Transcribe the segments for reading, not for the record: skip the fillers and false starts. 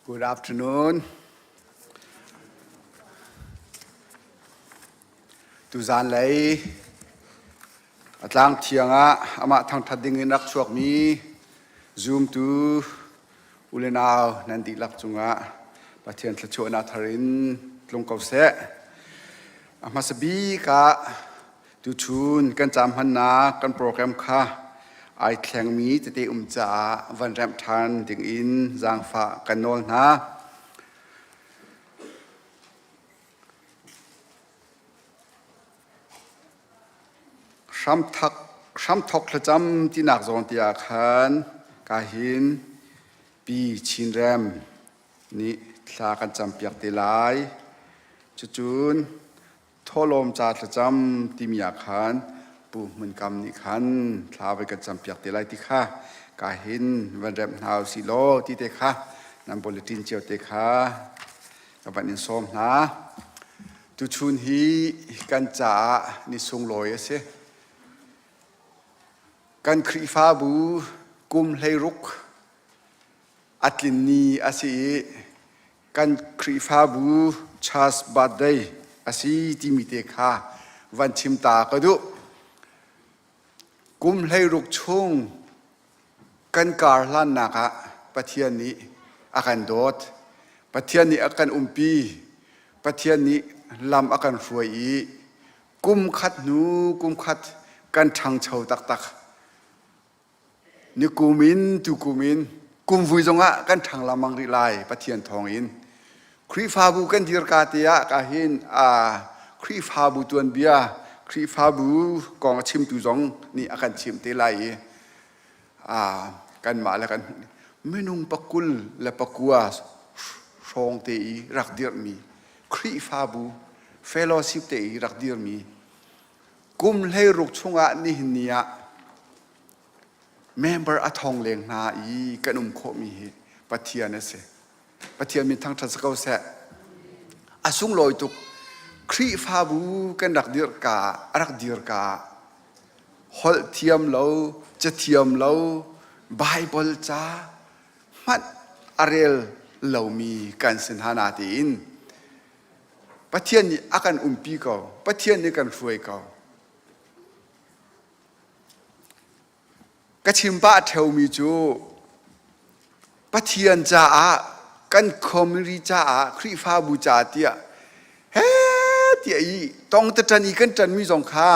Good afternoon. Tu zan lei atlang thianga ama thang thading in rak chuak mi zoom tu ulenaw nandi lak chunga pathian thlachona tharin tlungkau se ama sabi ka tu chun kan cham hanna kan program kha ai thleng mi te cha van ram than ding in zang fa kanol na sham thok lacham ti nak zon tia khan ka hin pi chin ram ni thla kan cham piak te lai chun tholom cha lacham ti mia khan pu mun kam ni khan thla vai kan cham piak te lai ti kha ka hin van ram hau si lo ti te kha nam bulletin chiao te kha ka ban in som na tu chun hi kan cha ni sung loi aseกันครีฟ้าบูกุมเลรุกอัตลินนีอาศัยกันครีฟ้าบูชาสบาดเดย์อาศัยที่มีเตคาวันชิมตากระดุกุมเลรุกช่วงกันการลันนักะปะเทียนนี้อาการโดดปะเทียนนี้อาการปีปะเทียนนี้ลำอาการรวยกุมขัดนูกุมขัดกันทางเชาตักนี่กูมินตุกูมินกุมฟุยจงะกันทางลำมังริไลปะเทียนทองอินครีฟาบูกันดีรกาเตียกาหินครีฟาบูตัวนเบียครีฟาบูกองชิมตุจงนี่อาการชิมเตไลกันมาแล้วกันไม่นุ่งปะกุลและปะกัวชงเตอีรักเดียร์มีครีฟาบูเฟลโลชิปเตอีรักเดียร์มีกุมให้รุกชงะนี่หินเนียเมมเบอร์อัทองเลงนาอีกันโคมีปะเทียนเสปะเทียนมีทั้งทัศกาเสอาสุงลอยตุกครีฟาบูกันรักเดียร์กาฮอลเทียมเราจะเทียมเราไบเบิลจ้ามันอาเรลเรามีการสินหานาตีนปะเทียนนี้อาการปีเก่าปะเทียนนี้กันรวยเก่าก็ชิมบ้าเทวมีจูปะเทียนจ้ากันคอมมิริจ้าครีฟ้าบูจาเตียเฮ้เตียอีต้องตะจันอีกันจันมีสองข้า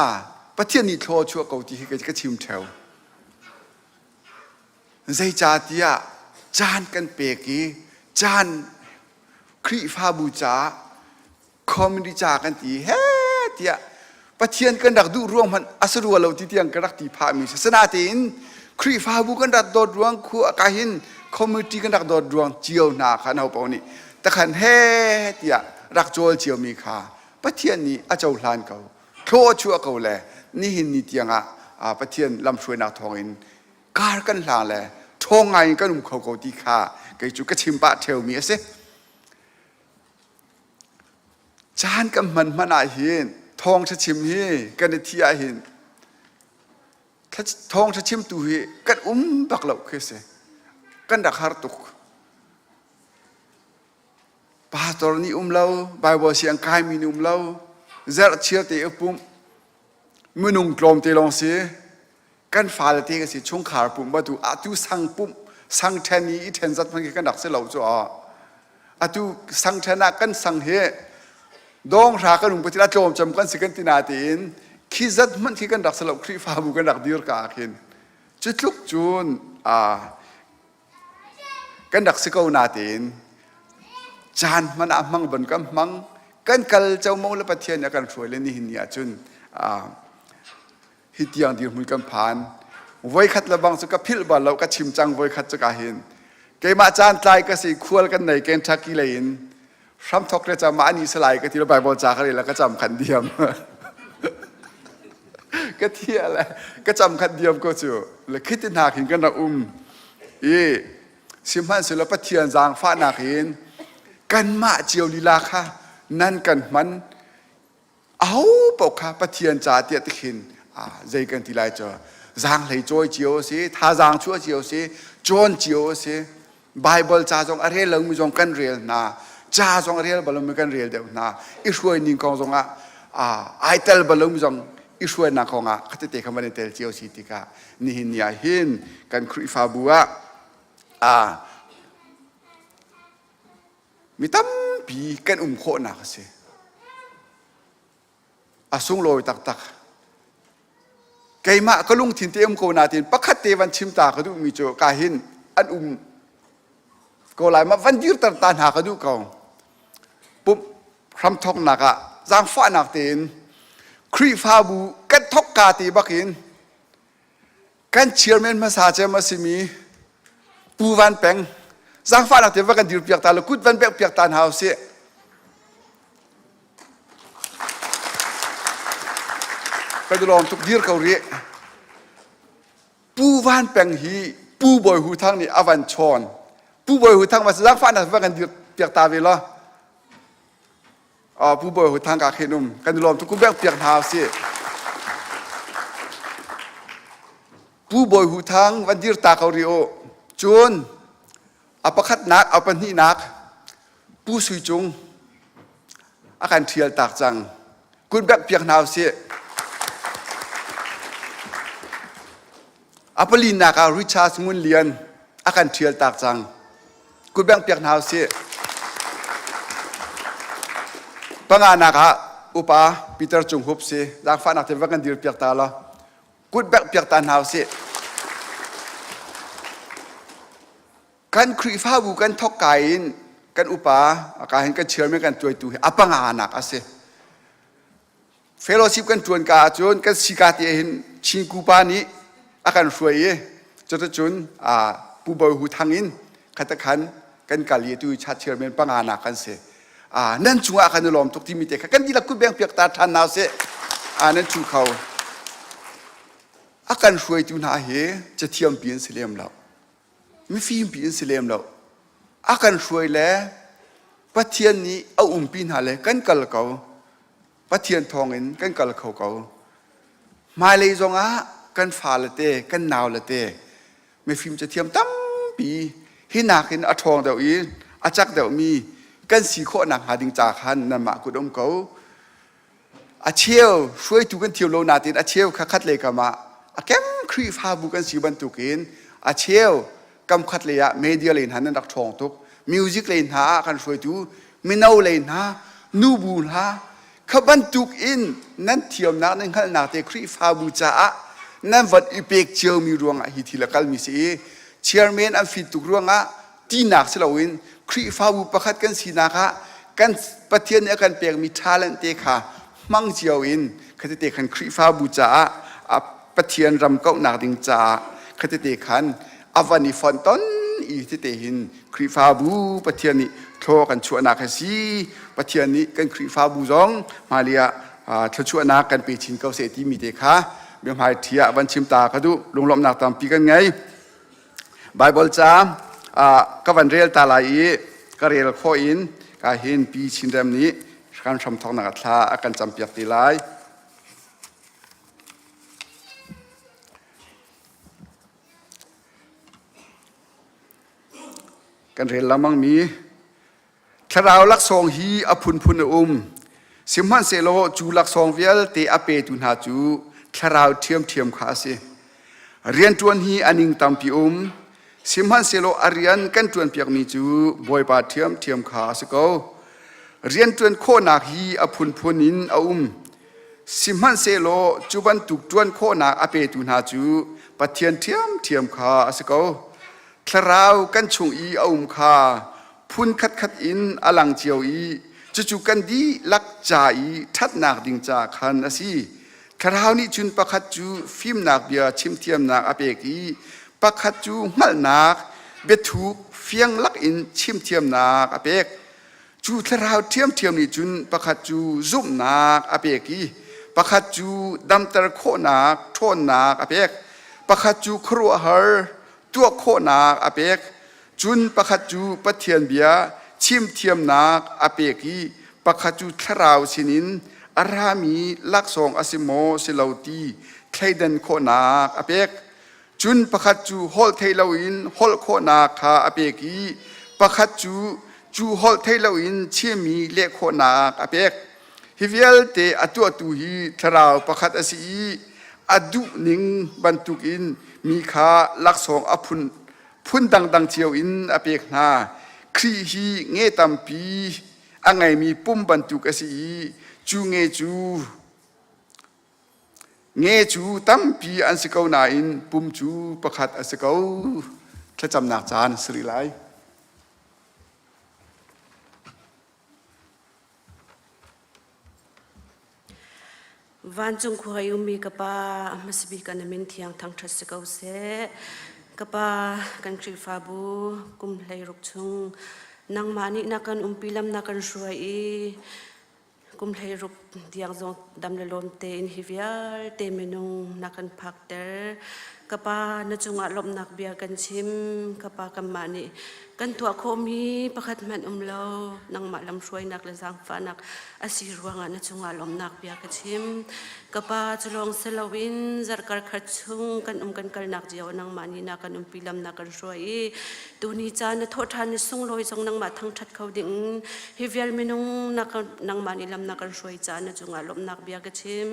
ปะเทียนนี่โทชัวเกาตีก็ชิมเทวใจจ่าเตียจานกันเปกีจานครีฟ้าบูจาคอมมิริจากันตีเฮ้เตียปะเทียนกันดักดูร่วงมันอัศรัวเราที่เตียงกันดักตีพามีศาสนาตีนครีฟ้าบุกันดักโดดร่วงคู่อากาหินคอมมิตี้กันดักโดดร่วงเจียวนาขันเอาเปล่านี่แต่ขันเฮ่เตียรักโจลเจียวมีขาปะเทียนนี่อาเจ้าลานเก่าโทชัวเก่าแหละนี่หินนี่เตียงปะเทียนลำช่วยนาทองอินการกันหลางแหละทองไงกันเขาเก่าตีขาเกิดจุกชิมปะเทวมีเสจานกันมันอาหินทองจะชิมฮีกันในที่อาหินถ้าทองจะชิมตัวฮีกันบักเหล่าเคสกันดักฮาร์ตุกปาตอร์นี่เหล่าใบบอเสียงกายมีเหล่าเจอเชียร์เตะปุ่มมือนุ่งกลมเตะลงเสียกันฟ้าเตะกันสิช่วงขาปุ่มว่าตูสั่งปุ่มสั่งแทนนี้แทนจัดมันกันดักเสียเหล่าจ้าตูสั่งแทนนักกันสั่งเฮดองรากันนุ่งปฏิรัติโจมจำกันสิกันตินาตีนขี้จัดมันขี้กันดักสลับครีฟ้าบุกันดักดีร์กาขินจุดลุกจูนกันดักสิกาวนาตีนจานมันมังบันกัมังกันกัลเจ้ามองและปะเทียนกันช่วยเล่นนี่หินยาจุนฮิตยังดีมุนกันผ่านไว้ขัดระบังสุกับพิลบาเราก็ชิมจังไว้ขัดจะกาหินเกมาจานตายก็สิควรกันในเกณฑ์ทักกิเลนซ้ำทอกเลยจะมาอันนี้สลายก็ที่เราใบบอลจากอะไรแล้วก็จำขันเดียมก็เที่ยแหละก็จำขันเดียมก็จู่เลยคิดถึงหากเห็นกันเราสิมพันสุรปะเทียนจางฟ้าหนักเห็นกันมาเจียวลีลาค่ะนั่นกันมันเอาปกค่ะปะเทียนจ่าเตียตะขินใจกันทีไรจะจางเลยจอยเจียวสิท่าจางชั่วเจียวสิจวนเจียวสิ Bible จ้าจงอะไรเรื่องมีจงกันเรียนนะจ้าจงอะไรบาลมีกันเรียนเดียวนะอิช่วยนิ่งกองจงไอเตลบาลมีจงอิช่วยนักของขัดเตะคำวันเตลเจียวสิติกานี่หินยาหินกันคริฟาบัวมีตั้มปีกันโคนักเสียส่งลอยตักไก่มาก็ลุงถิ่นเตมโคนาตินปักขัดเตวันชิมตาก็ดูมีโจกาหินอันก็หลายมาวันยืดตันหาก็ดูกองปุ๊บคำทอกนักจางฟ้านักตีนครีฟาบูกันทอกกาตีบักหินกันเชียร์แมนมาซาเจมาซิมีปูวันแปงจางฟ้านักตีว่ากันยืดเปียกตาลกุดวันเปียกตาหาวเสียก็จะลองทุกยืดเขาเรียปูวันแปงฮีปูบอยหูทั้งนี่อวันชอนปูบอยหูทั้งมาจางฟ้านักว่ากันยืดเปียกตาเวลาผู้บริหารทางการเขนุ่มกันรวมทุกคนแบ่งเปียกเท้าสิผู้บริหารทางวันยืดตาเขาเรียวจนอัปคัดนักเอาปันนี่นักผู้สุยจงอาการเทียลตากจังคุณแบ่งเปียกเท้าสิอัปลีนักริชาร์ดมุนเลียนอาการเทียลตากจังคุณแบ่งเปียกเท้าสิปังอานักอุปาปีเตอร์จงฮุบสิจางฟ้านักเทวกันดีร์เปียกตาละกุดแบกเปียกตาหนาวสิกันครีฟ้าบุกันทอกไก่กันอุปาอาการเห็นกันเชื่อไม่กันจวยตัวอัปังอานักอาศัยเฟโลชิปกันจวนกาจนกันสิกาตีเห็นชิงกูปานี้อาการสวยจนจนผู้บริหูทางอินขัดขันกันกาลีตุยชัดเชื่อเป็นปังอานักกันเสียนั่นจุงอาการลมทุกที่มีแต่กันดีละกุแบงเปียกตาทันนาวเสนั่นจุเขาอาการช่วยจุนหาเหจะเทียมปีนสิเลมแล้วไม่ฟิล์มปีนสิเลมแล้วอาการช่วยแล้วปะเทียนนี้เอาปีนหาเลยกันกัลเขาปะเทียนทองเงินกันกัลเขามาเลยจงกันฟ้าละเตกันหนาวละเตไม่ฟิล์มจะเทียมตั้มปีหินักหินอทองเดี๋ยวอีอาจักเดี๋ยวมีกันสีโคหนักหาดิงจากหันนั่นมากุดมเขาอาเชียวช่วยทุกันเที่ยวโลนาตินอาเชียวคัดเลยกันมาอาแกมครีฟาบุกันสีบรรทุกินอาเชียวกำคัดเลยเมเดียเลยหันนั่นดักทองทุกมิวสิกเลยหากันช่วยทุมินาเลยหานูบูหาขบันทุกอินนั่นเที่ยวนักนั่นขันนักเตครีฟาบุจ้านั่นวัดอุเบกเชียวมีรวงฮิติละกัลมิสีเชียร์แมนอันฟิตุกรวงที่นักสลาวินครีฟ้าบุปขัดกันสีนาคะกันปะเทียนเนี่ยกันเปียกมีทาเลนเตค่ะมั่งเจียวอินคติเตขันครีฟ้าบุจ้าปะเทียนรำเก้าหนักดิงจ้าคติเตขันอวานิฟอนตอนอีที่เตหินครีฟ้าบุปะเทียนนี่โทกันชวนนักสีปะเทียนนี้กันครีฟ้าบุจงมาเลียชวนนักกันไปชินเกาเสตีมีเตค่ะเบียงหายเทียวันชิมตากระดูลงลมหนักตามปีกันไงไบเบิลจ้าก็วันเรียลตาลายก็เรียลข้ออินก็เห็นปีชินเรมนี้การชมทองนักท่าอาการจำเปียกตีลายกันเรียลละมั่งมีคราวลักซองฮีอภุนพุนสิมฮันเซโลจูลักซองเวลเตอเปตุนหาจูคราวเทียมขาเสเรียนจวนฮีอันิงตัมปีสิมฮันเซโลอาริยันกันจวนเปียกมีจูบอยบาเทียมขาสกอเรียนจวนโคนักฮีอภุนพุนินสิมฮันเซโลจูบันตุกจวนโคนักอเปตุนหาจูปะเทียนเทียมขาสกอคราวกันชงอีขาพุนคัดอินอลังเจียวอีจูกันดีลักจาอีทัดนักดิงจาคันอสีคราวนี้จุนปะคัดจูฟิมนักเบียชิมเทียมนักอเปกีปะคัดจูมัลนักเบทุกเฟียงลักอินชิมเทียมนักอเปกจูคราวเทียมนี้จุนปะคัดจูซุมนักอเปกีปะคัดจูดำตะโคนักโทนนักอเปกปะคัดจูครัวเฮอตัวโคนักอเปกจุนปะคัดจูปะเทียนเบียชิมเทียมนักอเปกีปะคัดจูคราวสินินอารามีลักซองอสิโมสิลาวตีไคเดนโคนักอเปก จุนประคัดจูฮอลเทลวินฮอลโคนาคาอเปกีประคัดจูฮอลเทลวินเชี่ยมีเลโคนาอเปกฮิเวลเตอตัวตูฮีทราวประคัดอสีอดุนิงบรรทุกินมีขาลักสองอพุนดังเชียวอินอเปกนาครีฮีเงตัมปีอังไงมีปุ่มบรรทุกอสีจูเงจูตั้มปีอันสกาวนาอินปุ่มจูประคัดอันสกาวถ้าจำหนักจานสรีไลวันจงคุยอุมีกับป้ามาสบีกันมินที่ยังทั้งทัศกาวเสกับป้ากันครีฟาบูกุมเลยรุกชงนางมานินักันปีลำนักันช่วยกุมเลยรุกที่ยังจงดำเลลมเตอินฮิวิอาเตเมนุงนักันพักเตอกับป้าณจงอารมณ์นักเบียกันชิมกับป้ากันมานิกันตัวโคมีประคัดมันเลานางมาลำช่วยนักและสังฟ้านักอาศิรวงณจงอารมณ์นักเบียกันชิมกับป้าจะลองเซลวินจัดการขัดชุงกันกันกันนักเดียวนางมานินักกันปีลำนักกันช่วยตัวนี้จานโทษทานส่งลอยจงนางมาทั้งชัดเขาดิ่งฮิวิลเมนุงนักนางมานิลำนักกันช่วยจานจงอารมณ์นักเบียกันชิม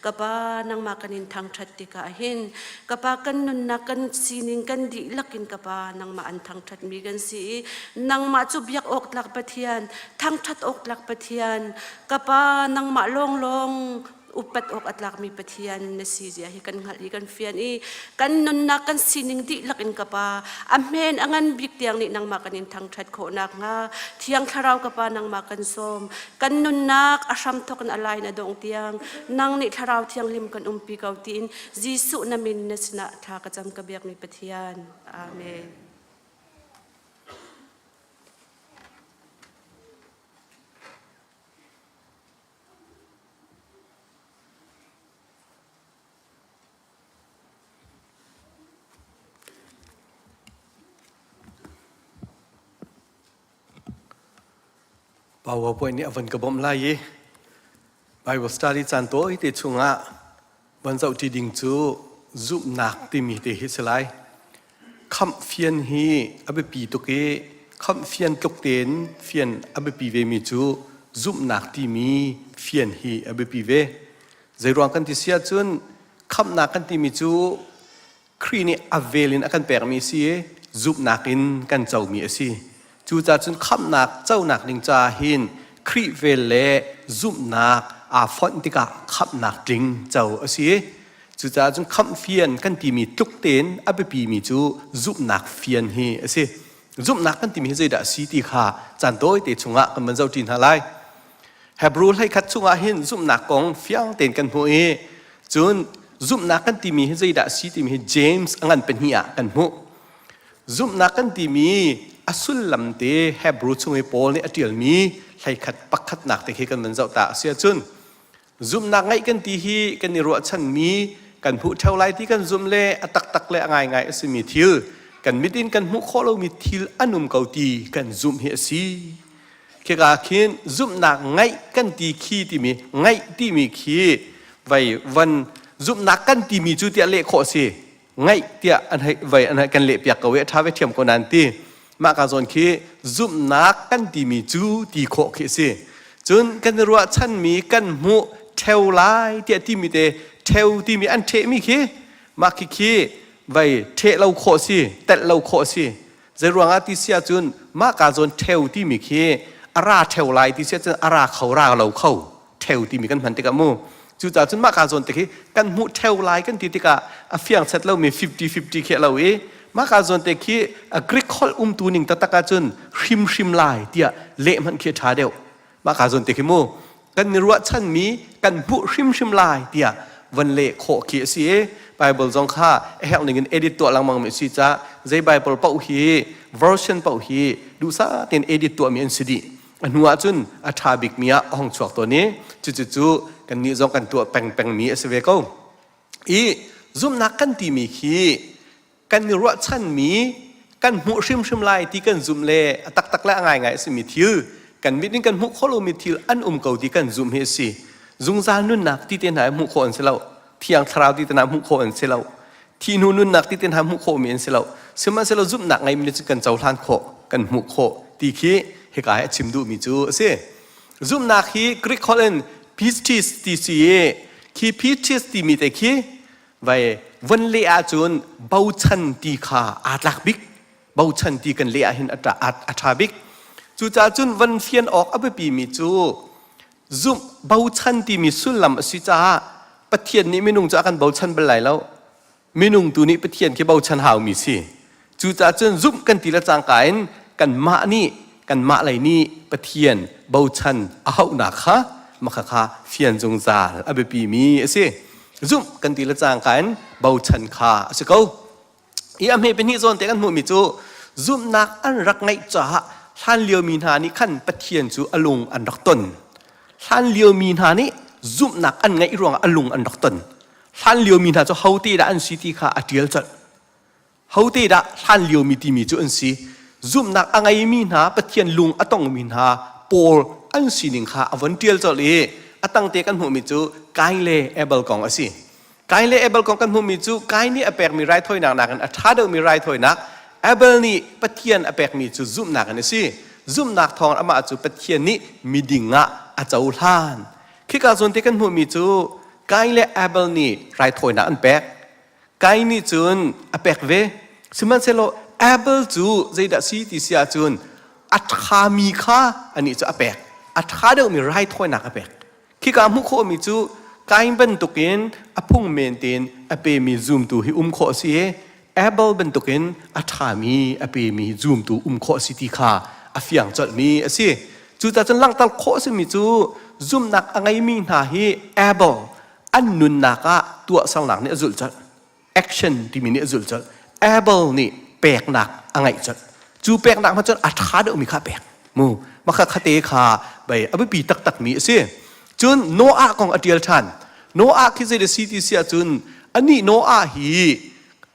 กับป้านางมากันอินทั้งชัดติกาหินกับป้ากันนุนนักกันซีนิงกันดีลักินกับป้านางมาอันทั้งชัดมีกันสีนางมาจุบยักอกหลักปะเทียนทั้งชัดอกหลักปะเทียนกับป้านางมาลงอุปัตอกอัตลักมีปะเทียนนสีเจียให้กันหัดกันเฟียนกันนนนักกันสินิงดิลักอินกับป้าอเมนอังันบิกเตียงนี่นางมากันอินทั้งชัดโคนักงาเทียงทาราวกับป้านางมากันส้มกันนนนักอาชัมทกันอะไรนะดงเตียงนางนี่ทาราวเทียงลิมกันปีเกาตีนจีสุนามินนสนะทากระจำกระเบียกมีปะเทียนอาเมนPowerPoint ni avan ka bom lai Bible study chan to hi te chunga ban zau ti ding chu zup nak ti mi te hi selai kham fian hi abe pi to ke kham fian tok ten fian abe pi ve mi chu zup nak ti mi fian hi abe pi ve zai ruang kan ti sia chun kham nak kan ti mi chu khri ni avelin akan per mi si zup nakin kan chau mi asiจูจ่าจนขับนักเจ้านักดิงจ่าหินครีเวลเล่ซุบนักฟอนติกะขับนักดิงเจ้าสิจูจ่าจนขับเฟียนกันที่มีตุกเต็นอับปีมีจูซุบนักเฟียนฮีสิซุบนักกันที่มีใจด่าสีติขาจันโต้เตชงะกันมันเจ้าจินหาไลเฮบรูให้คัดชงะหินซุบนักกองเฟียงเต็นกันหัวจนซุบนักกันที่มีใจด่าสีติมีเจมส์อันเป็นเฮียกันหัวซุบนักกันที่มีอสุลลำเตเฮบรูชงไอโปลนี่อดีลมีไล่ขัดปักขัดหนักแต่เฮกันมันเจ้าตาเสียจุนซุมนักไงกันตีฮีกันนิรัวชันมีกันผู้เท่าไรที่กันซุมเล่ตักเล่ไงสิมีทิลกันมิดินกันมุขเรามีทิลอันุมเกาตีกันซุมเฮซีเคกาคินซุมนักไงกันตีขี้ที่มีไงที่มีขี้ไว้วันซุมนักกันตีมีจุดเตะเละโคสิไงเตะอันให้ไว้อันให้กันเละเปียกเอาไว้ท้าไว้เทียมคนนั้นตีมากาจนคือซุ่มนักกันที่มีจูตีโคกสิจนกันรัวฉันมีกันหูเทวไลเดียที่มีแต่เทวที่มีอันเทมีคือมาคือไว้เทเราโคสิแต่เราโคสิจะรัวงาที่เสียจนมากาจนเทวที่มีคืออาราเทวไลที่เสียจนอาราเขาราเราเข้าเทวที่มีกันพันติกามูจู่จ่าจนมากาจนแต่คือกันหูเทวไลกันที่ติกาเฟียงเสร็จเรามี50-50เคเรามากาจนเตคีกริกคอลตูนิงตะตะกาจนริมลายเดียเละมันเขียชาเดียวมากาจนเตคีโมกันรัวชันมีกันบุริมลายเดียวันเละโคเขียสีไบเบิลจงค่าเฮลนิงเอดิตตัวลังมังมิสิจ้าใจไบเบิลเป่าฮีเวอร์ชันเป่าฮีดูซาเต็นเอดิตตัวมีอันสิดีอันหัวจนอัฐาบิกมีอะห้องชวกตัวนี้จู่กันนี้จงกันตัวแปงมีเอสเวโกอีซุ่มนักกันตีมีขีกันรัวชันมีกันหูริมลายที่กันซุ่มเล่ตักและไงสิมีทิลกันมิดนี่กันหูโคโลมีทิลอันเกาที่กันซุ่มเฮสิซุงซานุนนักที่เตนหายหูโคอันเซลาเที่ยงคราวที่เตนหายหูโคอันเซลา ที่นู่นนักที่เต็นทำมุขโคมีนเสลาเสมันเสลาจุบนักไงมันจะกันเจ้าท่านโคกันมุขโคตีขี้เหกายชิมดูมีจูเสียจุบนักขี้กรีกเขาเล่นพิชิสตีซีขี้พิชิสตีมีแต่ขี้ไว้วันเลี้ยจนเบาชันตีขาอาลักบิกเบาชันตีกันเลี้ยเห็นอัตราบิกจูจ่าจนวันเฟียนออกอับปีมีจูจุบเบาชันตีมีสุลลำสิจ้าปะเทียนนี้ไม่นุ่งจะกันเบาชันเป็นไรแล้วไม่นุ่งตัวนี้ปะเทียนแค่เบาชันหาวมีสิจูจ่าจนจุบกันตีละจางกายกันมานี่กันมาอะไรนี่ปะเทียนเบาชันเอาหนักค่ะมาค่ะเฟียนจงจาอับปีมีสิจุบกันตีละจางกันเบาชันค่ะสิเขาอีอเมเป็นที่โซนแต่กันหมู่มีจูจุบนักอันรักไงจ้าท่านเลียวมีนานี่ขั้นปะเทียนจูอลุงอันรักตนท่านเลียวมีนานี่จุบนักอันไงรวงอลุงอันรักตนท่านเลียวมีนาจะเฮาตีดาอันสีที่ข้าอดีลจัดเฮาตีดาท่านเลียวมีที่มีจูอันสีจุบนักอันไงมีนาปะเทียนลุงอตองมีนาโปลอันสีนิงข้าอวันเดียลจัดเลยอตั้งเตกันหมู่มีจูไกเลเอเบลกองอสิไกเลเอเบลกองกันหมู่มีจูไกนี่อเปกมีไรถอยหนักกันอัฐาเดมีไรถอยหนักเอเบลนี่ปะเทียนอเปกมีจูจุบนักกันสิจุบนักทองอามาจูปะเทียนนี่มีดิ่งะอาเจ้าท่านคิดการส่วนเตกันหมู่มีจูไกเลเอเบลนี่ไรถอยหนักอันเปกไกนี่จูนอเปกเวสมันเซโลเอเบลจูใจดัสีติเสียจูนอัฐามีค่าอันนี้จะอเปกอัฐาเดมีไรถอยหนักอเปกคิดการมุขโคมีจูไกเป็นตุกินอพุ่งเมนตินอเปมีซูมตูให้โคเสียเอเบลเป็นตุกินอัฐามีอเปมีซูมตูโคสิติค่าอเฟียงจัดมีสิจูแต่จนลังตัลโคสิมีจูซูมนักอังไงมีนาฮีเอเบลอันนุนนักะตัวสังหลังเนี่ยจุดจัดแอคชั่นที่มีเนี่ยจุดจัดเอเบลนี่แปลกหนักอังไงจัดจูแปลกหนักมาจนอัฐาเดมีค่าแปลกมูมาค่าคเตค่าไปอเปปีตักมีสิจุนโนอาของอดีลทันโนอาคิดจะได้สิที่เสียจุนอันนี้โนอาฮี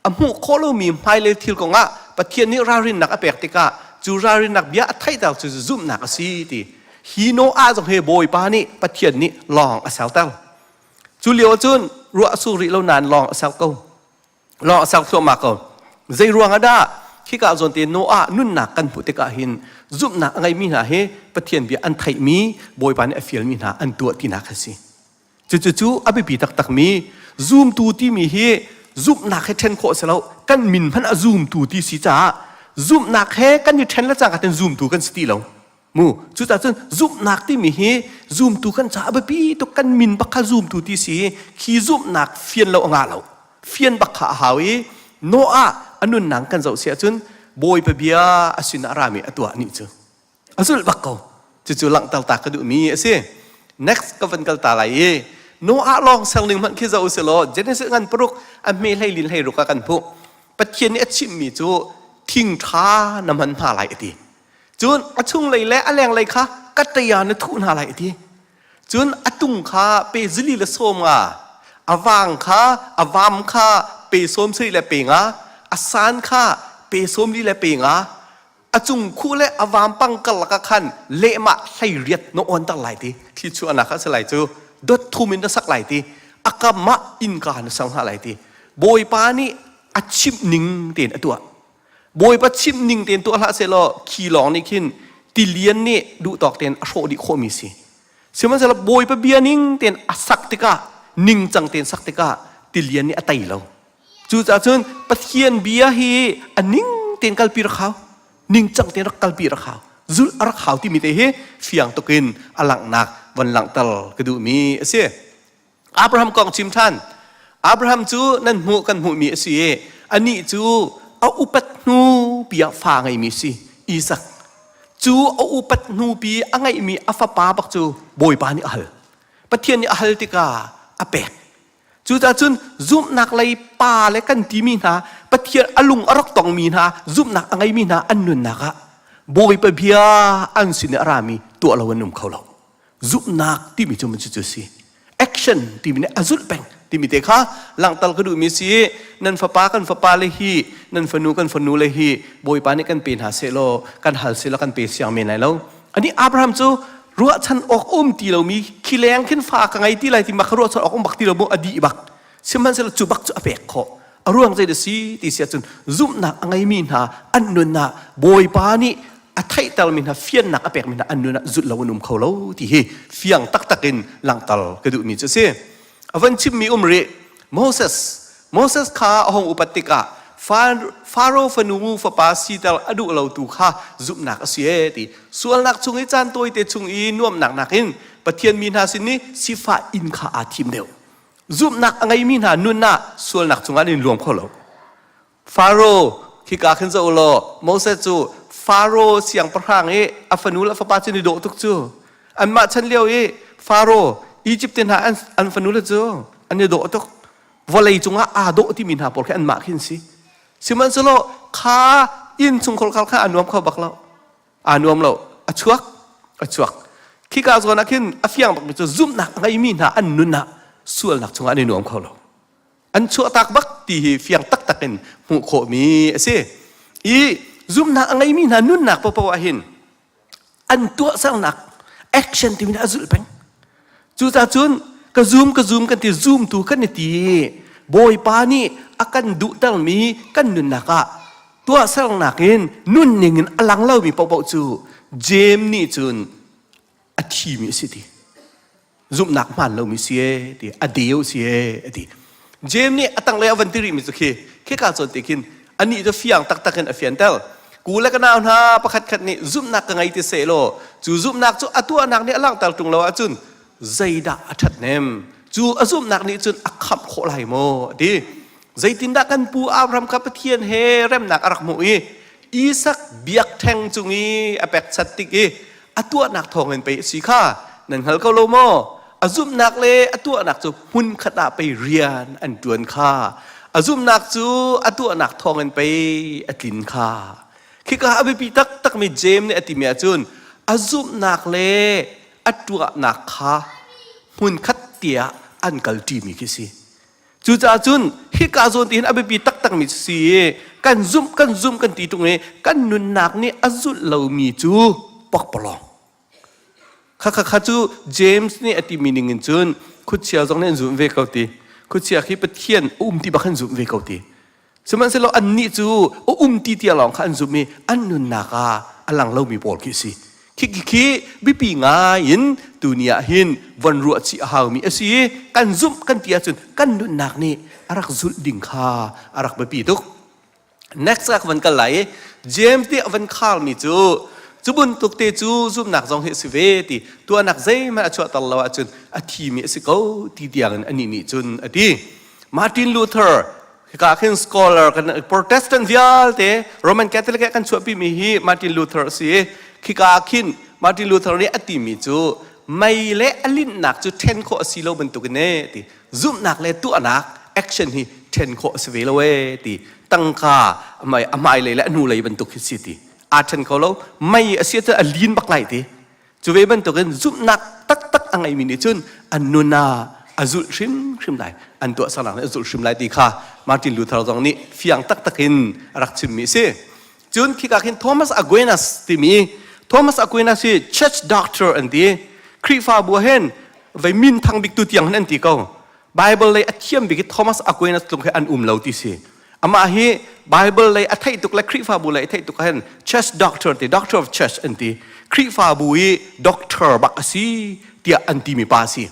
อมุโคโลมีไม่เลยทิลกงะปะเทียนนี้รารินนักอเปกติกาจูรารินนักเบียไทยดาวจูซุ่มนักสิที่ฮีโนอาจงเฮบอยปานี่ปะเทียนนี้ลองอาเซลเตลจูเลียวจุนรัวสุริเลานานลองอาเซลเกลองอาเซลตัวมาเกใจรวงอดาที่กาจนเตโนอานุ่นนักกันพุติกาหินซุ่มนักไงมีนาเฮปะเทียนเบียอันไทยมีบอยปานี่เฟียลมีนาอันตัวที่นักสิจู่ๆอภิปีตักมีซูมตูที่มีเฮซูมนักให้เทนโคเสลากันมินพันซูมตูที่สีจ้าซูมนักให้กันอยู่เทนละจ้ากันซูมตูกันสติลงมูจู่ๆจนซูมนักที่มีเฮซูมตูกันจ้าอภิปีตุกันมินบักซูมตูที่สีขี้ซูมนักเฟียนเราอ่างเราเฟียนบักขาหาวีโนอาอันนู้นนังกันเจ้าเสียจนบอยไปเบียอสินารามีตัวนี้จ้ะอสุลบักเขาจู่ๆหลังตาตากระดูมีเสีย next ก็เป็นกัลตาไหลโนอาลองเซลลิงมันคิดจะอุสโลเจเนสกันปรุกอเมลัยลินให้รุกกันพุปัจเจนี้ชิมมีจูทิ้งท้าน้ำมันหาไหลทีจูนอชุ่งเลยและอะไรอะไรคะกัตยานทุนหาไหลทีจูนอตุงค่ะเปซิลิละโซมอ่ะอวางค่ะอวามค่ะเปโซมซิละเปงอ่ะอสานค่ะเปโซมลิละเปงอ่ะอจุงคู่และอวามปังกัลกะขันเละมาให้เรียดโนอันตั้งไหลทีที่ชัวนักสลายจูดดทุมินนัสักไหลทีอากามะอินกานสังหาไหลทีบอยปานี่อาชิมนิงเตียนตัวบอยปาชิมนิงเตียนตัวละเสลอขีหลองนี่ขึ้นติเลียนนี่ดูตอกเตียนอโชดิโคมิสิเชื่อมันเสลบอยปาเบียนิงเตียนอสักติกานิงจังเตียนสักติกาติเลียนนี่อไตเราจู่จ่าจนปะเทียนเบียฮีอันนิงเตียนกัลปีรักเขานิงจังเตียนรักกัลปีรักเขาจุลรักเขาที่มีแต่เฮเฟียงตกินอลังนักวันหลังตลกระดูมีเสียอับราฮัมกองชิมท่านอับราฮัมจูนั่นหูกันหูมีเสียอันนี้จูเอาอุปัตนูปียฟ้าไงมีสิอีสักจูเอาอุปัตนูปีอังไงมีอัฟปาบักจูบอยปานี่อัลปะเทียนนี่อัลติกาอเปกจูตาจุนซุมนักเลยปาและกันที่มีนาปะเทียนอลุงอรักตองมีนาซุมนักอังไงมีนาอันนุนนักะบอยปะเบียอันสินอารามีตัวเราวันนุ่มเขาเราจุบนักที่มีจมันจุดสิแอคชั่นที่มีเนี่ยอาจุดแปงที่มีเด็กค่ะหลังตลกระดูมีสินั่นฟ้าปากันฟ้าปาเลยฮีนั่นฟนูกันฟนูเลยฮีบอยปานี่กันเป็นหาเซโลกันหัลเซโลกันเป็นเสียงเมนไหนแล้วอันนี้อับราฮัมจูรัวฉันออกที่เรามีขี้แรงขึ้นฟ้ากันไงที่ไรที่มารัวฉันออกบักที่เราโมอดีบักเชื่อมันเซโลจูบักจูอเปกขอ ร่วงใจเดสีที่เสียจนซุบหนักไงมีนาอันนุนนะบอยปานี่อัฐิตลมินาเฟียนหนักอเปกมินาอันนุนะจุดละวนุมเขาเล่าที่เฮเฟียงตักกินหลังตลกระดูมีจะเสียวันชิมมีเรโมเสสข้าองอุปติกะฟาโรฟนูฟปาสีตลอดุเราตูข้าจุบหนักเสียที่ส่วนหนักชงไอจานตัวเตชงอีน่วมหนักอินปะเทียนมีนาสินี้สิฟ้าอินข้าอาทิมเดียวจุบหนักไงมีนานุนนะส่วนหนักชงอันนี้รวมเขาเล่าฟาโรที่กาขึ้นจะอุโลโมเสสจูฟาโรเสียงประหางอัฟนูละฟปาจินิโดตุกจูอันมาฉันเลี้ยวฟาโรอียิปต์ตินหาอันฟนูละจูอันนี้โดตุกวลัยจงอาโดที่มีนาปอลแค่อันมาขึ้นสิสิมันจะโลข้าอินสุงคนข้าอันนวมเขาบักเราอันนวมเราอัจฉกขี้กาจงนักขึ้นอัฟยังบักมิจะซุ่มหนักไงมีนาอันนุนนะส่วนหนักจงอันนี้นวมเขาเราอันชั่วตักบักตีเฟียงตักกันหูโคมีสิอีซุ่มหนักไงมีนานุนหนักปะปะวะหินอันตัวสังหนักแอคชั่นที่มีอาจุลเป็นจู่จ้าจุนก็ซูมกันที่ซูมตัวกันนี่ตีบอยปานี่อากันดุตังมีกันนุนนักตัวสังหนักเงินนุ่นเงินอลังเล่ามีเป่าจู่เจมนี่จุนอธิมีสิทีซุ่มหนักมันเรามีเสียทีอเดียวเสียทีเจมนี่ตั้งเลยวันที่ริมิสุขีแค่การสนติกินอันนี้จะเฟียงตักกันอเฟียนเตลกูเล็กน่าหน้าประคัดนี่ซุ่มหนักกันไงที่เสโลจู่ซุ่มหนักจู่ตัวหนักนี่อลังตัลตุงเราจุนใจด่าทัดเนมจู่ซุ่มหนักนี่จุนอักขับโคไลโมดีใจตินดักกันปูอาบรำกับเทียนเฮเร็มหนักอรักมุอีสักเบียกแทงจุงีอเปกสัตติกีตัวหนักทองเงินไปสีข้านั่นเขาเขาโลโมซุ่มหนักเลยตัวหนักจู่หุ่นขณะไปเรียนอันดวนข้าซุ่มหนักจู่ตัวหนักทองเงินไปอตินข้าคิดว่าอภิปีตักมีเจมเนี่ยอติเมียจุนซุ่มหนักเลยตัวหนักข้าหุ่นขัดเตียอันกัลตีมีคิสิจู่จ้าจุนฮิกาโซนตีนอภิปีตักมีสีกันซุ่มกันตีตรงนี้กันนุนหนักนี่ซุ่มเรามีจู่ปอกปลองข้าจู่เจมส์นี่อติมีนิงจุนคุดเชียร์ตรงนี้ซุ่มเวกเอาตีคุดเชียร์ที่ประเทียนที่บักขันซุ่มเวกเอาตีสมัยเราอันนี้จู่ที่เตียหลองขันซุ่มมีอันนุนหนักอันหลังเรามีปอลคิสิคิบิปีงายินตุเนียหินวันรัวชีหาวมีสิกันซุ่มกันเตียจุนกันนุนหนักนี่อารักจุดดิ่งข้าอารักบปีตุก next สักวันกันไหลเจมส์ที่วันข้าวมีจู่บุญตุกเตจู่ซุ่มหนักจงเฮสิเวติตัวหนักใจมันชวตลอดจุนอธิมีสิเขาที่เดียงอันนี้จุนอดีมาร์ตินลูเทอร์ก็เป็นสกอลเลอร์กันโปรเตสแตนต์วิลเตโรมันแคทอลิกกันช่วยปีมีฮีมาร์ตินลูเทอร์สิคิกาคินมาร์ตินลูเทอร์นี่อติมีจู่ไม่เละอลินหนักจู่เทนโคสิโลบรรทุกเนติซุ่มหนักเลยตัวหนักแอคชั่นฮีเทนโคสเวลเวติตั้งค่าไม่เลยและนูเลยบรรทุกสิติอาชันเขาเราไม่เสียจะอลินบักไหลติจู่เวบรรทุกกันซุ่มหนักตักอะไรมีนี่จุนอันนูนาอจุลชิมไหลอันตัวสลังอจุลชิมไหลติค่ะมาร์ตินลูเทอร์ตรงนี้เฟียงตักอินรักชิมมีสิจุนคิกาคินโทมัสอควนัสที่มีโทมัสอควนัสที่ church doctor อันที่คริฟาบัวเฮนไว้มินทางบิกตุเตียงนั่นที่เขาไบเบิลเลยอธิมบิกโทมัสอควนัสตรงให้อันเหล่าที่สิอามาฮีไบเบิลเลยอธิตุกและคริฟาบัวเลยอธิตุกเฮน church doctor ที่ doctor of church อันที่คริฟาบัว doctor บักสีเตียอันที่มีภาษี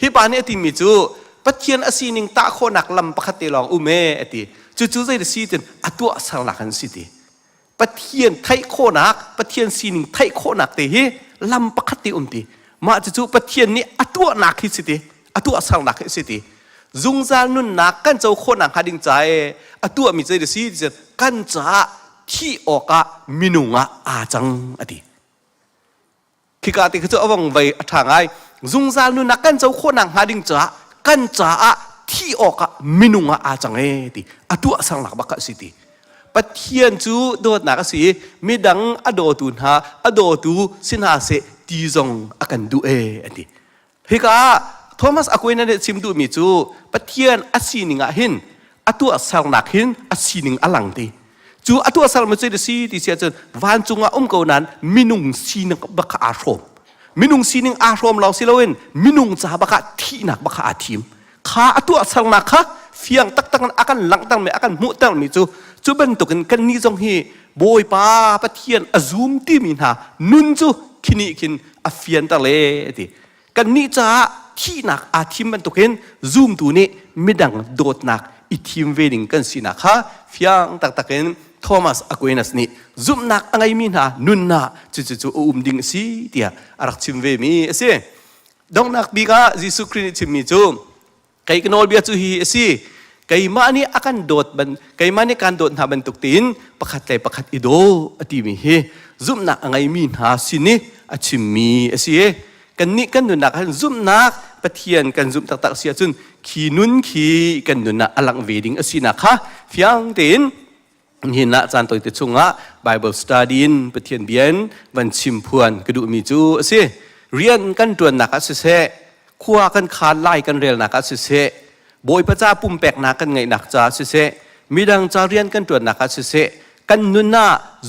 ฮิปานี่ที่มีจู่ปัจเจียนอสีนิงตาโคนักลำปะคติลองอุเมอติจู่ใจเดสีเต็นตัวสังหลักกันสิทีปัจเจียนไทยโคนักปัจเจียนสีนิงไทยโคนักเตะลำปะคติตีมาจู่ปัจเจียนนี่ตัวนักฮิสิทีตัวสังหลักฮิสิทีจุงจานุนนักกันเจ้าโคนักหาดิงใจตัวมีใจเดสีเต็นกันจ้าที่ออกะมินุงะอาจังอติคิกาติคือจะเอาวังไว้ทางไงจุงจานุนักกันเจ้าโคนักหาดิงจ้ากันจ้าที่ออกะมินุงะอาจังติตัวสังหลักบักสิทีปัจเจียนจู่โดดนักสิมีดังอโดตุนหาอโดตูสินหาเสตีจงอากันดูอันที่ฮิกาโทมัสอควนัสซิมดูมีจู่ปัจเจียนอสีนิงะหินตัวสังหลักหินอสีนิงอลังตีจู่ตัวสังมันจะได้สีที่เสียจนวันจุงอาเก่านั้นมินุงสีนิงบักอาโรมมินุงสีนิงอารมเราสิเลวินมินุงจะบักที่นักบักอาทีมข้าตัวสังนักข้า เฟียงตักอากันหลังตั้งไม่อากันมุตั้งไม่จูเป็นตุกันกันนี้จงฮีบอยป้าปะเทียนอซูมที่มีนานุนจูคินีคินอเฟียนตะเลติกันนี้จ้าที่นักอาทิมเป็นตุกันซูมตัวนี้ไม่ดังโดดนักอีทีมเวดิงกันสินะคะเฟียงตักกันโทมัสอควานัสนี่ซูมนักอะไรมีนานุนนาจูดิ่งสิเดียอารักทีมเวมีเสียดงนักบิกายิสุคริสต์มีจูใครกันอลเบียจูฮีสิใครมานี่อากันโดดบันใครมานี่การโดดหาบันตุกตินประคัดเลยประคัดอิโดอติมีเฮซุมนักอะไรมีหาสินี่อาชิมีสิกันนี่กันนุนักกันซุมนักปะเทียนกันซุมตักเสียจุนขีนุนขีกันนุนักอลังเวดิงสินะคะเฟียงตินหินละจานตัวติดชงะ Bible Study ปะเทียนเบียนวันชิมพวนกระดูมีจูสิเรียนกันตัวนักสิเสขัวกันคานไล่กันเรียนนักสิเสบอยพระเจ้าปุ่มแปกนักกันไงนักจ้าสิเสมีดังจะเรียนกันตัวนักสิเสกันนุนน่า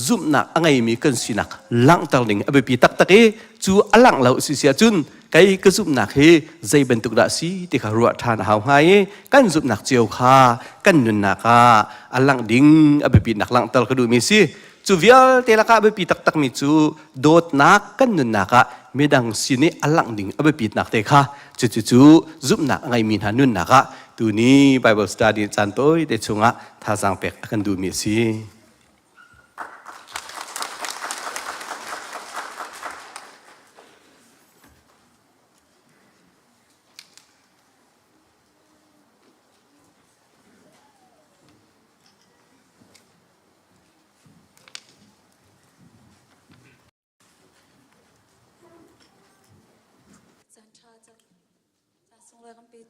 ซุ่มนักอะไรมีกันสินักลังตะลิงอเบปีตักตะเกจูอลังเหล่าสิเสียจุนไก่ก็ซุ่มนักเฮใจบรรทุกดาสีที่ขารัวทานหาวหายกันซุ่มนักเจียวขากันนุนนักอลังดิ่งอเบปีนักลังตะกระดูมีสิจูเวียลเตลกาอเบปีตักมีจูโดดนักกันนุนนักมีดังสิเนอลังดิ่งอเบปีนักเตค่ะจูซุ่มนักอะไรมีหานุนนักตัวนี้ Bible Study จันโต้ได้ชงะท่าสังเป็กกันดูมีสิ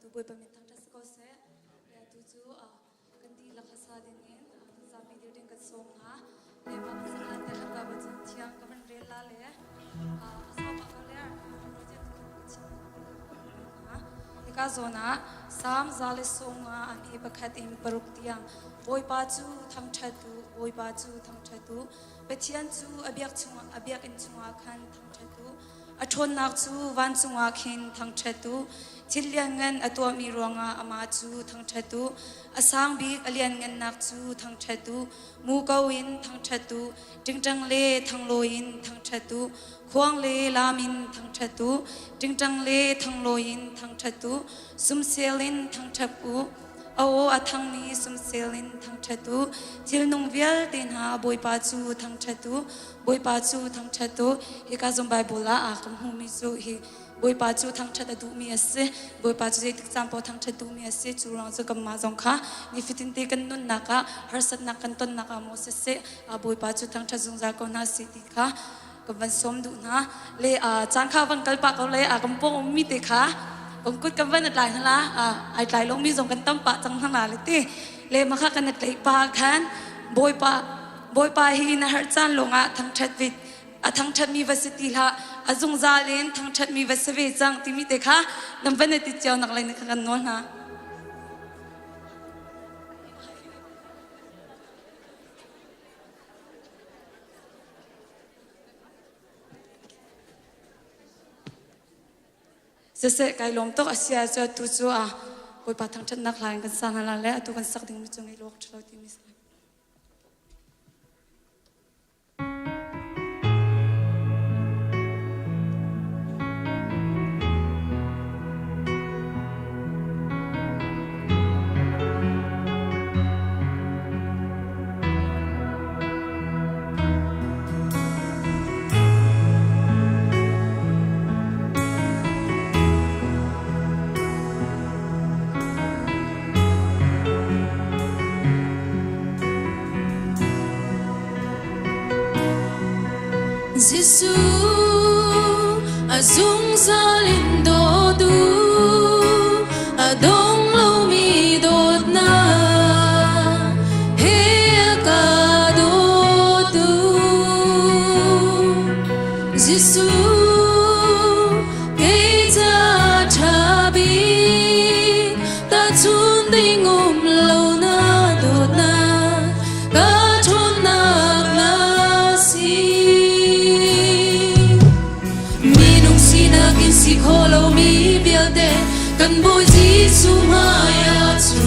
tu boy pamitang tas ko se ya tu chu kan di la khasa dingin za mi ding ka som ha le ma sa la ta ka ba chan thiang ka ban rel la le sa ma ka le project ko chin ha eka zona sam zale songa an he bakhat im paruk tiang boy pa chu thang thatu boy pa chu thang thatu pethian chu abyak in chunga khan thang thatu athon nak chu wan chunga khin thang thatu Chiliangan atwa mi ronga ama chu thang thatu asang bi alian ngan nak chu thang thatu mu kawin thang thatu tingtang le thang loin thang thatu khuang le lamin thang thatu tingtang le thang loin thang thatu sum selin thang thapu awo athang ni sum selin thang thatu til nong vial tin ha boy pa chu thang thatu boy pa chu thang thatu eka zum bible la a kam hu mi chu hi boy pa chu thang thata du mi ase boy pa chu example thang thata du mi ase chu rang chu kam ma jong kha ni fitin te kan nun naka har sat na kan ton naka mo se a boy pa chu thang thata jung za ko na si ti kha ka ban som du na le a chang kha ban kal pa ko le a kam po mi te khaผมกุดกันวันไหลนั่นละไอ้ไหลลงมีส่งกันตั้มปะจังทั้งหลายเลยที่เลมาค่ะกันไหลปาคันบอยปาฮีนะฮะจันลงทั้งชัดวิททั้งชัดมีวัสดุละจงซาเลนทั้งชัดมีวัสดุจังที่มีเด็กค่ะน้ำวันติดเจ้านักเลยนะคะกันนวลนะเสกไก่ลมตกอาเซียจะตุจูบอยปาทั้งชัดนักลายกันสร้างอะไรแล้วตัวกันสักดิ่งมิจงในโลกเราที่มีสักGiêsu azung salin do du adong lo mi dot na he ka do du Giêsu ke cha chabi ta chun ding lo na dot na ka chon na la si si kholo mi bial de kan boy ji su ma ya chu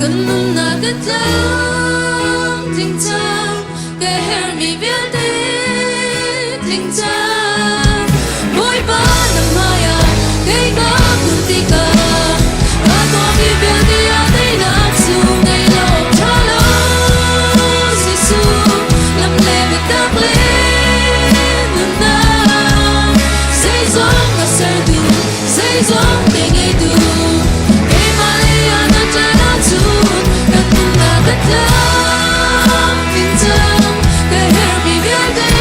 cần nung na cái trăng tình trăng cái hair mi biết đi tình trăng mỗi ba năm mai à cái góc cùng tì cả và tôi mi biết đi à đây là su ngày lâu cho lâu Giêsu làm lệ với tắc lên nung na dây dòng cả say tu dây dòng để nghe tu cái Maria nó trái nó chuột cần nung na cái trăng tình trăng cái hair mi biết đi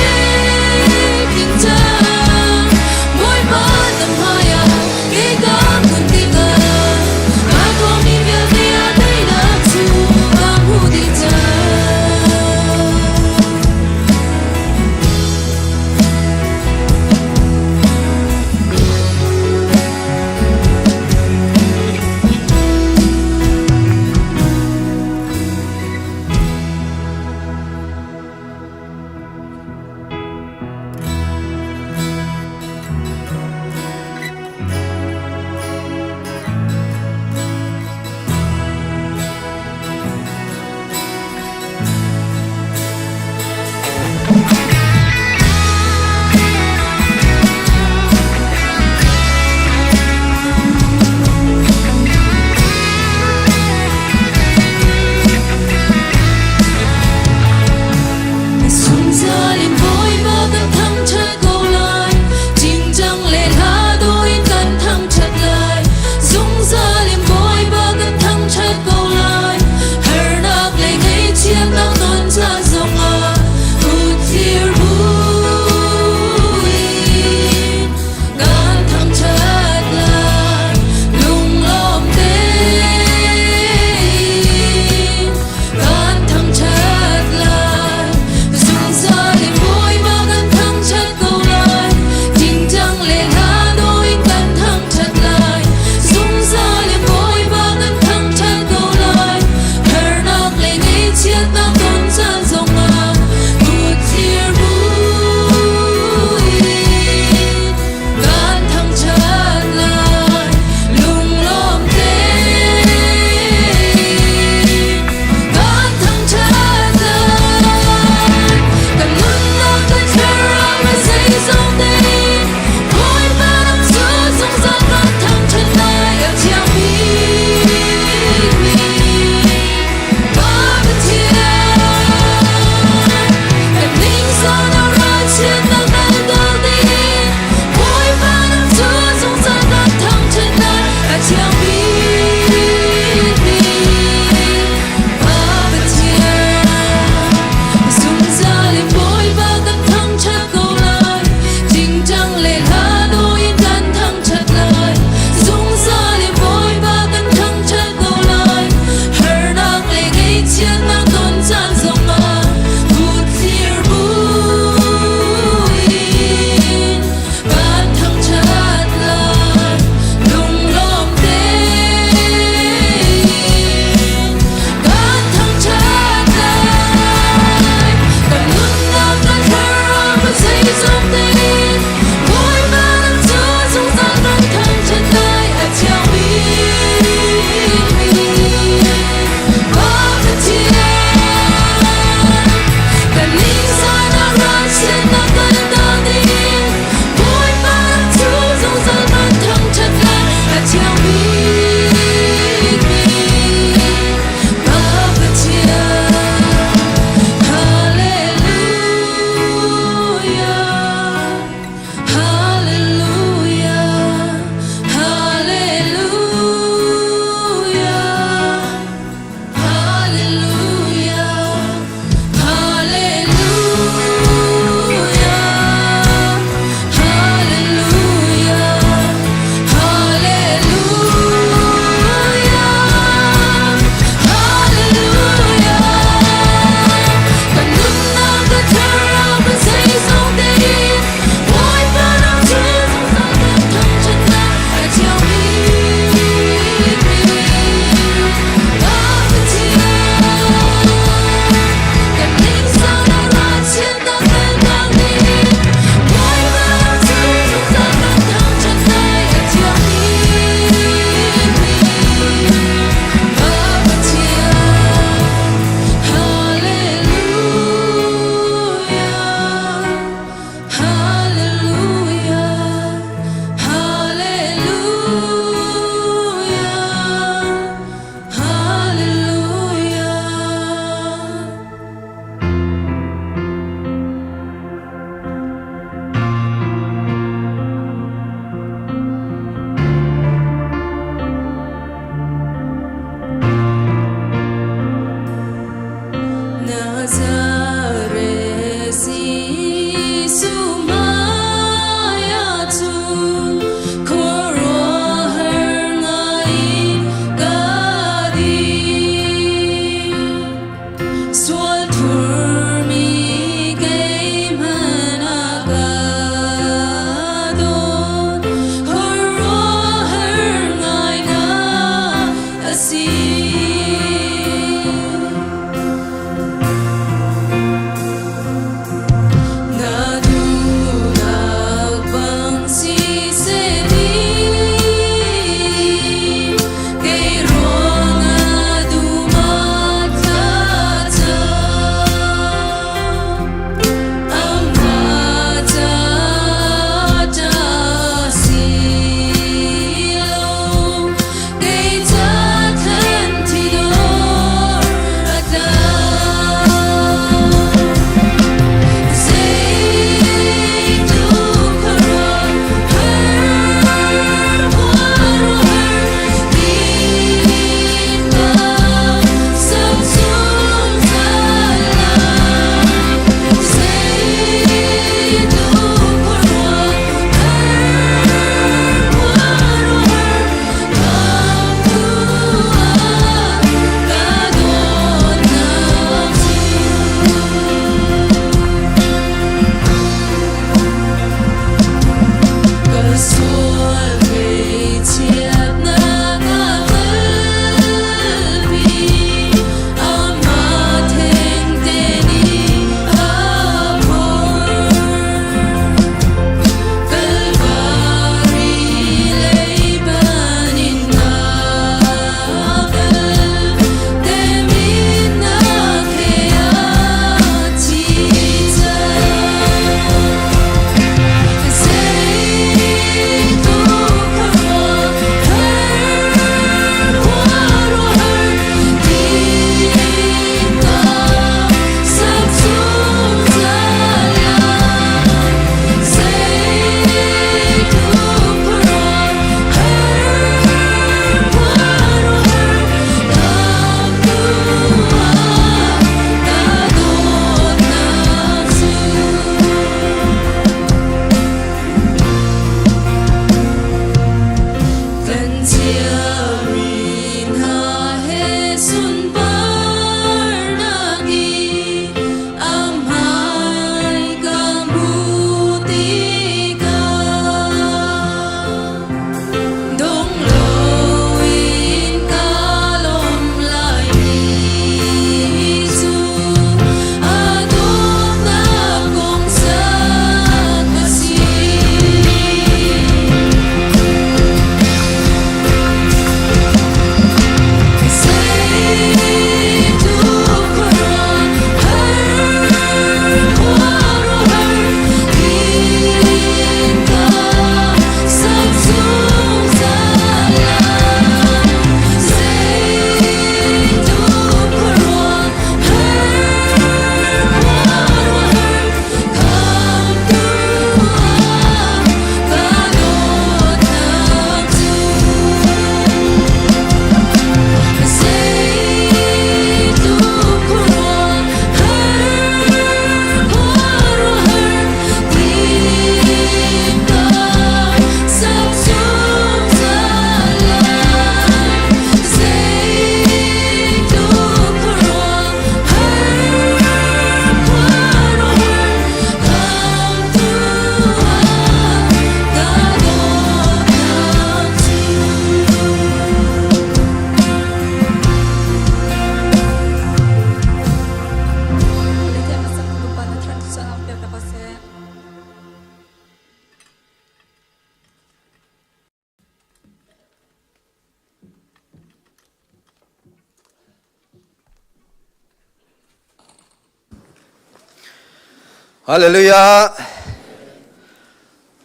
Hallelujah.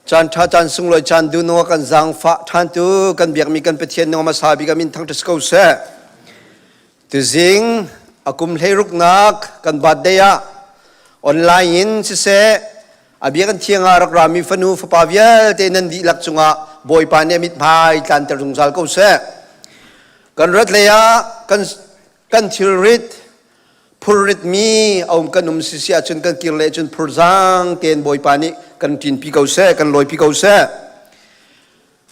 Chan tha chan sung loi chan du no kan zang fa than tu kan biak mi kan pethian no ma sabi ka min thang tas ko se. Tu zing akum hlei nak kan badaya online in se abia kan thianga rak rami fanu fa pavial te nan di lak chunga boy pa ne mit phai kan ter jung sal ko se. Kan rat leya kan thil rit Purit mi aum kan sisia chun kan kirle chun purzang ten boy pani kan tin pi kau se kan loi pi kau se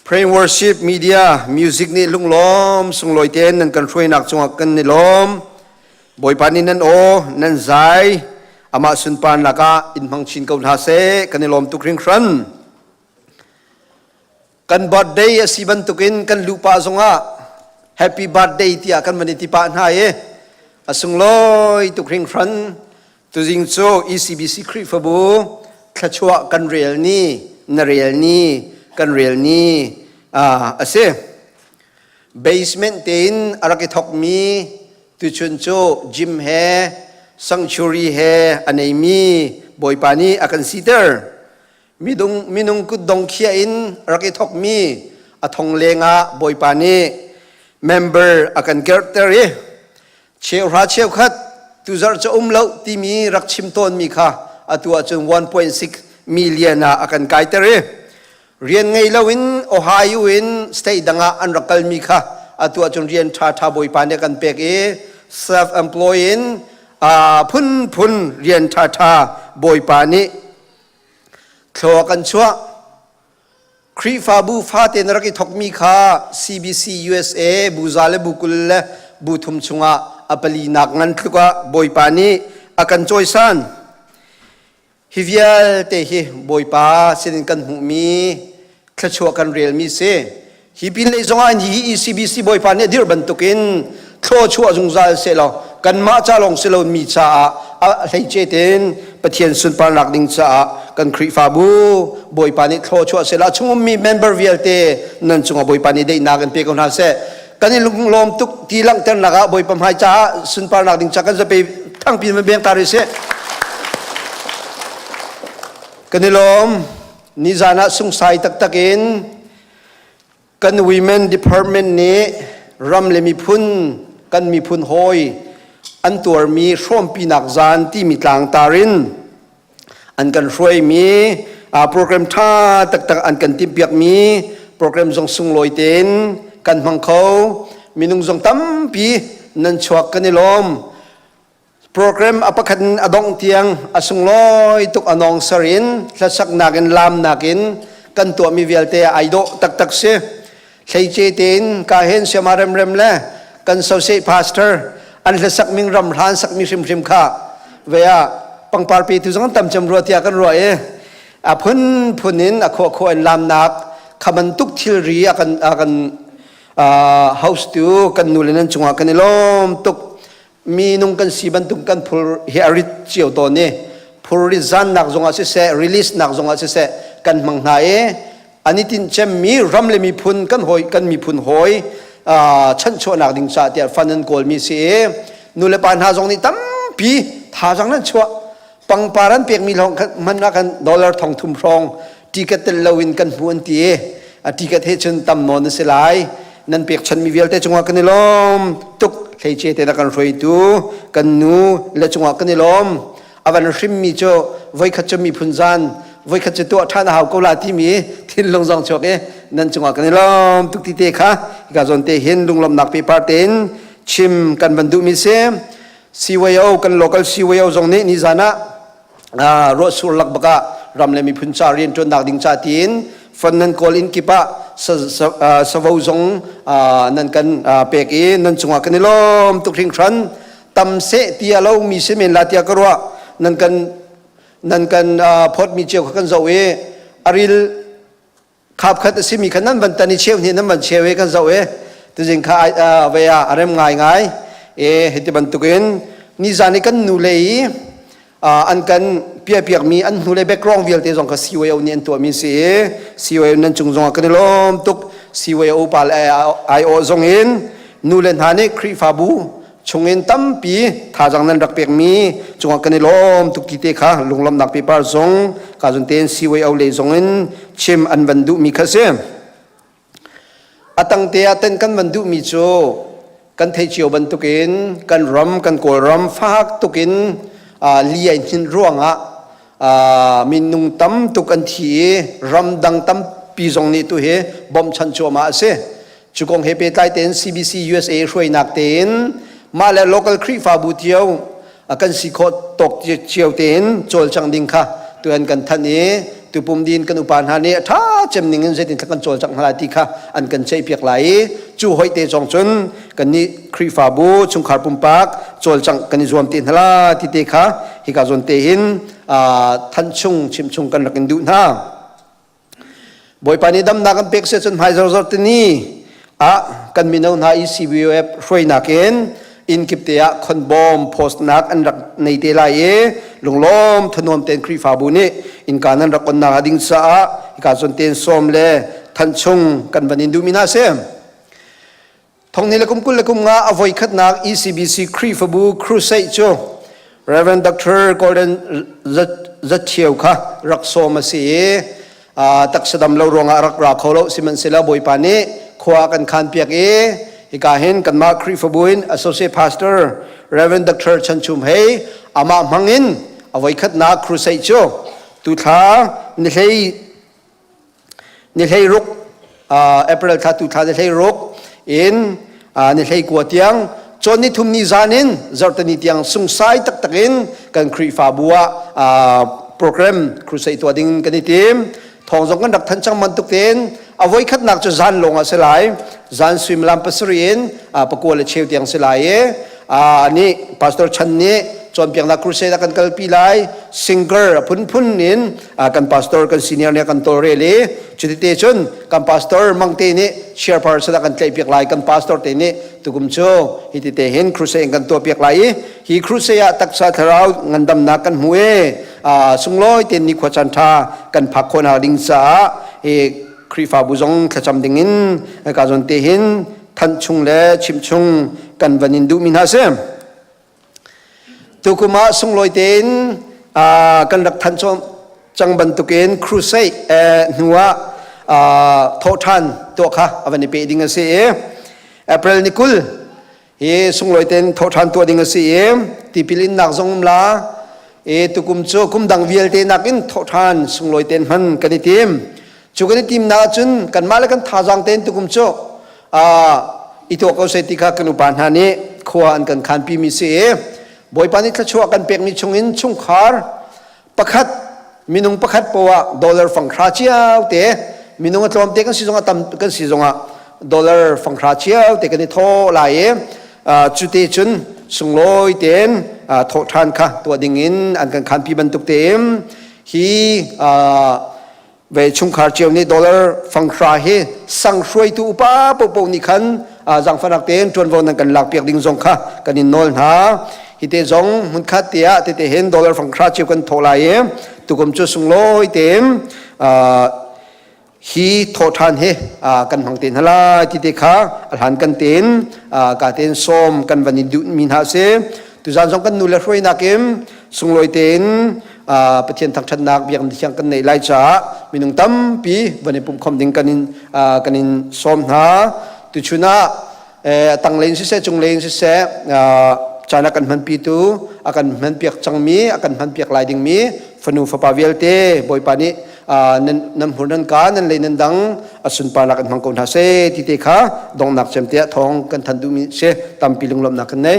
praise worship media music ni lunglom sung loi ten nan kan throi nak chunga kan ni lom boy pani nan o nan zai ama sun pan laka in mang chin kau na se kan ni lom tu kring khran kan birthday asiban tukin kan lupa zonga happy birthday tia kan mani ti pa na ye asung loi tu kring khran tu jing cho ECBC kri fabu thachwa kan real ni na real ni kan real ni ase basement tin araki thok mi tu chun cho gym he sanctuary he anei mi boy pani akan sitter minung ku dong khia in raki thok mi athong lenga boy pani member akan gerter cheu ra cheu khat tu zar cho lo ti mi rak chim ton mi kha atua chung 1.6 million akan kaiter rian ngei lawin ohio in state danga an rakal mi kha atua chung rian tha boy pani kan pek self employed phun rian tha boy pani thlo kan chua khri fa bu fa te nara ki thok mi kha CBC USA buzale bukul bu thum chunga apali nak ngan thluka boy pani akan choisan hivial te hi boy pa sin kan hu mi thachua kan real mi se hi pin le zonga ni CBC boy pani dir bantukin thlo chua jungzal se lo kan ma cha long se lo mi cha a lei che ten pathian sun pan lak ding cha kan khri fa bu boy pani thlo chua se la chung mi member vialte nan chunga boy pani dei na kan pe kon ha se kani lung lom tuk ti lang ten naga boy pam hai cha sun pan lak ding cha kan za pe thang pin me beng ta ri se kani lom ni jana sung sai tak takin kan women department ni ram le mi phun kan mi phun hoi an tur mi shom pinak zan ti mi tlang tarin an kan roi mi program tha tak tak an kan tim piak mi program jong sung loi ten kan mang kho minung jong tam pi nan chuak kan lom program apakhan adong tiang asung loi tuk anong sarin thlasak nakin lam nakin kan tu mi vialte aido tak tak se thei che ten ka hen semarem rem le kan so se pastor an thlasak ming ram ran sak mi rim rim kha veya pangpar pi tu jong tam cham ro tia kan ro a phunin a kho an lam nak khaman tuk thil ri akan house tu kan nulenan chunga kan lom tuk mi nung kan siban tuk kan phur hearit chiu to ne phur ri zan nak zonga se release nak zonga se kan mang na anitin chem mi ram le mi phun kan mi phun hoi chan cho nak ding cha tia fanan kol mi se nule pan ha jong ni tam pi tha jang nan chwa pangparan pek mi long man na kan dollar thong thum rong ticket lowin kan huan ti a ticket he chun tam non se lai nan pek chan mi velte chunga kan lom tuk thei che te na kan roi tu kan nu le chunga kan lom avan rim mi cho voi kha chmi phunjan voi kha to thana haw ko la ti mi thin long jong chok nan chunga kan lom tuk ti te kha ga zon te hin lung lom nak pe parten chim kan bandu mi se CYO kan local CYO jong ne ni jana ro sur lak baka ramle mi phun cha rian ton dak ding cha tin fan nan call in kipa sa vo zong nan kan pek nan chunga kan lom tuk ring thran tam se ti alo mi se men la tia karwa nan kan phot mi cheu kan zo aril khap khat si mi khanan ban tani cheu ni nan ban chewe kan zo tu jing kha veya arem ngai heti ban tukin ni zani kan nu lei an kan piak mi an nu le background vial te jong ka CYO ni an to mi se CYO nan chung jong kan lom tuk CYO pal IO jong in nu len hane khri fabu chungin tam pi tha jang nan rak pek mi chung kan lom tuk ki te kha lunglom nak pi par jong ka jun ten CYO le jong in chim an ban du mi kha se atang te aten kan ban du mi cho kan thei chiu ban tukin kan ram kan kol ram phak tukin liai hin ruanga min nung tam tukan thi ram dang tam pi jong ni tu he bom chan cho ma se chukong he pe tai ten CBC USA roi nak ten ma le local khri fa bu tiau กันสิโคตกเชียวเต็นโจลจังดิงค่ะตัวอันกันทันนี้ตัวปุ่มดินกันอุปานหานี้ถ้าเจมนิงเงินเสร็จกันโจลจังหาติค่ะอันกันใช้เพียกไหลจู่หอยเตจงจนกันนี้ครีฟาบูชุงขารปุ่มปากโจลจังกันนี้รวมตินฮลาติเตค่ะฮิกาจนเตหินทันชุงชิมชุงกันรักกันดูนะบ่อยปานี้ดำนักกันเป็กเสร็จจนหายจรตินีกันมีนาวนาอีซีบีเอฟช่วยนักเองอินกิปเตียคนบอมโพสต์นักอันรักในเตลายลงล้อมถนนเต็นครีฟาบุนีอินการนั้นรักคนนักดิ่งสะอีกาจนเต็นสมเลทันชงกันบันินดูมินาเซมทองนี้ละกุมกุลละกุมงาอภัยขัดนัก ECBC ครีฟาบูครูเซโจ Reverend Dr. Gordon จัดเชียวค่ะรักโซมาสีตักสะดำเรารวงรักรักเขาเราสิมันเสละบ่อยปานี้ขวากันคันเปียกฮิกาเห็นกันมาครีฟบุญ Associate Pastor Reverend Dr. ชันชุมเฮอามามังอินเอาไว้ขัดนาครูไซโจตุท้านิเฮรุกApril ท้าตุท้านิเฮรุกอินนิเฮกัวเตียงจนนิทุมนิจานินจอร์ตนิเตียงสงสัยตักอินกันครีฟบัวโปรแกรมครูไซตัวดิ่งกันนิทีมทองจงกันดักทันจังมันตุกเต็นเอาไว้ขัดนักจะจันลงอาเสลายจันสวิมลำปัสรีนประกวดเชียวเตียงเสลายนี่พาสตอร์ชันนี่จนเพียงนักครูเซดกันกัลปีไลซิงเกอร์พุ่นนินกันพาสตอร์กันซีเนียร์เนี่ยกันโตเรลีจุดที่ชนกันพาสตอร์มังเตนี่เชียร์พาร์สดกันใจเปียกไลกันพาสตอร์เตนี่ตุกุมโจฮิติเตเห็นครูเซกันตัวเปียกไลฮีครูเซียตักษาทาราวงันดำนักกันหวยสุงลอยเตนนิขวจันทากันพักคนหาดิงสาครีฟาบุจงขจำดิ่งินกาจนเตหินทันชุงและชิมชุงกันวันนินดูมินาเซมตุกุมาสุงลอยเตนกันรักทันชมจังบันตุเกนครูเซนัวโททันตัวค่ะวันนี้เปดิ่งเสียเอเปรลนิคุลสุงลอยเตนโททันตัวดิ่งเสียที่พิลินนักจงลาตุกุมโจกุมดังเวียลเตนักินโททันสุงลอยเตนมันกันในทีมจุกันในทีมนาจุนกันมาแล้วกันท่าจังเตนตุกุมโจอีตัวเขาเสติกากันอุปานหานี้ขวานกันขันปีมิเสบ่อยปานิทัชวกันเปียกมีชงอินชงคาร์ประคัดมินุงประคัดปัวดอลลาร์ฟังคราเชียวเตมินุงอัตลอมเตกันสิจงอัตมกันสิจงดอลลาร์ฟังคราเชียวเตกันในโทลายจุดเตจุนสุงลอยเตนโททานค่ะตัวดิ่งินอันกันขันปีบรรทุกเต็มฮีเวชุงคาร์เชียวนี่ดอลลาร์ฟังคราเฮสังช่วยตัวป้าปนิคันจังฟันักเตนจวนวันนั้นกันหลักเปียกดิ่งจงค่ะกันนินนอลหาฮิเตจงมุนคัดเตียเตเห็นดอลลาร์ฟังคราเชียวกันโทลายตุกมจุสุงลอยเต็มฮีโททานเฮกันพังเต็นฮลาทิเตค่ะอัลหันกันเต็นกาเต็นส้มกันวันนี้ดูมินหาเซตุจานจงกันนูเลช่วยนักเอ็มสุงลอยเต็นประเทศทักชันนักเบียงที่ยังกันในไลจ่ามีนุ่งตั้มปีวันนี้ปุ่มคอมดิ่งกันนินส้มหาตุชุนะตั้งเลนสิเสจงเลนสิเสจานักกันมันปีตูอากันมันเปียกจังมีอากันมันเปียกลายดิ่งมีฟนูฟปาเวลเตบ่อยปานี้นั่นหุ่นนั่นการนั่นเลยนั่นดังสุนปานักกันมังกรหาเซที่เตค่ะดงนักเจมเตะทองกันทันดูมีเสตั้มปีลงลมนักกันเน่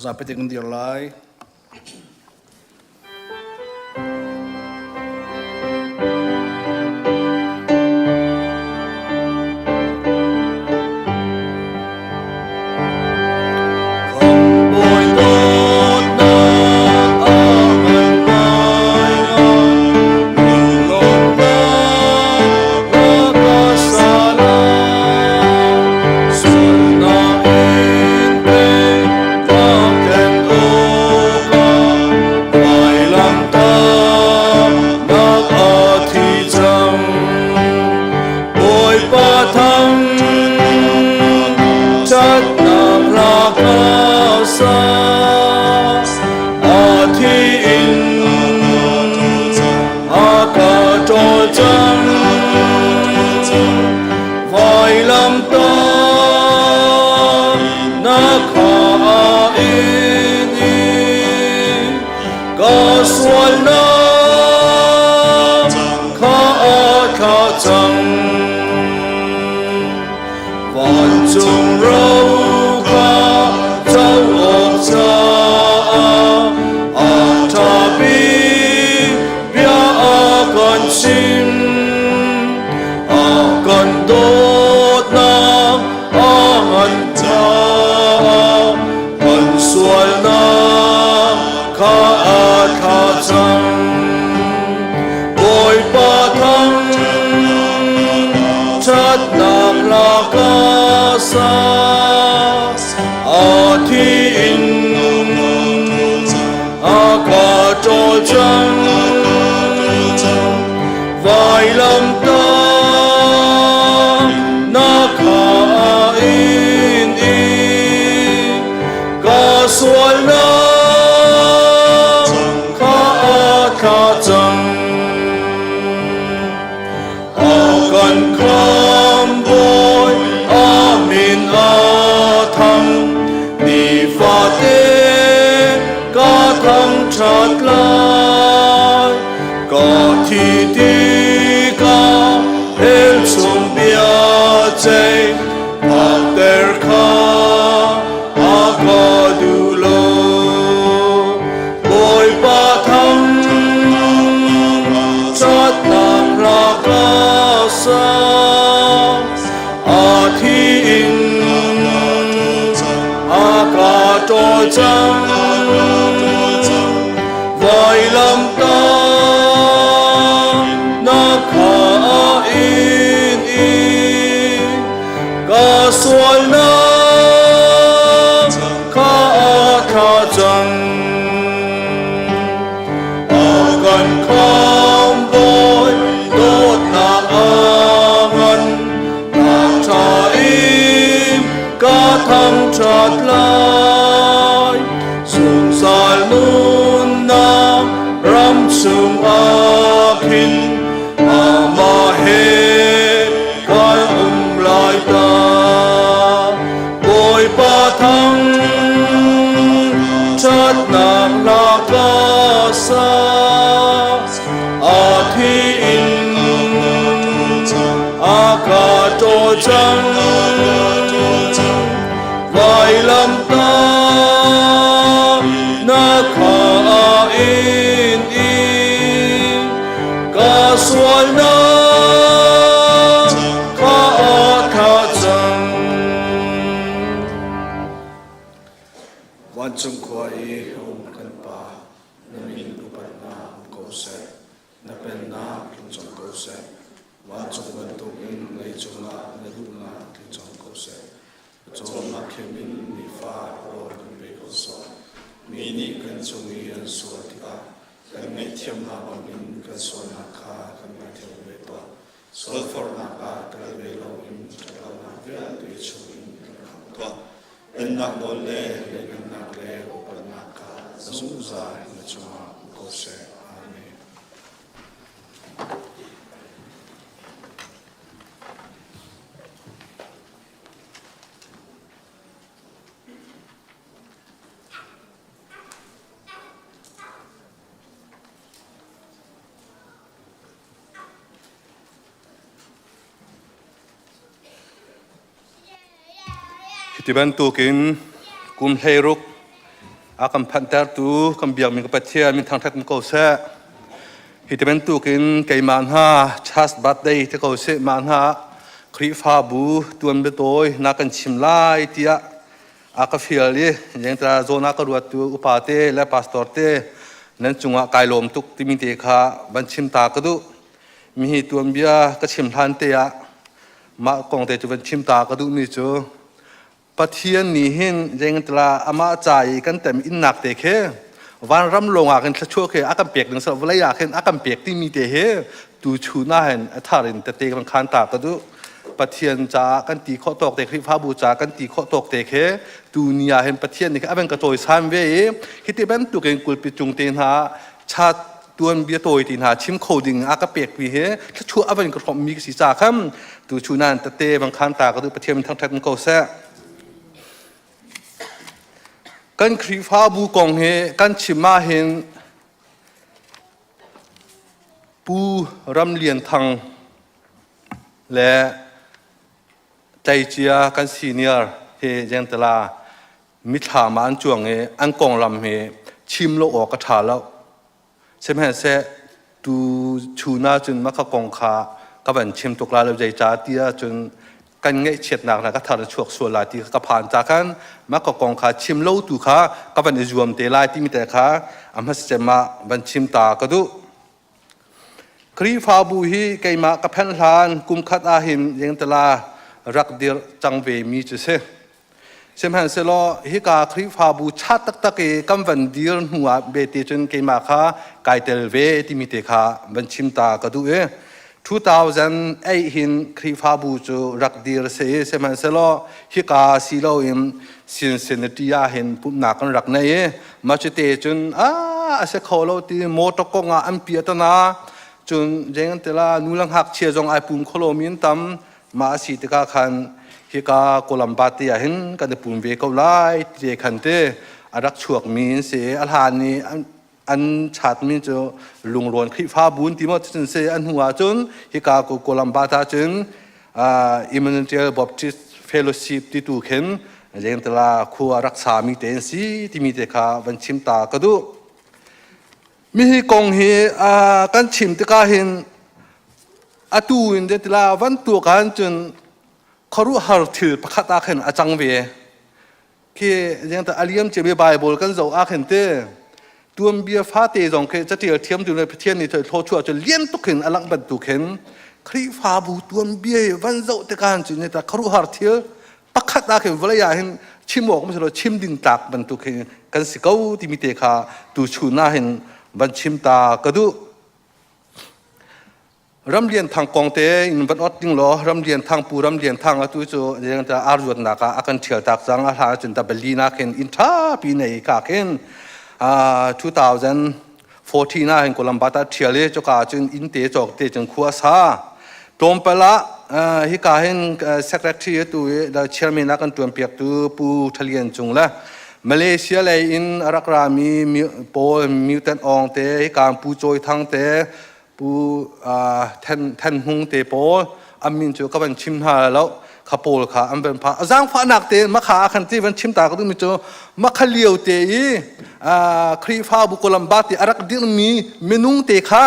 Zapete con Dios lai. chung rau ca châu ốc cha ta bi bia con chim con tốt na an cha con xuôi na kha chăng bồi ba thăng chất nạp là ca sa thi in ca trò chân vài lâm ta na kha in ca xuôi na kha chăng cần kham bôi amin thăng ni pha te ca thăng chát lai ca thi ti ca el chung bia chay ak der kha ca du lo bôi ba thăng chát nam ra ca sa thi in ca trò chân vài lâm ta na kha in ca xuôi na kha chăng cần không vội đốt nạc ngân nạc cha im ca thăng chát lai sung sai nun na ram sung phin ma he kai lai ta bồi ba thăng chát nạc la ca sa thi in ca trò chân vài lâm ta na kha in ca xuôi na kha chăng Wan chung khoi kan pa na min upat na ko se na pen na chung ko se wan chung ban tu in nei chung na du na chung ko se chung na khemin ni fa ro kan be ko so mi ni kan chung ni an so ti a kan me thiam na ba min kan so na kha kan me thiam be pa so for na ka ta be lo in ta na ve tu chung in to en na mo le na le upat na ka sung za na chung ko se amen. Hitiban tukin kum heiruk akan pantar tu kam biang min kapatia min thang thak ko se hitiban tukin kai man ha chas birthday te ko se man ha khri fa bu tuan be toy na kan chim lai tia aka fial ye jeng tra zona ka ruat tu upate la pastor te nan chunga kai lom tuk ti min te kha ban chim ta ka du mi hi tuan bia ka chim than te ya ma kong te chu ban chim ta ka du mi chu Pathian ni hin jeng tla ama chai kan tem in nak te khe van ram longa kan thchu khe akam pek ding sa vlai ya khen akam pek ti mi te he tu chuna hen atharin te te kan khan ta ka du Pathian cha kan ti kho tok te khri pha bu cha kan ti kho tok te khe tu nia hen Pathian ni aben ka toy sam ve hiti ban tu ken kul pi chung te ha chat tuan bia toy tin ha chim coding aka pek pi he thchu aben ka khom mi si cha kham tu chunan te te ban khan ta ka du Pathian thang thak ko sa kan khri pha bu kong he kan chima hen pu ram lian thang le ใจเจียกันซีเนียร์เฮเจนตลามิถามาอันจวงเฮอันกองลำเฮชิมโลออกกระถาแล้วเสมหเสตูชูนาจนมักกองขากับวันชิมตุกลาเลวใจจ่าเตียจนกันเงยเฉียดหนักนะก็ทาร์ชวกส่วนลายที่ก็ผ่านจากกันมักกองขาชิมโลตุขากับวันอิจวมเตลายที่มีแต่ขาอัมฮัสเจมาวันชิมตากระดุครีฟาบูฮีไกมากับแผ่นลานกุมขัดอาหินยังตลารักเดียจังเวมีจุเสเสมหันเสลอฮิกาครีฟาบูชาตักตะเกกัมวันเดียร์หัวเบติจนไกมาขาไกเตลเวที่มีแต่ขาวันชิมตากระดุ2008 หินครีฟาบูจูรักเดียร์เสมันเสลอฮิกาซีโลอิมซินเซนติยาหินปุ่มนักรักในมาจุเตจนเสขอเราที่โมตกงาอันเปียตนาจนเจงเตลานูลังหักเชียจงไอปุ่มโคโลมินตัมมาสีตกาคันฮิกาโคลัมบาติยาหินกันปุ่มเวกเอาไลเจคันเตอรักชวกมีนเสอัลฮานีอันชาติมีจะลุงรวนคลิฟ้าบุญที่มันจนเสียอันหัวจนฮิกาโกลัมบาตาจนอิมเนเจอร์บัพติสเฟโลชิพที่ถูกเห็นเรื่องตลาคัวรักษามีเตนสีที่มีเตคาวันชิมตากระดูมีกองเฮกันชิมตกาเห็นอตูอินเดตลาวันตัวกันจนคารุฮาร์ทิลประคัตอาเห็นอาจังเวคือเรื่องแต่อาลียมเจมีไบเบิลกันจะอาเห็นเตตัวเบียฟ้าเตจงเคจะเตียเทียมอยู่ในประเทศนี้เธอโทษชั่วจะเลี้ยนตุกเห็นอลังบัดตุกเห็นครีฟ้าบูตัวเบียวันเจ้าตะการจุเนี่ยแต่คารุฮาร์ทิลปักขัดตาเห็นวลายาเห็นชิมบอกไม่ใช่เราชิมดินตากบันตุกเห็นกันสิเขาที่มีเตคาตูชูน่าเห็นบันชิมตากระดูรำเลียนทางกองเตอินบันอดดิ้งล้อรำเลียนทางปูรำเลียนทางอตุโจยังจะอาร์จวดนักอาการเฉียวตักสังอาหารจนตะเบลีนักเห็นอินท่าปีไหนกาเห็น2014นะเห็นโคลัมบาตาเทียเลจกาจึงอินเตจอกเตจึงขัวซาตรงไปละฮิกาเห็น secretary ตัวเดาเชียร์มีนักกันตัวเปียกตัวปูทะเลนจุงละมาเลเซียเลยอินรักรามีโปมิวตันองเตฮิกาปูโจยทางเตปูแทนหงเตโปอามินจูกับวันชิมหาแล้วข้าโปลขาอันเป็นพระจางฟ้าหนักเตนมะขาขันที่วันชิมตาก็ต้องมีเจอมะขเลียวเตยครีฟ้าบุกลัมบาติอารักดิมีเมนุงเตขา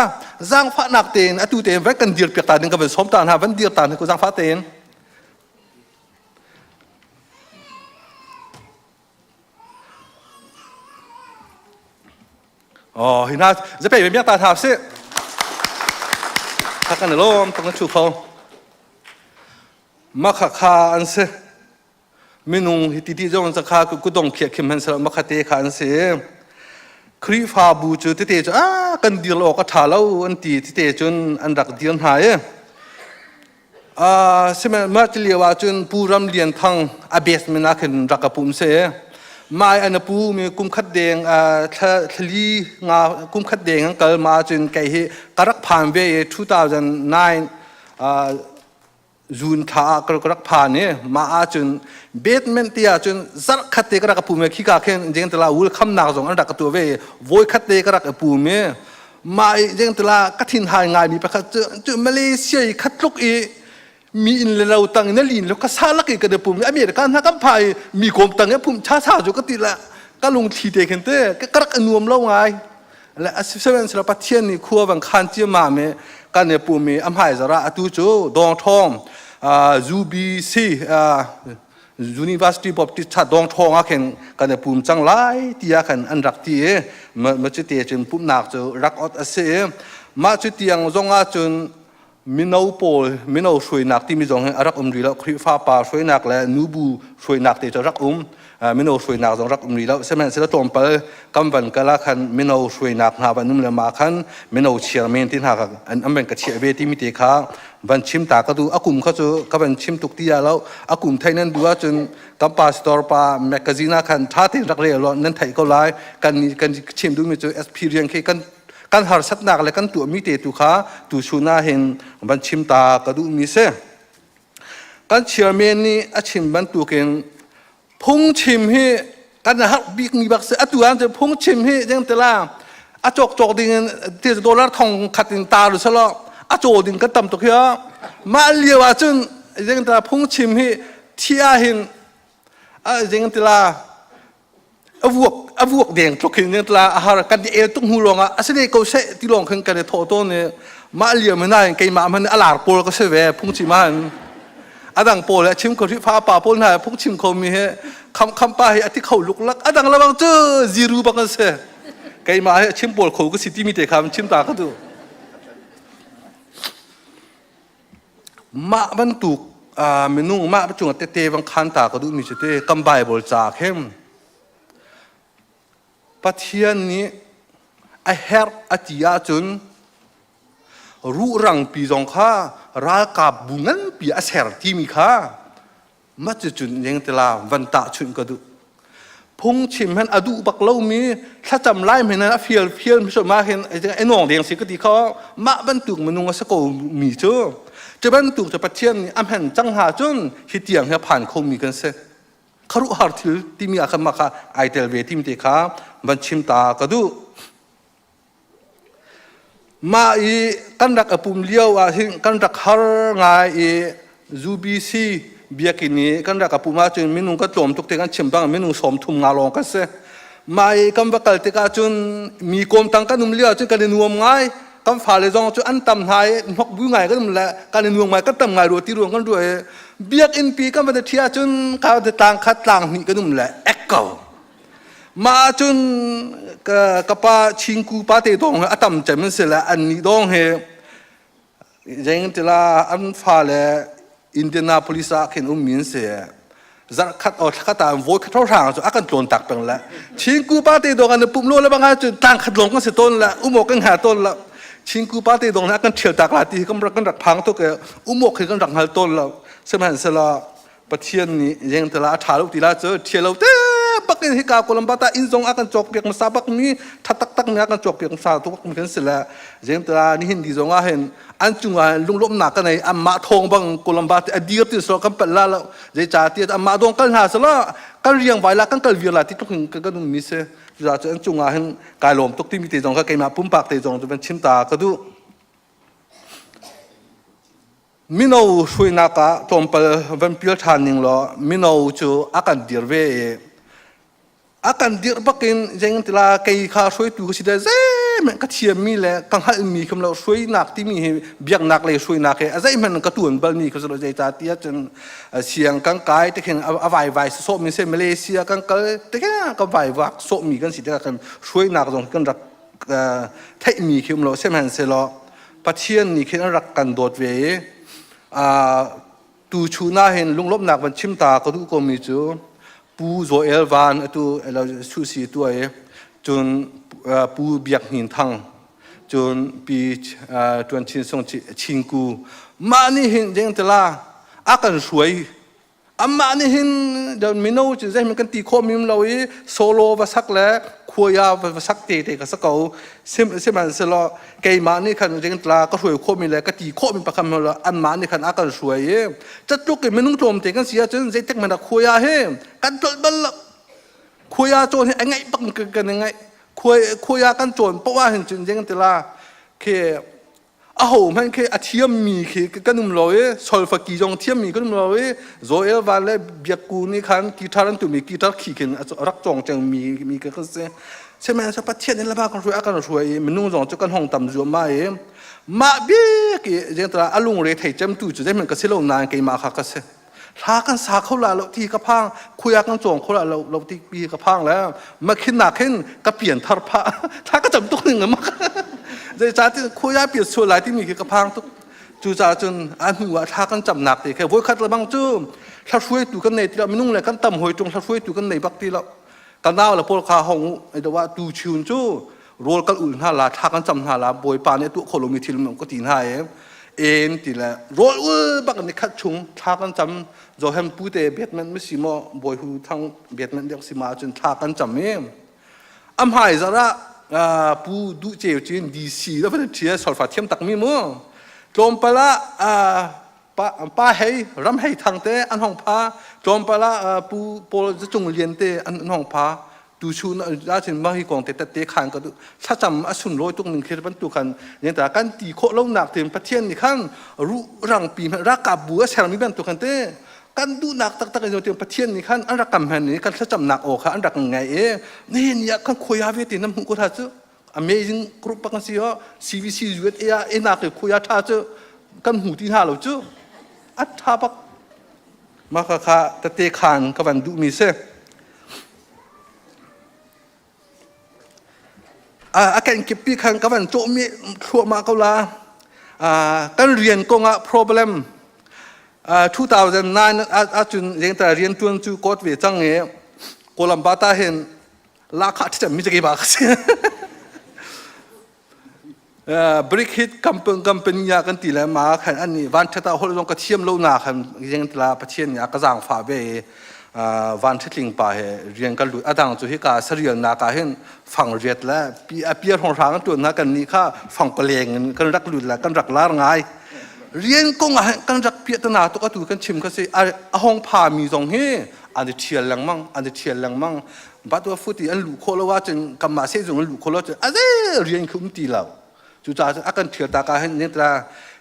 จางฟ้าหนักเตนอตุเตนไว้กันเดียร์เปียกตาดึงกับเป็นสมตาหาวันเดียร์ตาเนี่ยก็จางฟ้าเตนอ๋อเห็นนะจะไปเป็นเมียตาถาบสิถ้ากันในโลกต้องชูเขามักขาอันเสเมนูฮิตที่จงจะขากุดงเขียขิมหันสละมักเตะขาอันเสครีฟ้าบูจูที่เตจกันเดียวออกกระถาแล้วอันตีที่เตจนอันรักเดียนหายใช่ไหมมาจะเรียกว่าจนปูรำเลียนทางอาเบสมันนักขึ้นรักกับปุ่มเสมาอันปูมีกุมขัดแดงทะลีงากุมขัดแดงเกิดมาจนไก่เฮกรักผ่านเว2009จูนท่ากรักผ่านเนี่ยมาจนเบสเมนต์ที่จนจักขัดเตะกรักปูมีขี้กาเข็นเจงตลาวุลคำนักจงอันดักตัวเวโวยขัดเตะกรักปูมีมาเจงตลากฐินหายง่ายมีประคัตจนมาเลเซียขัดลุกมีอินเลวตังนั่นลินแล้วก็ซาลักอีกกระเดปุ่มอเมริกันนักพายมีกรมตังเนี่ยปุ่มช้าๆจุกติละก็ลงทีเด็กเห็นเต้ก็กระนวมเล่าไงและอาศัยเป็นศิลปะเทียนนี่ขั้วบังคันเจียมาเมกันเนี่ยปุ่มมีอัมไฮซาระตูโจดองทองยูบีซีUniversity of ที่ชาดองทองอ่ะเห็นกันเนี่ยปุ่มจังไรที่อ่ะเห็นอันรักที่มาจุดเตียจนปุ่มหนักจะรักอดอาศัยมาจุดเตียงจงอาจนมินเอาโปลมินเอาช่วยนักที่มีจงให้รักรีแล้วคริฟ้าป่าช่วยนักและนูบูช่วยนักที่จะรักมินเอาช่วยนักจงรักรีแล้วเสมือนเสด็จตรงไปกำบันกะละคันมินเอาช่วยนักหาวันนุ่มละมาคันมินเอาเชียร์เมนที่หาอันเป็นกระเชียเวที่มีเตะขาบันชิมตากระดูอากุมเขาจะกับบันชิมตุกที่แล้วอากุมไทยนั้นดูว่าจนกัมปาสตอร์ปาแมกกาซีน่าคันท่าที่รักเรียลนั้นไทยก็ไล่กันชิมดูมีจะเอ็กซ์เพรียนกันหาสัตว์นักและกันตัวมีเตตุขาตัวชูน่าเห็นบันชิมตากระดูมีเสกันเชียร์เมนนี่อาชิมบันตัวเก่งพุ่งชิมให้กันหักบิ๊กมีบักเสอตัวอันจะพุ่งชิมให้ยังแต่ละอาจกดิ่งที่$ทองขัดดิ่งตาหรือสละอาโจดิ่งกันต่ำตัวเขียวมาเลียวจน ยังตาพุ่งชิมให้เที่ยหินยังตาอวกเดียงทุกหินยังตาอาหารกันเอตุ้งหูลงอาศัยเขาเสที่ลงขึ้นกันโทโต้เนี่ยมาเลี้ยมันได้ไงมามันอลาร์โปลก็เสวพุ่งชิมันดังโปลและชิมเขาที่ฟ้าป่าโปลน่ะพุ่งชิมเขามีเหคำป้าให้ที่เขาลุกลักดังระวังเจอซีรูบังเสไงมาให้ชิมโปลเขาก็สิที่มีแต่คำชิมตาก็ดูมาบรรทุกเมนูมาประจุเตะบังคันตาก็ดูมีเสตกำไบบอลจากเข้มปะเทียนนี้ไอเฮร์อติยาจุนรู้รังปีจงข้ารากาบุงันปีอาเสรที่มีข้ามาจุนยังตลาวันตาจุนก็ดูพงชิมเห็นอดูบักเล่ามีถ้าจำไล่เห็นนะเฟียลไม่ชอบมาเห็นไอ้น้องเดียงสิก็ดีเขามาบรรทุกเมนูสกุลมีเจอจะบรรทุกจะปะเทียนนี้อำเห็นจังหาจุนฮิตเตียงให้ผ่านเขามีกันเสคารุฮาร์ทิลที่มีอาคมาค่ะไอเทลเวที่มีเด็กข้าบัญชิมตาก็ดูมาอีกันรักอปุ่มเลี้ยวหิงกันรักฮาร์ไงอีจูบีซีเบียกินีกันรักอปุ่มมาจนมินุก็จมทุกเทกันชิมบังมินุสมทุ่มงาลงกันเสมาอีกันบักเตกาจนมีกลมตังกันนุ่มเลี้ยวจนกันนุ่มง่ายกันฝ่าเลยจงจนอันตำหายนกบุ้งไงก็นุ่มแหละกันนุ่มง่ายก็ตำไงรัวที่รวงกันด้วยเบียกอินปีกันมาเทียจนเขาจะต่างคัดต่างนี่ก็นุ่มแหละเอ็กเกลมาจนกับป้าชิงกูป้าเตดงอัตมจำมันเสร็จแล้วอันนี้ดงเฮยังแต่ละอันฟ้าเลยอินเดียนาโพลิสเห็นมินเสียจะคัดเอาคัดตามโวยคัดเท่าทางจนอากันโดนตักเป็นละชิงกูป้าเตดงอันปุ่มโลแล้วบางจนต่างขัดลงกันเสียต้นละมกันหาต้นละชิงกูป้าเตดงนะกันเฉียวตักลาตีกันรักพังทุกอย่างคือกันรักหาต้นละสมัยนั้นเสร็จละปะเทียนนี้ยังแต่ละถ่ายรูปตีละเจอเทียนเราเต้ปักให้กาโคลัมบาตาอินซงอากันจอกเปียกมาซาบักนี้ทัดตักเนี่ยอากันจอกเปียกมาซาทุกคนเห็นเสร็จแล้วยังแต่ละนี่เห็นดีจงอาเห็นอันจุงอาลุงล้มหนักกันในอัมมาทองบังโคลัมบาตาดีที่สุดกันเป็นละแล้วใจจ่าที่อัมมาดงกันหาสละกันเรียงไว้ละกันเวียละที่ทุกคนกันนุ่มมิเสจะอันจุงอาเห็นกายลมทุกที่มีเตจงก็เกี่ยมาปุ่มปากเตจงจะเป็นชิมตาก็ดูมินเอาช่วยนักะตอมเปวันพิลทานนิงล้อมินเอาจูอากันดีร์เวอากันดีร์บักเองยังติลาเกย์ข้าช่วยตัวสิเดเซ่แม่งก็เทียมมีแหละกังหันมีคำเราช่วยนักที่มีเบียกนักเลยช่วยนักเออใจมันก็ตัวบัลมีก็จะเราใจตาเตี้ยจนเสียงกังกายแต่เห็นเอาไวโซมีเซมาเลเซียกังกายแต่แค่ก็ไววักโซมีกันสิเดกันช่วยนักตรงกันรักเทมีคำเราเซมันเซลล์ปัจเจียนนี่คือรักกันโดดเวตูชูน่าเห็นลุงลบหนักมันชิมตาก็ดูก็มีจูปูโซเอลวานตัวเราชูสีตัวจนปูเบียกหินทังจนปีจนชินส่งชิงกูมานี่เห็นยังแต่ละอากันสวยมานี่เห็นเดี๋ยวไม่รู้จะมันกันตีข้อมิมเราโซโล่ภาษาแล้วคุยาภาษาเตะก็สักเขาเสมันเสละเกย์มานี่ขันยังตลาก็ช่วยข้อมิเลยก็ตีข้อมิประคำเราอันมานี่ขันอากันสวยจะจุกไม่นุ่งโจมเตะกันเสียจนใจเต็กมันคุยาเฮกันจนบัลคุยาโจนไงปังกันยังไงคุยากันโจนเพราะว่าเห็นจนยังตลาคืออ้าวมันคืออาเทียมมีคือกันนุ่มลอยโซลฟากีจงเทียมมีกันนุ่มลอยโซเอลวาเลเบียกูนี่ขันกีตาร์นั่นตัวมีกีตาร์ขี้กันรักจงจังมีกันก็ใช่ไหมสปาเทียนนี่ละบ้ากันช่วยอากันช่วยมันนุ่งจงจะกันห้องต่ำจัวมาเบียกยังตราอารมณ์เรทให้จำตู้จะได้มันก็เสียลงนานกี่มาค่ะก็เสียถ้ากันสาเขาละเราที่กระพังคุยกันจงเขาละเราที่ปีกระพังแล้วมาขึ้นหนักขึ้นก็เปลี่ยนทาร์พะถ้าก็จำตัวหนึ่งมั้งใจจ่าที่คุยเปลี่ยนส่วนหลายที่มีกระพังทุกจู่จ่าจนอันหัวถ้ากันจำหนักเลยแค่วัวคัดระบังจูถ้าช่วยตัวกันในที่เราไม่นุ่งเลยกันต่ำหอยจงถ้าช่วยตัวกันในบักที่เรากันดาวเราพวกข้าห้องไอ้ตัวว่าดูชิวจูโรลกันอุ่นหาลาถ้ากันจำหาลาบอยปานในตัวโคโลมีทิลมันก็ตีนหายเอ็นตีละโรลบักในคัดชุงถ้ากันจำจะเห็นผู้เตะเบียดมันไม่สิมาบอยหูทั้งเบียดมันเดียกสิมาจนถ้ากันจำเองหายจะละผู้ดูเจียวจีนดีซีแล้วเป็นเทียสอลฟาเทียมตักมีมั้งจอมไปละป้าให้รำให้ทางเตะอันห้องพาจอมไปละผู้โปรจะจงเรียนเตะอันห้องพา tu chu na ra chin ma hi kong te ta te khan ka du sa cham a sun loi tuk ning khir ban tu khan yen ta kan ti kho lo nak tem pathian ni khan ru rang pi ra ka bu a ser mi ban tu khan te kan du nak tak tak jo tem pathian ni khan an ra kam han ni kan sa cham nak o kha an rak ngai e ni ya kan khoya ve ti nam hu ko tha chu amazing group pa kan si ho CVC zuet e a na ke khoya tha chu kan hu ti ha lo chu at tha pak ma kha kha ta te khan ka ban du mi se akan kipi khan ka ban cho mi thua ma ka la kan rian ko nga problem 2009 a chun jeng ta rian tuan chu kot ve chang nge kolambata hen la kha thi mi ge ba brick hit company ya kan ti la ma khan an ni van thata hol long ka thiam lo na khan jeng tla pathian ya ka jang fa be van thitling pa he rian ka lu adang chu hi ka serial na ka hen phang riat la pi hong rang tu na kan ni kha phang paleng kan rak lu la kan rak lar ngai rian ko nga kan rak pi ta na to ka tu kan chim ka se a hong pha mi jong he an thial lang mang ba to futi an lu kho lo wa chen kam ma se jong lu kho lo chen a de rian khum ti lao chu cha akan thial ta ka hen ne tra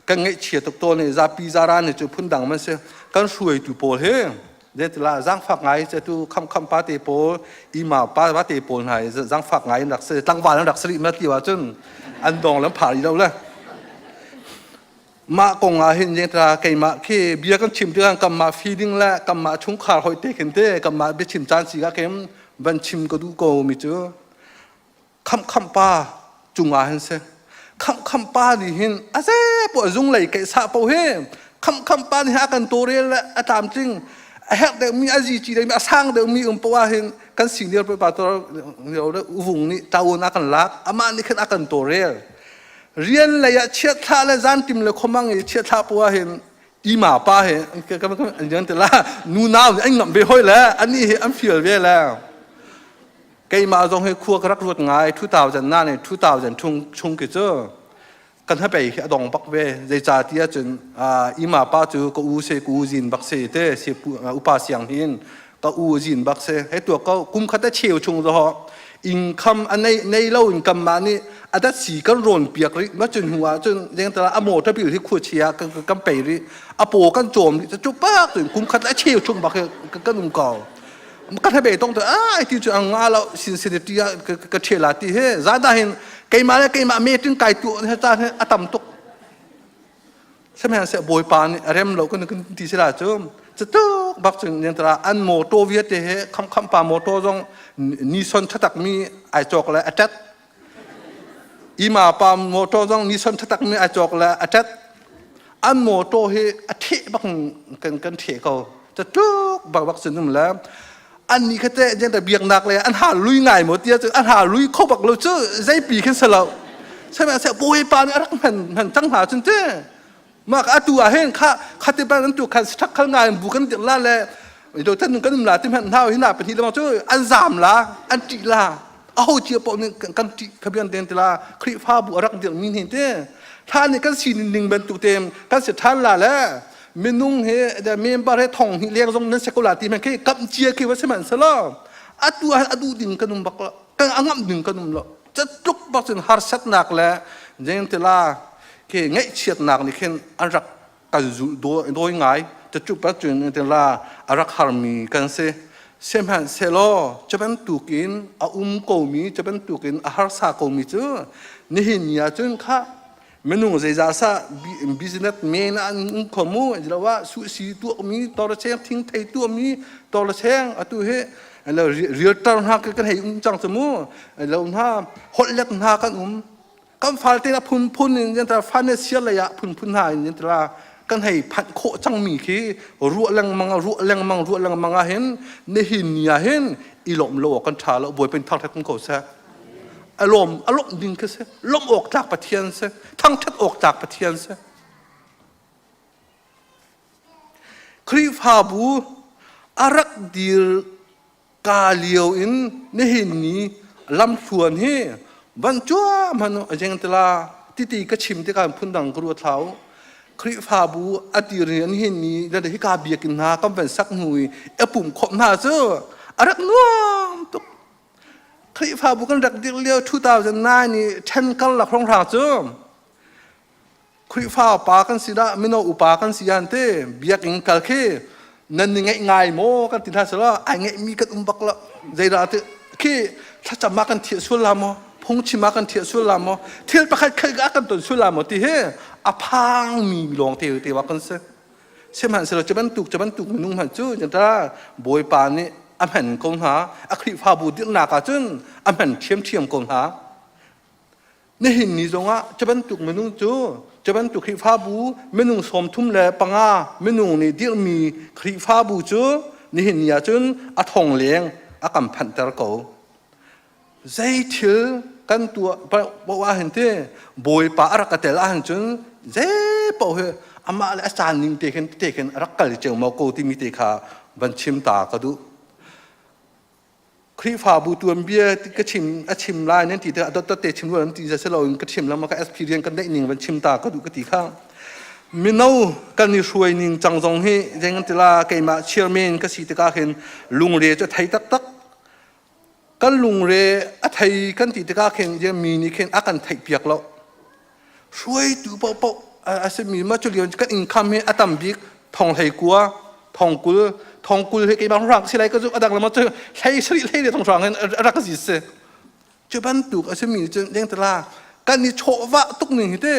kan ngai chia tok to ne za pi za ra ne chu phun dang man se kan shuai tu pol heเดลาจังฝักไงจะดูคำปาเตโปอีมาปาเตโปไงจังฝักไงหลักเสตั้งวันหลักสิริมาที่ว่าจนอันดองแล้วผ่านอีกแล้วมากงอาเห็นยังตราไก่มาแค่เบียกันชิมด้วยกันมาฟีดิ้งและกันมาชุ่งขาหอยเตกันเตกันมาไปชิมจานสีก็เข้มบันชิมก็ดูโกมิจูคำปาจุงอาเห็นเสคำปาดิเห็นอาเซ่ปวดจุงไหลไก่สาปเฮคำปาที่หากันตัวเรียนและตามจริงเฮ็ดเดี๋ยวมีอาจีจีเดี๋ยวมีสร้างเดี๋ยวมีเพราะว่าเห็นกันสิ่งเดียวไปป่าตัวเดี๋ยววุ่งนี่เจ้านักกันลักอามานี่ขึ้นอากันตัวเรียนเลยเชี่ยท่าเลยจันติมเลยขมังเชี่ยท่าเพราะว่าเห็นอีหมาป้าเห็นก็ยังแต่ละนูนาวไอ้หนุ่มไปห้อยแล้วอันนี้เห็นอันเฟียลเว้แล้วไก่มาจงให้ครัวกรักรวดง่าย2009เนี่ย2000ชงกี่เจ้ากันให้ไปดองปักเวใจจ่าที่จนอีมาป้าจูก็อูเสกูจินบักเสเตเสอุปาเสียงหินก็อูจินบักเสให้ตัวก็กุมขัดเชี่ยวชงรออินคัมอันในเล่าอินคัมมานี่อันนั้นสีกันร่นเปียกริมาจนหัวจนยังแต่ละอโมถ้าไปอยู่ที่ขวดเชียกันไปริอโปกันโจมจะจุบ้าจนกุมขัดเชี่ยวชงบักกันนุ่มเก่ากันให้ไปต้องแต่ไอ้ที่จะงาเราสินเสด็จที่ก็เชี่ยลาที่เฮ้ซาดาเห็นไก่มาเมตินไก่ตัวให้ตาให้อาตมตุกใช่ไหมเสียบอยปานเริ่มเราก็นึกที่สิลาจมจะตุกบักจึงยังตราอันโมโตเวียดเฮคำปาโมโตจงนิสนทัตักมีไอจอกและอาจัดอีมาปาโมโตจงนิสนทัตักมีไอจอกและอาจัดอันโมโตเฮอธิบักกันเทเขาจะตุกบักจึงนั่นแหละอันนี้ก็แต่ยังแต่เบียงนักเลยอันหาลุยง่ายหมดเดียวอันหาลุยเข้าบักเราเจอใจปีขึ้นเสลาใช่ไหมเสียโบยปานรักมันจังหาจนเจ้มากอาตัวเห็นข้าที่บ้านนั้นตัวขันสักข้างในบุกันเดือดละเลยโดยท่านนึงก็นุ่มละที่มันเท่าหินาเป็นที่เราเจออันสามละอันจีละเอาเจียปนึงกันจีขบวนเดินทีละคลิฟ้าบุรักเดือดมีเห็นเจ้ท่านนี่กันสีหนึ่งเป็นตัวเต็มกันเสียท่านละแล้วเมนุ่งเฮแต่เมมบาร์เฮทองเลี้ยงตรงนั้นสกุลาตีมันแค่กับเจียคือว่าใช่ไหมสลออัดดูดิ่งกันนุ่มบักละกันอ่างดิ่งกันนุ่มละจะจุกบักจนฮาร์ชัดนักแล้วยังทีละแค่ไงเฉียดนักนี่แค่อันรักกันโดยง่ายจะจุกบักจนทีละอันรักฮาร์มีกันเสมันเซลจะเป็นตุกินโกมีจะเป็นตุกินฮาร์ซาโกมีจ้ะนี่เห็นยาจนข้าเมนูใจจ่าซะบิสเนสแมนอันขโมยจะว่าสุสีตัวมีตอร์เชงทิ้งไทยตัวมีตอร์เชงอัตุเฮแล้วเรียลตร์หักกันให้จังสมูแล้วน่าฮอตเล็กน่ากันฟาลเตนะพุนยันตราฟันเนเชียเลยอะพุนหายันตรากันให้พันโคจังมีคีรัวแรงมังเห็นเนหินยาเห็นอีหลอมโลกันชาแล้วบวยเป็นทางทักคนโกซะอารมณ์ดิ่งก็เสล้มออกจากประเทศเสทั้งชัดออกจากประเทศเสครีฟาบูอารักดีลกาเลียวอินเนหินนี้ลำส่วนเฮบรรจุมันยังตลาตีก็ชิมที่การพุ่นดังกรัวเท้าครีฟาบูอดีเรียนเห็นนี้แล้วที่กาเบียกินหาก็เป็นสักหน่วยปุ่มขบหน้าเจ้าอารักนัวตุก คลิฟ้าบุกันรักเดียวเลี้ยว2009นี่10กันหลักรองทางจุ่มคลิฟ้าปากันสิดาไม่นอุปากันสิยันเตเบียกอิงกัลเคนั่นยังไงโมกันติดท่าสละไอ้ไงมีกันบักละใจระเตคีถ้าจะมากันเที่ยวสุลามพงชิมากันเที่ยวสุลามเที่ยวประคัดเคยกันตัวสุลามที่เฮอพังมีลองเที่ยวว่ากันเสมันเสร็จจะบรรทุกมันนุ่งหันจูจันทราบอยปานนี่อเมนกงหาอคริฟาบูดินากาจุนอเมนเทียมกงหาในหินนี้จงอ่ะจะบรรทุกมันนุ่งจูจะบรรทุกคริฟาบูมันนุ่งสมทุ่มแลปังอามันนุ่งนี่ดิมีคริฟาบูจูในหินนี้จุนอทองเลี้ยงอกำพันตะโกใจเถื่อกันตัวบอกว่าเห็นเต้บอยปารักเตลาหันจุนใจบอกเฮอามาเลอาจารย์นิ่งเตกันรักกันเจ้ามาโกติมิเตขาบันชิมตากระดูครีฟ้าบูตัวเบียติกชิมลายนั่นทีเดียวดตเตชิมล้วนทีจะเสลงกชิมแล้วมันก็เอ็กซ์เพรียนกันได้หนึ่งบันชิมตากระดูกติข้างมินเอากันนี่ช่วยหนึ่งจังจงให้ยังกันติลาเกมาเชียร์เมนก็สิตกาเห็นลุงเรจะไทยตักกันลุงเรอไทยกันติตกาเห็นยังมีนี่เห็นอากันไทยเปียกแล้วช่วยดูเปาอาศัยมีมาจุเลียนกันอินคัมให้อาตัมบิกทองไทยกัวทองกุลให้กี่บางรักสิไรก็จะอดังแล้วมาเจอใช้สริเลยเดี๋ยวทองรังกันรักสิเสจะบรรทุกอาศัยมีจะเลี้ยงตลากันนี่โชวะตุกหนึ่งที่เด้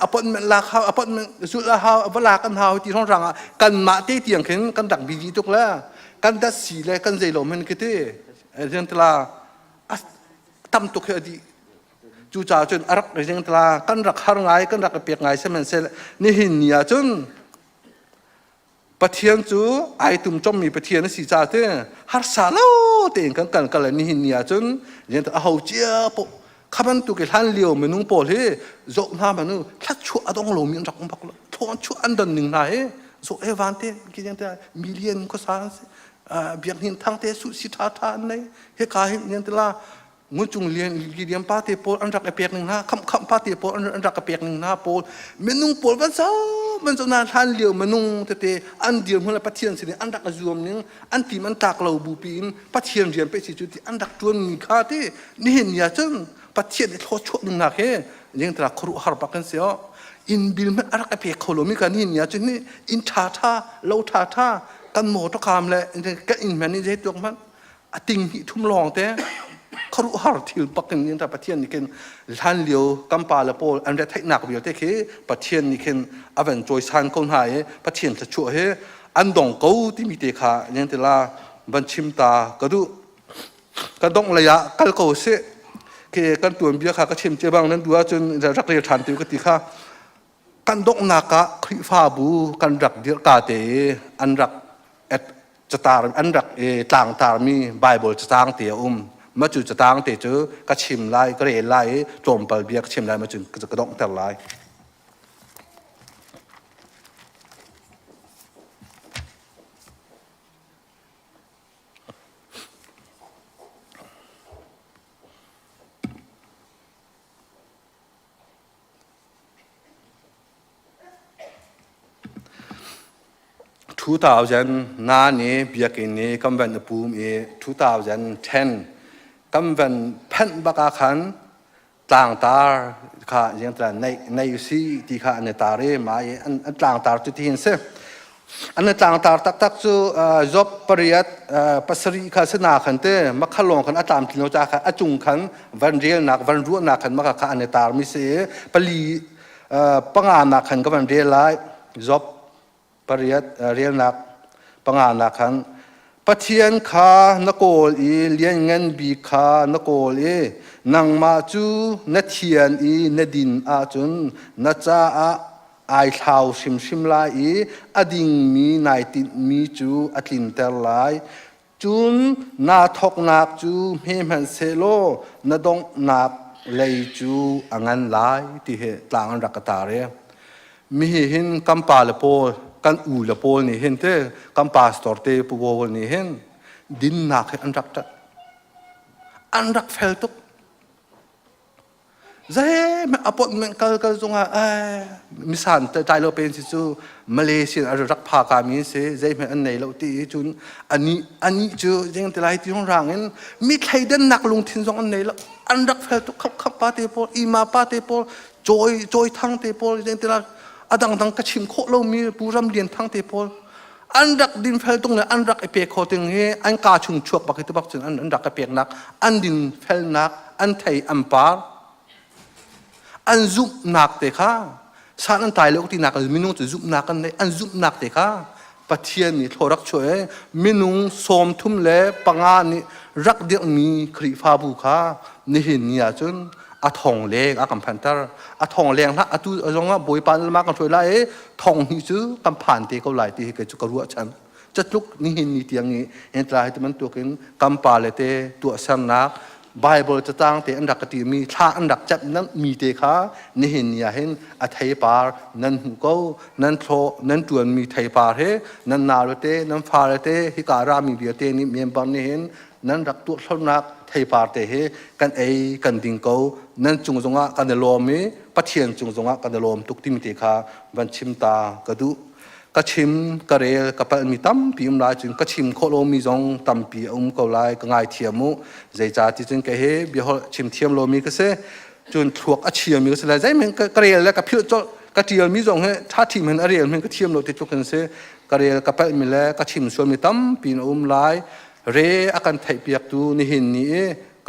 อปนมันลาข้าวปนมันสุดละข้าวเวลากันหาวที่ทองรังอ่ะกันมาเตี้ยงเข็นกันดักบีจีตุกแล้วกันดัดสีเลยกันใจลมมันก็เด้เลี้ยงตลาตั้มตุกเหดีจูจ่าจนรักเรื่องตลากันรักหาง่ายกันรักเปียกง่ายเสมันเสร็จนี่หินเนี่ยจนปะเทียนจูไอตุ่มจอมมีปะเทียนสีจ่าเต้หาสาลเตียงกันเลยนี่หินเนี่ยจนเรื่องตลาเอาเจ้าปะข้ามันตุกท่านเลี้ยวมันนุ่งโปเลยโจหน้ามันนุ่งถ้าชัวอดองลมยังรักมันปักละทอนชัวอันดันหนึ่งนายโจเอวันเต้กินยังแต่มิเลียนก็สานเบียงหินทั้งเต้สุสิทาทานเลยเฮกาหินยังตลางูจุงเลียนเลียนปาเตโปอันรักเปียกหนึ่งนะคำปาเตโปอันรักเปียกหนึ่งนะโปเมนุ่งโปมันจะนานทานเลี้ยวเมนุ่งเตอันเดียวเมื่อไรปะเทียนสิเนี่ยอันรักรวมนึงอันที่มันตากเราบูปีนปะเทียนเรียนไปสิจุดที่อันรักตัวมีค่าที่นี่เห็นยาจนปะเทียนทอดชั่วหนึ่งนะเฮ้ยังตระครุหาร์ปักกันเสียอินบิลมันรักเปียกเขาลมีกันนี่เนี่ยจนนี่อินท่าเล่าท่ากันหมดทุกคำเลยก็อินแมนนี่จะให้ตัวมันติงทุ่มลองแต่ครุหาร์ทิลปักกันยังแต่ปะเทียนนี่กันท่านเลี้ยวกัมปาลโปอันเดทหนักเดียวแต่คือปะเทียนนี่กันอเวนจอยซันคนหายปะเทียนจะช่วยให้อันดงกูที่มีเตขายังแต่ละบัญชิมตากระดูกันดงระยะกันกูเสคือกันตัวเบี้ยขาก็ชิมเจ้าบางนั้นดูว่าจนรักเรียนทันติวกติขากันดงนักะคริฟาบูกันรักเดียร์กาเตอันรักจะตาอันรักต่างตามีไบเบิลจะต่างเตียมาจุดจะต่างเตจก็ชิมไล่ก็เรียนไล่โจมไปเบียก็ชิมไล่มาจุดก็จะกระดองแต่ไล่2000นานี้เบียกินนี้กัมวันปูม2010กัมวันเพ่นบักอาขันต่างตาค่ะยังแต่ในซีที่ค่ะในตาเร่มาอันต่างตาจุดที่เห็นเสอันต่างตาตักจูจบปริยัติปัสรีค่ะสนาขันเต้มักขลงขันอาตามที่เราจะค่ะอาจุงขันวันเรียนนักวันรู้นักขันมักค่ะในตามิเสปลีปังอานักขันก็วันเรียนไล่จบปริยัติเรียนนักปังอานักขันปะเทียนขานกอลเลี้ยงเงินบีขานกอลนังมาจูนัเทียนนดินอาจุนนัจ้าไอเท้าชิมลายอดิ่งมีนายติมีจูอัตลินเตอร์ไลจุนนาทอกนักจูเฮมันเซโลนาดงนักเลยจูอังันไลที่เหตุต่างรักตาเรมีเห็นกัมปาลโปกันอูลโปนี่เห็นเต้กัมปาสตอร์เตปูโวนี่เห็นดินนักอันรักเฟลตุก zai me appointment kal zonga misan tai lo pen si chu Malaysia ar rak pha ka mi se zai me an nei lo ti chun ani chu jeng te lai ti hong rangin mi thai den nak lung thin zong an nei lo an rak fel tu khap pa te pol ima pa te pol joy thang te pol jeng te la adang ka chim kho lo mi puram lian thang te pol an rak din fel tung le an rak e pe kho ting he an ka chung chuak ba ki tu bak chun an rak ka pek nak an din fel nak an thai am par an zup nak te kha san an tai lo ti nak minung chu zup nak an an zup nak te kha pathian ni thorak choe minung som thum le panga ni rak dek mi khri fa bu kha ni hin nia chun a thong leng a kam phan tar a thong leng na atu zonga boi pan ma kan thoi la e thong hi chu kam phan te ko lai ti ke chu ka ru chan chatluk ni hin ni tiang ni en trai te man tu kin kam pa le te tu sam nak Bible จะตั้งแต่อันดักกติมีท่าอันดักจับนั้นมีเตค่ะนี่เห็นอย่าเห็นอัฐิปาร์นั้นหูเก้านั้นโทนั้นจวนมีไทยปาร์เฮนั้นนาลเตนั้นฟาลเตฮิการามีเบียเตนี่เมียนบันนี่เห็นนั้นรักตัวเท่านักไทยปาร์เตเฮกันกันดิงเก้านั้นจุงจงะกันเดลอมีปัจเจียนจุงจงะกันเดลอมตุกติมีเตค่ะบันชิมตากระดูกชิมกระเรกระเปมีตั้มปีมลายจึงกชิมโคโลมีจงตั้มปีก็ลายก็ง่ายเทียมุใจจ่าที่จึงแกเฮเบียร์ชิมเทียมโลมีก็เสจนถวกอเชียมีก็เสเลยใจมันกระเรแล้วกับพิจกระเทียมมีจงเฮถ้าทีมันอะไรมันก็เทียมโลติดจุกันเสกระเรกระเปมีแล้วกชิมส่วนมีตั้มปีลายเรอาการไทยเปียกตูนี่เห็นนี่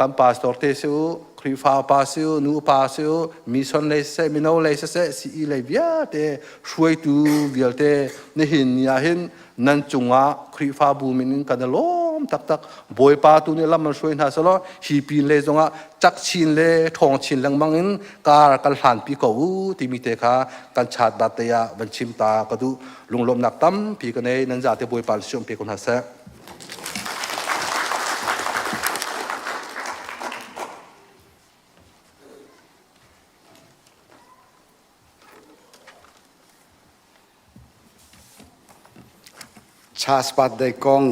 กัมปาสตอร์เตซิวครีฟาปาซิวนูปาซิวมีส่วนเลเซมิโนเลเซซีเลเบียเตช่วยตูเวียเตนี่เห็นนี่เห็นนั่นจุงะครีฟาบูมินกันล้อมตักบอยปาตูนี่ละมันช่วยหาสละฮีปีนเลจงะจักชินเลทองชินลังมังอินการกันหันปีกูที่มีเตค่ะกันชาดบาตยาบัญชิมตากระดูลุงลมนักตั้มปีกันในนั่นจะเตบอยปาช่วงปีคนหาเสชาสปัดได้กอง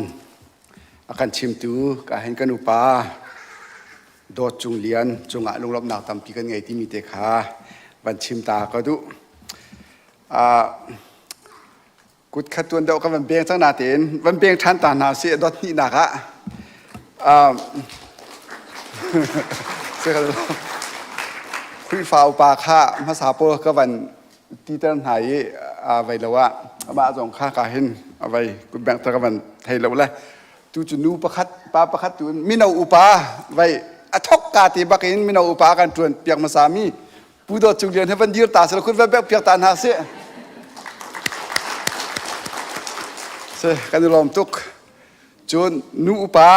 อาการชิมตูกาเห็นกันอุปาโดดจุงเลียนจุงอาลุงลบหนักตามปีกันไงที่มีเตขาบันชิมตาก็ดูกุดขัดตัวเดียวกับวันเบียงตั้งนาเต็นวันเบียงทันตานาเสียดอดนี่นักอะเสียกันคุยฟ้าอุปาค่าภาษาโปรก็วันที่ตั้งหายไว้แล้วว่ามาส่งค่ากาเห็นเอาไว้กุแบ่งตะกันไทยเราเลยตูจุนูประคัดปาประคัดตูมินาอุปาไว้อทกกาติบักอินมินาอุปากันจวนเปียกมาสามีปูดจุงเรียนให้วันยืดตาสละคุณแวบเปียกตาหาเสียเสียกันลมตุกจนนูอุปา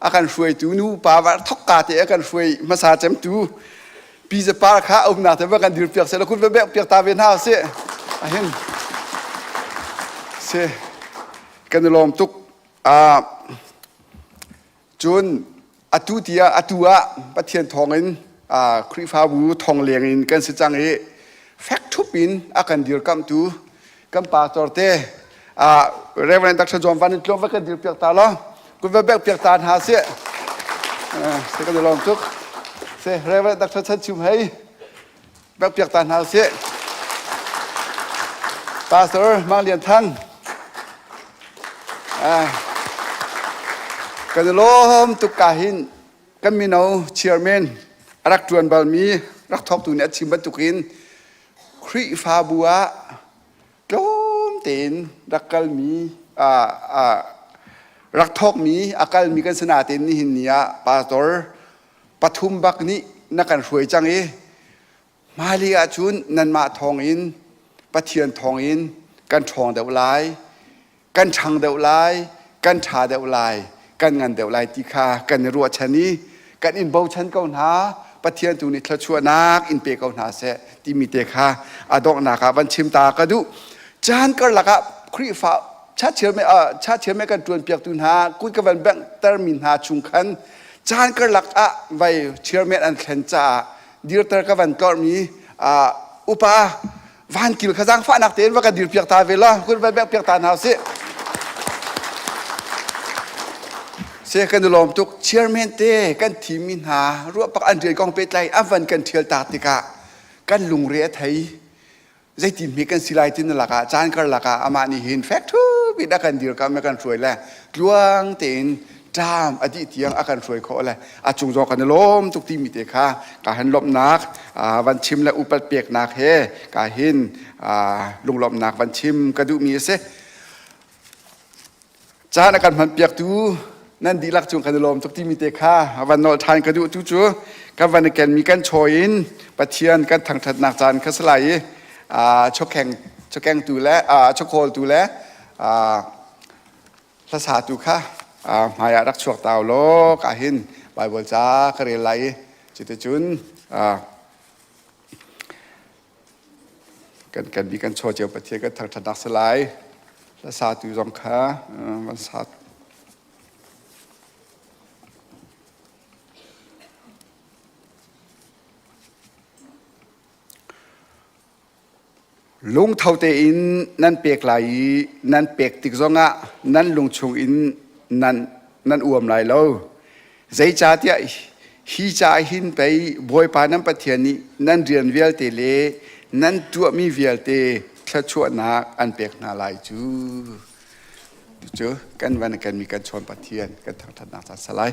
อาการช่วยตูนูอุปาว่าทกกาติอาการช่วยมาสาเจมตูปีจะปาข้าอุ้มหนาแต่ว่ากันยืดเปียกสละคุณแวบเปียกตาเวียนหาเสียเห็นเสียกันลมตุกจุนอตุเตียอตุอะปะเทียนทองอินครีฟาบูทองเลียงอินกันสิจังเอแฟกทุบินอากันเดียร์กัมตูกัมปาตอร์เตเรเวนดักชจอมวันนี้ลงว่ากันเดียร์เปียกตาล้อกูว่าแบกเปียกตาหาเสียเสียกันลมตุกเสียเรเวนดักชชันชิมให้แบกเปียกตาหาเสียปาสเตอร์มาเรียนทั้งกันล้อมตุกกาหินกันมีเอาเชียร์แมนรักจวนบาลมีรักทอกตุเนี่ยชิมบันตุกินครีฟาบัวล้อมเต็นรักกัลมีรักทอกมีอากัลมีกันสนาเต็นนี่หินเนียปาสตอร์ปทุมบักนี้นักการช่วยจังมาลีอาจุนนันมาทองอินปะเทียนทองอินกันทองเดวไลกันชังเดวไลกันชาเดวไลกันงานเดวไลติคากันรัวชนีกันอินเบาชันเกาหนาปะเทียนตูนิทละชัวนักอินเปเกาหนาเสติมีเตคาอดอกนาคาวันชิมตากระดูจานก็หลักะครีฟ้าชาเชื่อไม่กันจวนเปียกตุนหากุยกับวันแบงเตอร์มินหาชุงคันจานก็หลักะไว้เชื่อไม่อันเข็นจ่าดีร์เตอร์กับวันก็มีอุปาวันกิลขจังฟ้านักเต้นว่ากันดีร์เปียกตาเวลาคุณวันแบงเปียกตาหาเส เสียกันลมตุกเชียร์แมนเต้กันทีมินหารัวปักอันเรียนกองเป็ดไลอวันกันเทียลตาติกะกันลุงเรียไทยใจทีมีกันสิไลตินละกะจานกันละกะอามานี่เห็นแฟกทูบิดากันเดียวกันไม่กันสวยแล้วลวงเต็นจามอดีตเทียงอาการสวยเขาเลยอาจุงจอกันลมทุกที่มีเตค่ะกาเห็นลมนักวันชิมและอุปเปียกนักเฮกาเห็นลุงลมนักวันชิมกระดูมีเสจานอาการมันเปียกตูนั่นดีลักจุงกันลมทุกที่มีเตค่ะวันนอทานกระดูทุกจูกับวันแกนมีกันโชยินปะเทียนกันทางถัดนักจานคัสไลชกแข่งตูและชกโคลตูและภาษาตูค่ะมายารักชวกตาวโลกาหินใบบลจ้ากระเรลัยจิตจุนกันมีกันโชว์เจียวปะเทียกันทางถัดนักสลายภาษาตูจอมค่ะวันศาสตร์ลุงเท่าเตอินนั่นเปียกไหลนั่นเปียกติกซงะนั่นลุงชงอินนั่นอวมไหลโลใจจ่าเตียฮีจ่าหินไปบอยปานันปะเทียนี้นั่นเรียนเวลเตเลนั่นตัวมีเวลเตทะชวนาอันเปียกนาลายจูกันวันกันมีการชนปะเทียนกันทางถนัดสลาย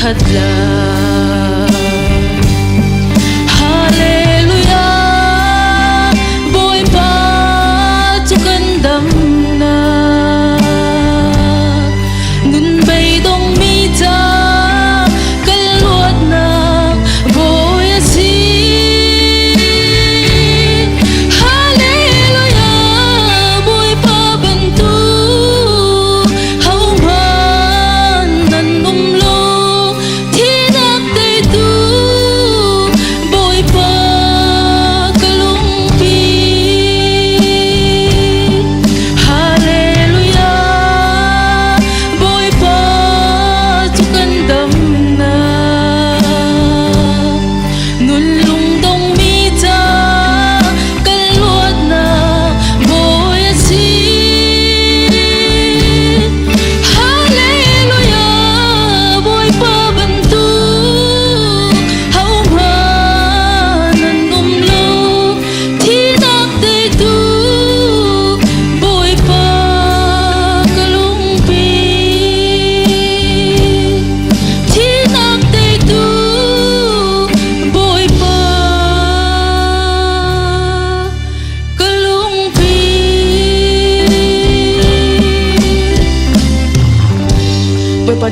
ขัดลา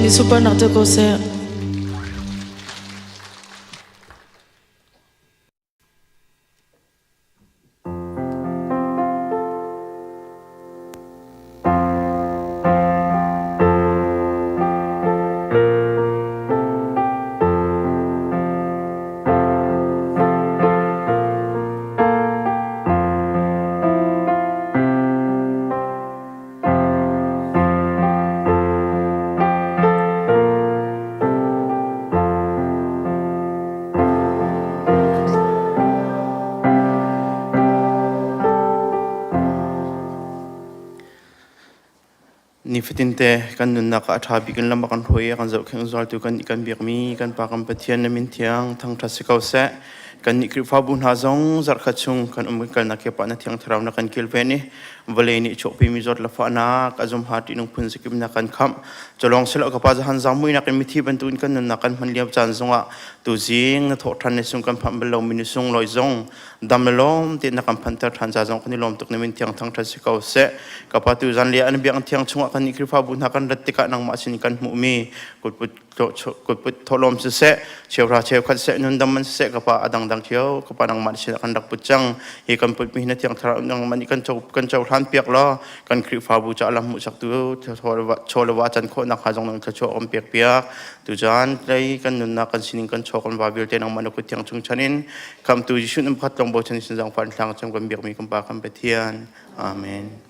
ni super nak tu kau se. ni fitinte kan nun nak athabi kan lama kan hoi kan zau kheng zol tu kan ikan biak mi kan pa kan pathian na min thiang thang tha sikau se kan ni krifa bun ha zong zar khachung kan kan na ke pa na thiang tharau na kan kilve ni vale ni chopi mi zot la fa na ka zum hati nung phun sikim na kan kham cholong selo ka pa han zamui na kan mithi ban tun kan nun na kan man liap chan zonga tu jing na tho than ne sung kan pham belo min sung loi zong damelom ti na kan phan tar than za zong kan lom tuk na min thiang thang tha sikau se ka pa tu zan lia an biang thiang chunga kan ni krifa bun ha kan ratika nang ma sin kan mu mi kut put tholom se chewra chew khat se nun dam man se ka pa adang dang cheu ka pa nang ma sin kan dak puchang he kan put mi na thiang thar nang man kan chau than piak lo kan krifa bu cha lam mu sak tu cholewa chan kho na kha jong nang cho om piak piak tu jan lei kan nun na kan sin kan chok kan ba bil te nang man ku thiang chung chanin kam tu ji shun phat long bo chan sin jang fan thang chang kan biak mi kan pa kan pathian amen.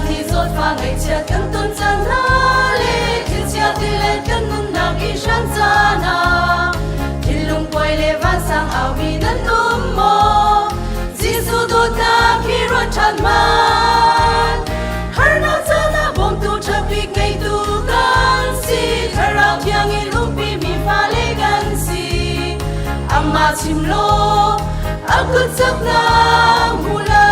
thì rốt pha ngày chia cân tuân chân na lệ thiên chia thì lệ cân nun na kỳ san cha na thiên lung quay lệ van sang áo mi nan nôm mô Giêsu đốt na khi ruột tràn man har na cha na bom tu chập bị ngày tu gan si thar áo thiang in lung pi mi pha lệ gan si amma chim lo akut sak na mulai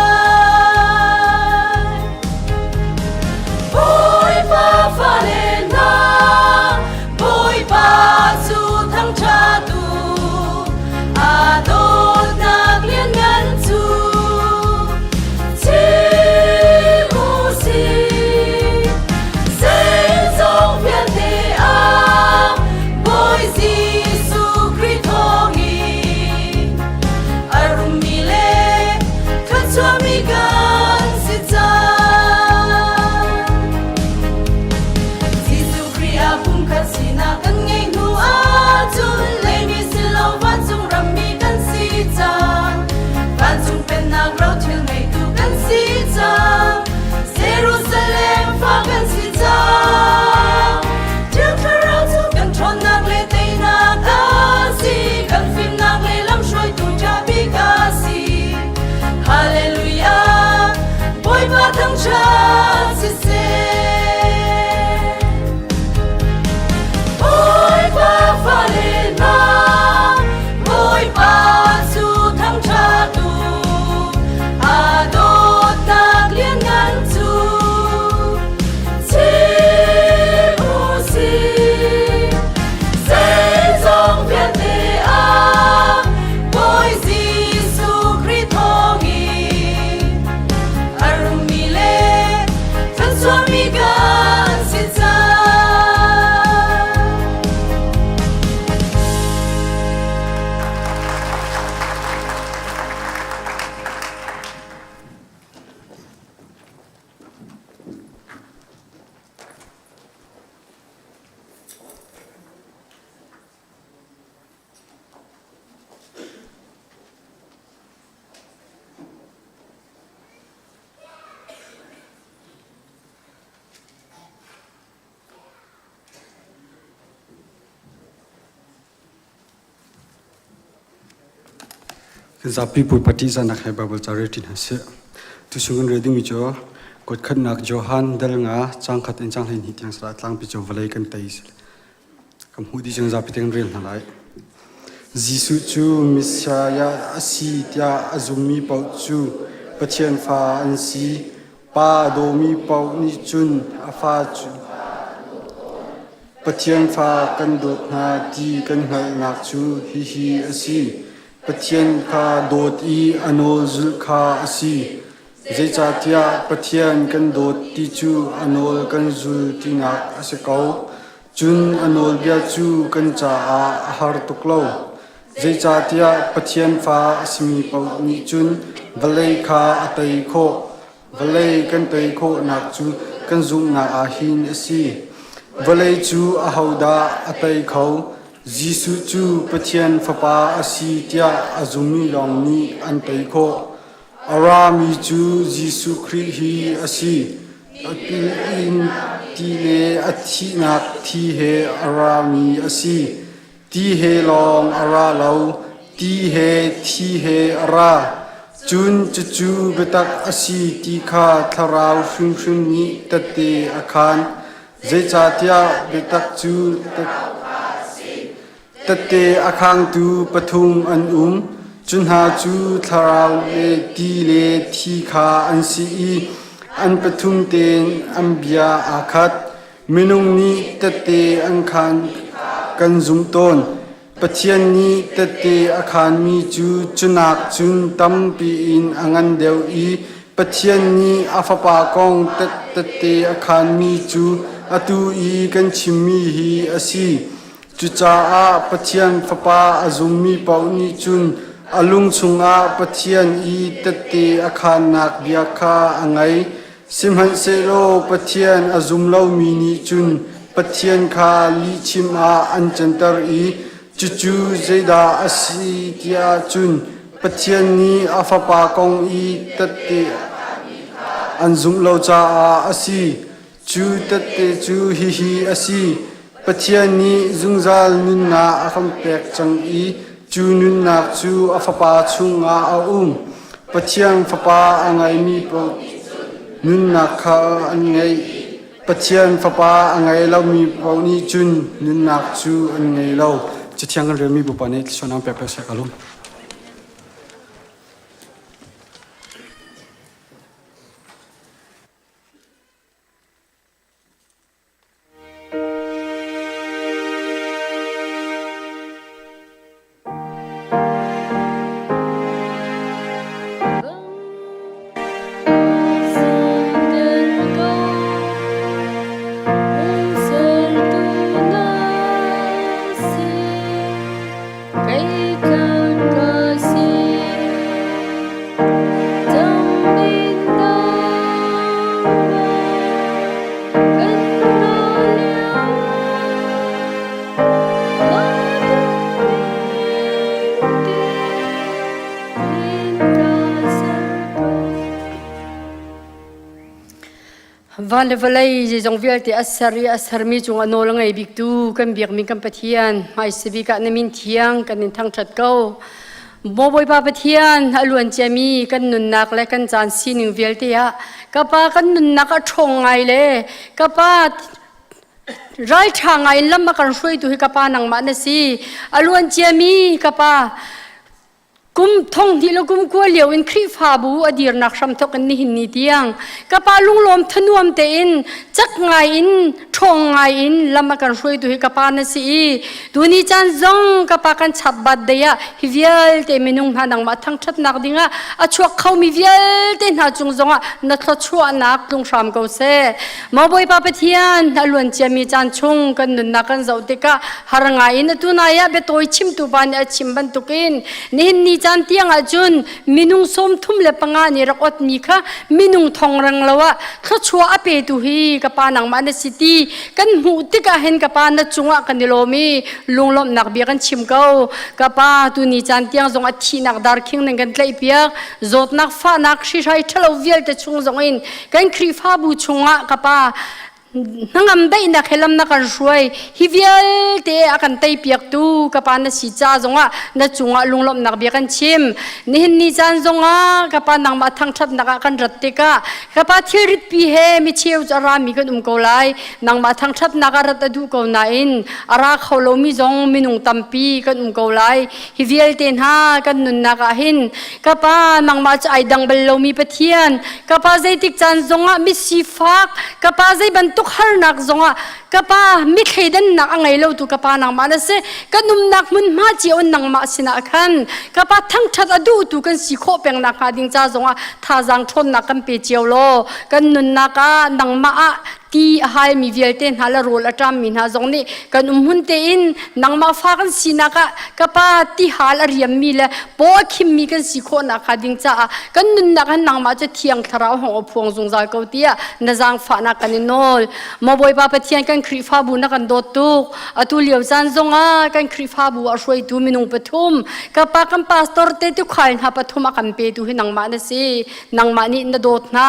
Boy pa pha lên na boy pa chu thăng cha tu a đốt nạc liên ngân chu chi mu si xây dòng viên thế a boy Giêsu Christ thong i arum mi le thất cho mi gan si cha Sina kan ngay nu a chun le mi silau van chung ram mi kan si chang van chung pen na grau thil ngay tu kan si chang Jerusalem fa kan si chang Til kharau chu kan thon nak le tei na ka si kan phim nak le lam shoi tu cha bi ka si Hallelujah boy pa thang cha si se Boy pa pha lên na boy pa chu thăng cha tu a đốt nạc liên ngân chu chi mu si xây dòng viên thế a boy Giêsu Christ thong i arum mi le thân xuân mi gan si cha Zapi put partisan nak hai Bible charity na se tu sungun reading mi jo kot khat nak Johan dal nga chang khat en chang hin hi tiang sala tlang pi jo valai kan tais kam hu di jang zapi teng rel na lai Jisu chu Messiah asi tia azumi pau chu pathian fa an si pa do mi pau ni chun afa chu pathian fa kan do na ti kan ngal nak chu hi asi Pathian kha dot I anol zul kha asi Zai chatia pathian kan dot ti chu anol kan zul ti nak asekau Chun anol bia chu kan cha a har tuklo Zai chatia pathian fa asmi pau ni chun Valai kha atai kho Valai kan tai kho nak chu kan zung na a hin asi Valai chu a hauda atai khau Jisu chu pathian fapa asi tia azumi long ni an tai kho arami chu Jisu Christ hi asi apil in ti le athi nak thi he arami asi ti he long ara lo ti he thi he ara chun chu betak asi ti kha tharau shum shum ni tate akhan zai chatia betak chu Tate akhang tu pathum an chunha chu tharau le ti le thi kha an si I an pathum ten ambia akhat minung ni tate an khan kan zum ton pathian ni tate akhan mi chu chunak chun tam pi in angan deu I pathian ni afapa kong tate akhan mi chu atu I kan chimmi hi asi Chucha a pathian fapa azumi pau ni chun alung chunga pathian I tate akhan nak biakha angai simhan selo pathian azum lo mi ni chun pathian kha li chim a an chantar I chuchu zeda asi tia chun pathian ni afapa kong I tate an zung lo cha asi chu tat te chu hi hi asi pathian ni zungzal nun na akham pek chang i chu nun nak chu afapa chunga a pathian fapa angai mi po nun nak kha an ngai pathian fapa angai lo mi po ni chun nun nak chu an ngai lo chithiang kan remi bu pa ne sonam pe pe sa kalum Van levelai je jong vial te asarmi chung anol ngai bik tu kan biak mi kan pathian mai sibi ka namin thiang kan nin thang that ko boboi pa pathian aluan chemi kan nun nak le kan chan sining vial te ya ka pa kan nun nak a thong ngai le ka pa rai thangai lam ma kan hroi tu hi ka pa nang ma na si aluan chemi ka pa kum thong thi lo kum ko leo in khri pha bu adir nak sam thok ni hin ni tiang ka pa lung lom thanuam te in chak ngai in thong ngai in lama kan hroi tu hi ka pa na si tu ni chan zong ka pa kan chap bat de ya hi vial te minung ha nang ma thang that nak dinga a chuak khau mi vial te na chung zonga na thlo chua nak tung ram ko se ma boi pa pathian alun chemi chan chung kan nun na kan zau te ka har ngai in tu na ya be toi chim tu ban a chim ban tukin ni chan tiang a chun minung som thum le panga ni rakot mi kha minung thong rang lawa thlo chua a pe tu hi ka pa nang ma na city kan mu ti ka hen ka pa na chunga kan ni lomi lunglom nak bi kan chim ko ka pa tu ni chan tiang zong a thi nak dar king nang kan tlai piak zot nak fa nak shi rai thalo vial te chung zong in kan khri fa bu chunga ka pa nangam dai na khelam na kan ruai hi vial te akan tai piak tu ka pa na si cha zonga na chunga lunglom nak bi kan chim ni hin ni chan zonga ka pa nang ma thang that na kan rat te ka pa thirit pi he mi cheu chara mi kan ko lai nang ma thang that na ka rat du ko na in ara kholo mi zong minung tampi kan ko lai hi vial te ha kan nun na ka hin ka pa nang ma chai dang bel lo mi pathian ka pa zai tik chan zonga mi si fak ka pa zai ban har nak zonga kapa mi khaidan nak angai lo tu kapa nang ma na se kanum nak mun ma chi on nang ma sina khan kapa thang that adu tu kan si kho peng na kha ding cha zonga tha jang thon na kan pe chiao lo kan nun na ka nang ma a ti hai mi vial ten hala rol atam min ha zong ni kan hun te in nang ma fa kan sina ka kapa ti hal ariam mi le po khim mi kan si kho na kha ding cha kan nun na kan nang ma cha thiang thara ho phuang zung za ko tia na jang fa na kan nol mo boi pa pathian kan khri fa bu na kan dot tu atu liau chan zonga kan khri fa bu a roi tu minung pathum kapa kan pastor te tu khain ha pathum a kan pe tu hi nang ma na si nang ma ni na dot na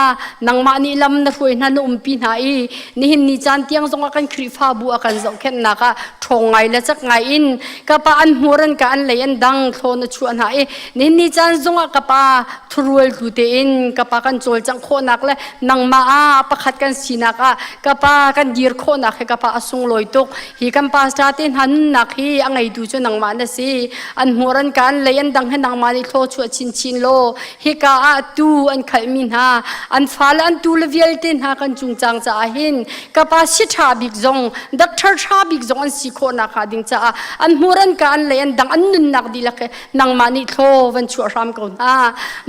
nang ma ni lam na roi na no umpi na i ni hin ni chan tiang zonga kan khri fa bu a kan zau khen na ka thongai la chak ngai in kapa an muran ka an lei an dang thon na chu an ha e ni ni chan zonga kapa thuruel tu te in kapa kan chol chang kho nak le nang ma a pakhat kan sina ka kapa kan dir kho nak he kapa asung loi tok hi kan pa sta ten han nak hi angai du chu nang ma na si an muran ka an lei an dang he nang ma ni thlo chu chin chin lo hi ka a tu an khal min ha an fal an tu le vial ten ha kan chung chang cha hin kapa si tha big zong doctor tha big zong an si kho na kha ding cha an muran ka an le an dang an nun nak di lak nang ma ni thlo van chu ram ko na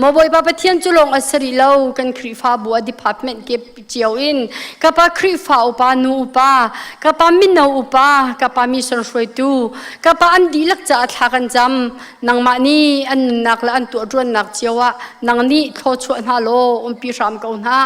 mo boi pa pathian chu long asari lo kan khri fa bu department ke chiao in kapa khri fa upa nu upa kapa min no upa kapa mission shoi tu kapa an di lak cha tha kan jam nang ma ni an nak la an tu ron nak chiawa nang ni thlo chu na lo pi ram ko na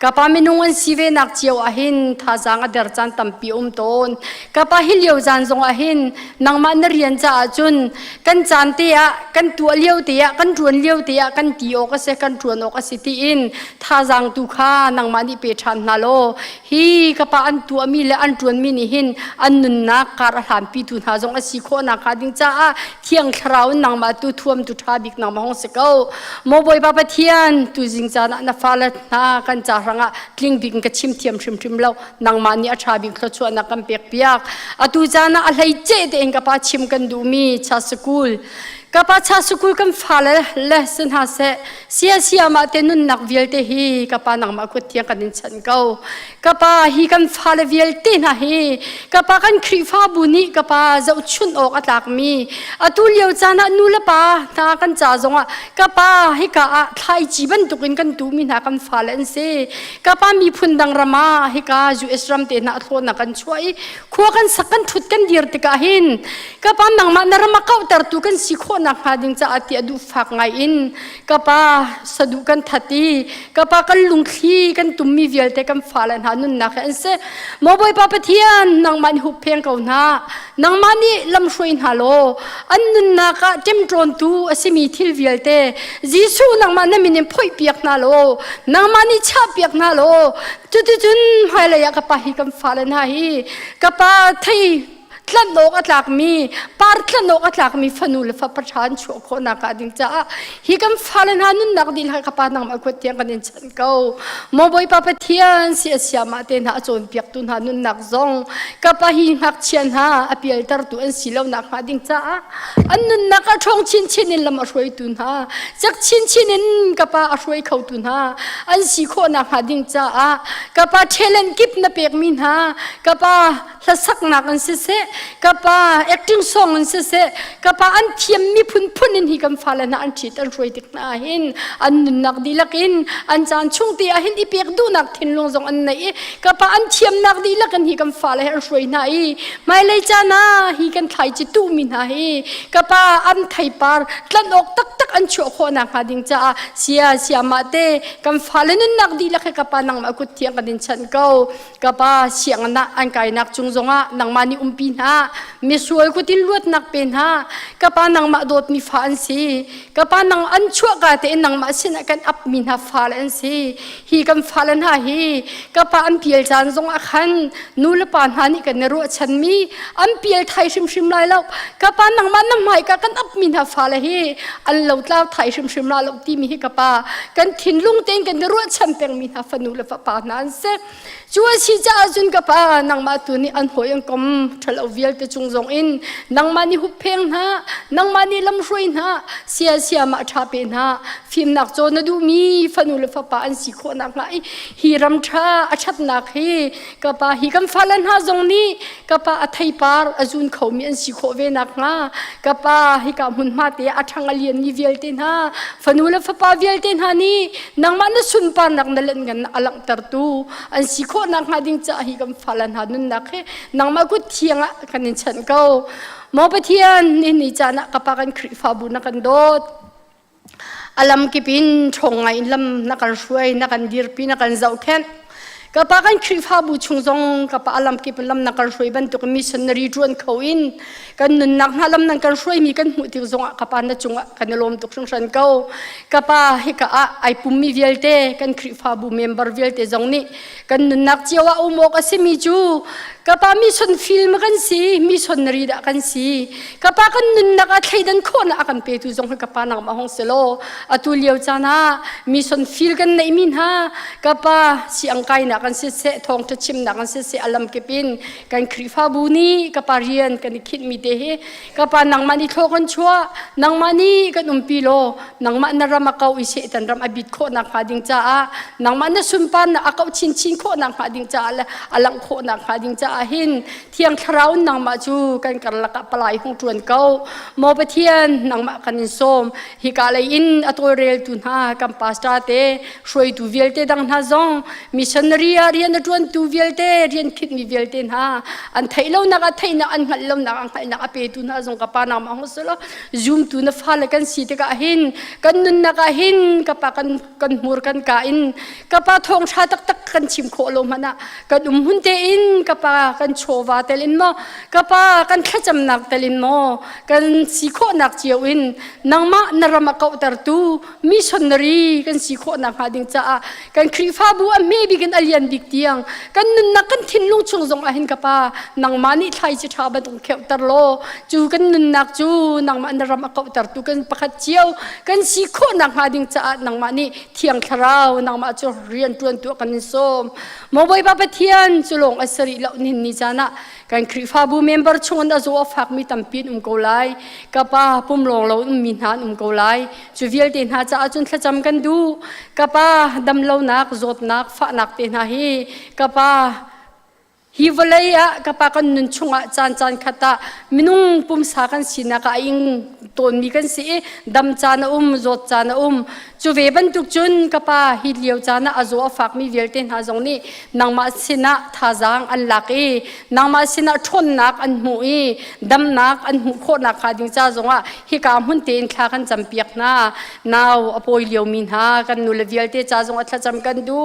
kapa minung an si ve nak chiaw a ahin thazang adar chan tampi ton kapa hilio jan zong ahin nangma na rian cha chun kan chan te a kan tu liu te a kan ruan liu te a kan ti o ka se kan ruan o ka siti in thazang tu kha nangma ni pe than na lo hi kapa an tu mi le an ruan mi ni hin an nun na kar ham pi tu na zong a si kho na kha ding cha a thiang thrau nangma tu thuam tu tha bik nangma hong se ko mo boi ba pathian tu jing cha na fala na kan cha ranga tling bing ka chim thiam thim lo nangma ni a tha bik thla chu na kam pek piak atu jana a hlei che te eng ka pa chim kan du mi cha school kapa cha school kan fala lesson ha se sia ma te nun nak vial te hi kapa nang ma ko tia kan chan ko kapa hi kan fala vial te na hi kapa kan khri fa bu ni kapa zau chun ok atlak mi atul yau chana nula pa ta kan cha zonga kapa hi ka a thai jiban tukin kan tu mi na kan fala an se kapa mi phundang rama hi ka ju esram te na thlo na kan chuai kho kan sakan thut kan dir te ka hin kapa nang ma na rama kau tar tu kan si kho na khading cha ati adu fak ngai in kapa sadu kan thati kapa kan lungthi kan tummi vial te kan falan hanun na khan se moboi pa pathian nang man hu pheng ko na nang mani lam hroin halo annun na ka tem tron tu asimi thil vial te jisu nang man na min phoi piak na lo nang mani cha piak na lo tu chun haila ya kapa hi kan falan ha hi kapa thai tlan nok atlak mi par tlan nok atlak mi fanul fa pathan chu kho na ka ding cha hi kam falan hanun nak dil ha ka pa nang ma khot tiang kan chan ko mo boi pa pathian sia ma te na chon piak tun hanun nak zong ka pa hi hak chian ha apial tar tu an silo na ka ding cha annun na ka thong chin in lam a roi tun ha chak chin in ka pa a roi khau tun ha an si kho na ka ding cha ka pa thelen kip na pek min ha ka pa sak na kan se kapa acting song se kapa an thiam mi phun in hi kam fala na an thit an roi dik na hin an nak dilakin an chan chung ti a hin i pek du nak thin long zong an nei kapa an thiam nak dilakan hi kam fala an roi na i mai lei cha na hi kan thai chi tu min ha hi kapa an thai par tlan ok tak an chu kho na kha ding cha sia ma te kam fala nun nak dilak kapa nang ma kut thiang kan din chan ko kapa siang na an kai nak chung zonga nang mani umpin ha mi suai ko tin luat nak pen ha kapa nang ma dot mi fan si kapa nang an chua ka te nang ma sin kan ap min ha fal an si hi kam falan ha hi kapa an piel chan zong a khan nul pan ha ni kan ro chan mi an piel thai shim lai lo kapa nang ma nam mai ka kan ap min ha fal hi an lo tla thai shim la lo ti mi hi kapa kan thin lung teng kan ro chan peng min ha fanul fa pa nan se chua si cha jun kapa nang ma tu ni an hoyang kom thalo vial te chung zong in nang mani hu pheng ha nang mani lam hroin ha sia ma tha pe na phim nak cho na du mi fanul fa pa an si kho nak ngai hi ram tha achat nak hi kapa hi kam falan ha zong ni kapa athai par azun khau mi an si kho ve nak nga kapa hi ka mun ma te athang alien ni vial te na fanul fa pa vial te ha ni nang man na sun pa nak na len gan alang tar tu an si kho nak nga ding cha hi kam falan ha nun nak he nang ma ku thianga kanin chan ko mo pathian ni chana kapa kan khri fa bu na kan dot alam ki pin thongai lam na kan ruai na kan dir pi na kan zau khen kapa kan khri fa bu chung zong kapa alam ki lam na kan ruai ban tu missionary tuan khawin kan nun nak halam nan kan ruai mi kan mu ti zong kapa na chunga kan lom tuk chung san ko kapa hi ka ai pum mi velte kan khri fa bu member velte zong ni kan nun nak chiwa umok asimi chu kapa mission film kan si missionary da kan si kapa kan nun nak a thaidan khona akan pe tu zong kapa nang ma hong selo atul yeu chana mission film kan nei min ha kapa si angkai na kan se thong ta chim na kan se alam ke pin kan khri fa bu ni kapa rian kan khit mi te he kapa nang mani thokan chua nang mani kan umpi lo nang ma na rama kau ise tan ram abit kho na kha ding cha a nang ma na sumpan na akau chin kho na kha ding cha alang kho na kha ding cha hin thiang thrau nang ma chu kan karla ka palai hung tuan kau mo pathian nang ma kan som hi ka lai in atorel tu na kam pasta te shroi tu velte dang na zong missionary arian tuan tu velte rian khit mi velte na an thailo na ka thaina an ngal lo na an na ka pe tu na zong ka pa na ma hoslo zoom tu na fal kan si te ka hin kan nun na ka hin ka pa kan mur kan ka in ka pa thong tha tak kan chim kho lo mana kan hun te in kapa kan chowa telin mo kapa kan khacham nak telin mo kan si kho nak chiu in nangma narama kau tar tu missionary kan si kho nak hading cha kan krifa bu a maybe kan alian dik tiang kan nun nak kan thin lung chung zong ahin kapa nangma ni thai chi tha ba tung kheu tar lo chu kan nun nak chu nangma narama kau tar tu kan pakhat chiu kan si kho nak hading cha nangma ni thiang tharau nangma chu rian tuan tu kan som moboi pa pathian chulong asari lo nin ni jana kan krifa bu member chungan da zo fak mi tampin ko lai kapa pumlong lo min han ko lai chu vial ten ha cha chun thlacham kan du kapa dam lo nak zot nak fa nak te na hi kapa hi valaya kapa kan nun chunga chan chan khata minung pum sa kan sina ka ing ton mi kan si dam chana zot chana chu ve ban tuk chun kapa hi liao chana azo fak mi velten ha zong ni nangma sina thajang an laki nangma sina thon nak an mu i dam nak an mu kho nak kha ding cha zonga hi kam hun ten kha kan champiak na naw apoi liao min ha kan nu le velte cha zong athla cham kan du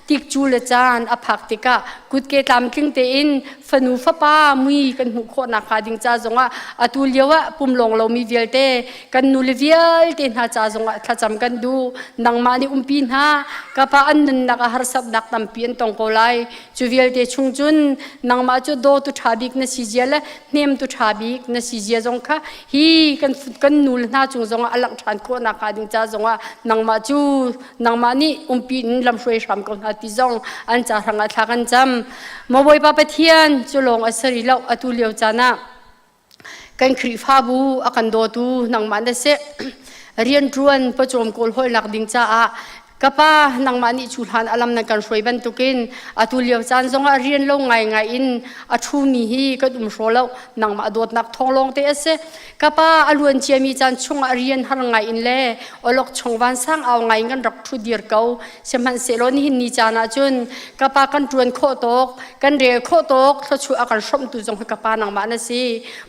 tik chu le chan a phak tika kut ke tam king te in fanu fa pa mui kan mu kho nak kha ding cha zonga atu liawa pumlong lo mi velte kan nu le velte ha cha zonga athla cham kan du nangma ni umpin ha kapa an nun naka harsap nak tampien tong ko lai chu velte chungchun nangma chu do tu thabik na sijela nem tu thabik na sijia jong kha hi kan nul na chung jong alang than ko na ka ding cha jong nangma chu nangma ni umpin lam hroi ram ko na ti jong an cha ranga thakan cham moboi pa pathian chulong asari lo atu leo chana kan khri pha bu akan do tu nangma na se rian truan pachom kol hol nak ding cha a kapa nangmani chulhan alam na kan roi ban tukin atuliaw chan zonga rian lo ngai ngai in athu mi hi kadum rolo nangma dot nak tholong te ase kapa aluan chiami chan chunga rian har ngai in le olok chongwan sang aw ngai ngan rak thu dir kau seman selon hin ni chana chun kapa kan truan kho tok kan re kho tok tho chu akan som tu jong kapa nangma na si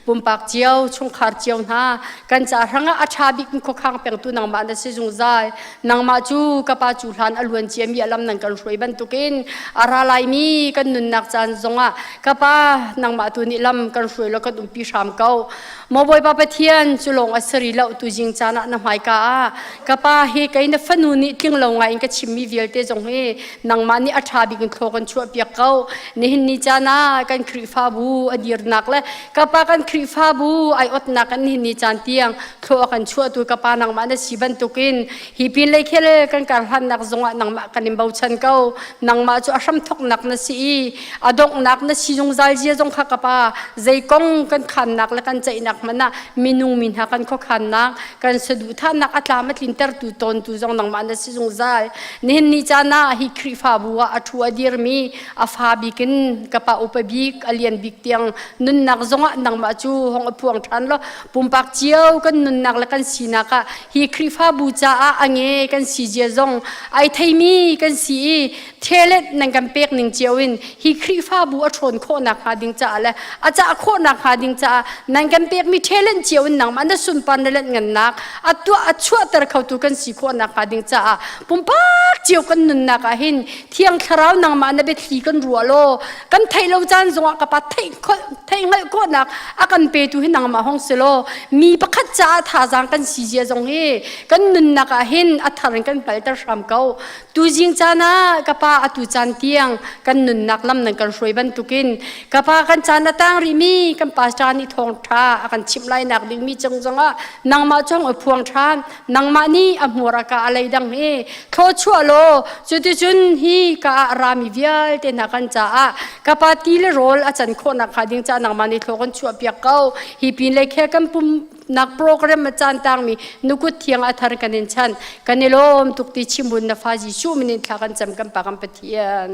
pumpak chiaw chung khar chiaw na kan cha ranga atha bik ko khang peng tu nangma na si jung zai nangma chu pa chulhan alwan chiami alam nang kan roi ban tukin aralai mi kan nun nak chan zonga kapa nangma tu ni lam kan roi lo ka dum pi sham kau moboi pa pathian chulong asari lo tu jing chana na mai ka kapa he kaina fanu ni ting lo ngai ka chimmi velte jong he nangma ni atha bi kan kho kan chu pia kau ni hin ni chana kan khri fa bu adir nak le kapa kan khri fa bu ai ot nak kan ni chan tiang kho kan chu tu kapa nangma na siban tukin hi pin le khele kan kar han nak zonga nangma kanim bau chan kau nangma chu asham thok nak na si adong nak na si jong zal ji jong kha kapa zai kong kan khan nak la kan chai nak mana minung min ha kan kho khan nak kan sedu tha nak atla mat linter tu ton tu jong nangma na si jong zal nin ni chana hi khri fa buwa athu adir mi afa bikin kapa upabik alian bik tiang nun nak zonga nangma chu hong puang than lo pumpak chiao kan nun nak la kan sina ka hi khri fa bu cha a ange kan si je zong ai thei mi kan si thelet nang kan pek ning chiawin hi khri fa bu a thon kho na kha ding cha le a cha kho na kha ding cha nang kan pek mi thelen chiawin nang man da sun pan le ngan nak atu a chua tar khau tu kan si kho na kha ding cha pumpak chiaw kan nun na ka hin thiang tharau nang man na be thli kan rualo kan thei lo chan zonga ka pa thei ngai ko nak a kan pe tu hin nang ma hong selo mi pakhat cha tha jang kan si je zong he kan nun na ka hin a tharan kan pal tar ram kau tu jing chana kapa atu chan tiang kan nun nak lam nang kan roi ban tukin kapa kan chana tang ri mi kan pa chani thong tha akan chim lai nak ding mi chang zonga nang ma chong o phuang than nang ma ni a mura ka alai dang he tho chualo chuti chun hi ka rami vial te na kan cha a kapa ti le rol a chan kho na kha ding cha nang ma ni tho kan chu pia kau hi pin le khe kan pum nak program ma chan tang mi nukut thiang athar kanin chan kanilom tukti chimbun na faji chu minin thakan cham kam pa kam pathian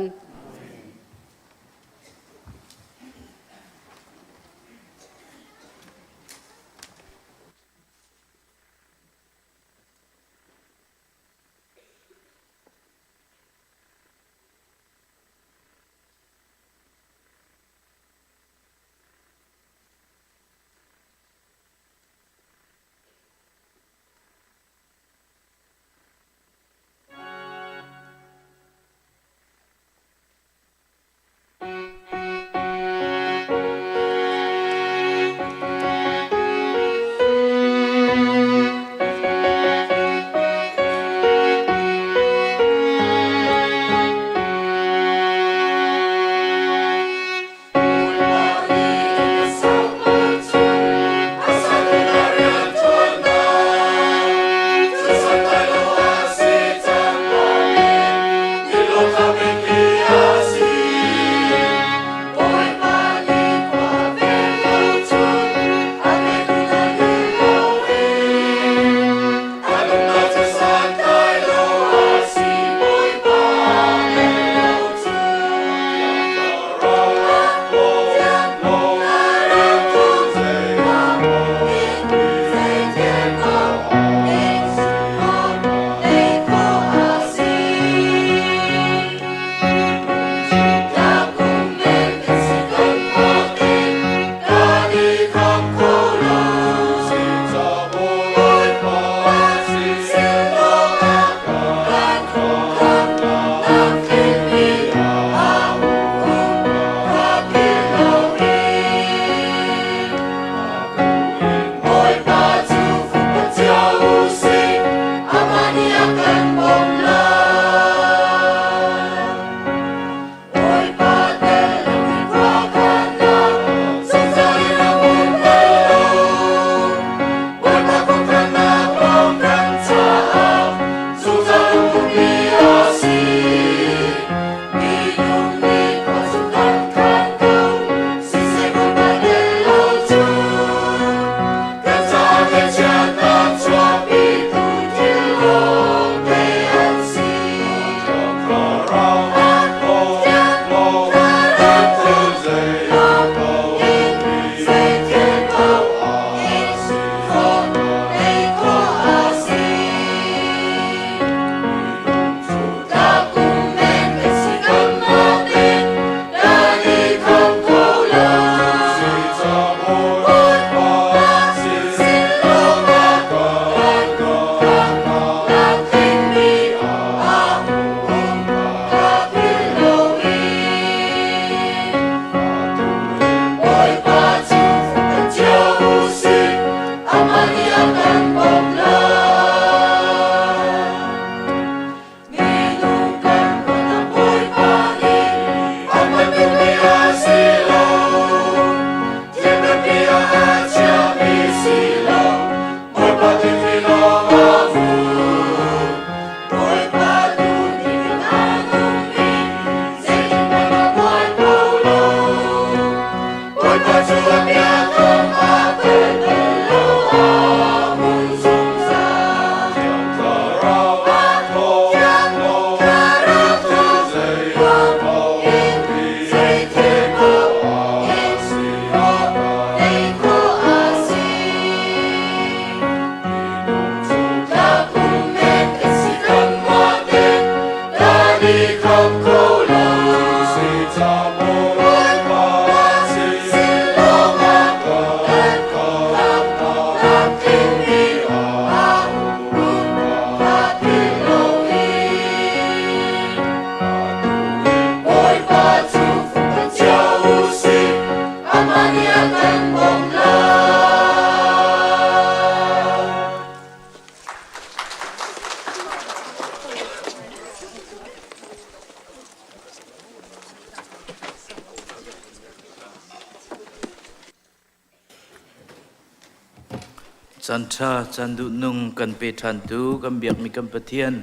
จันทราจันดุนุงกันเปทันตุกันเบียกมีกันปะเทียน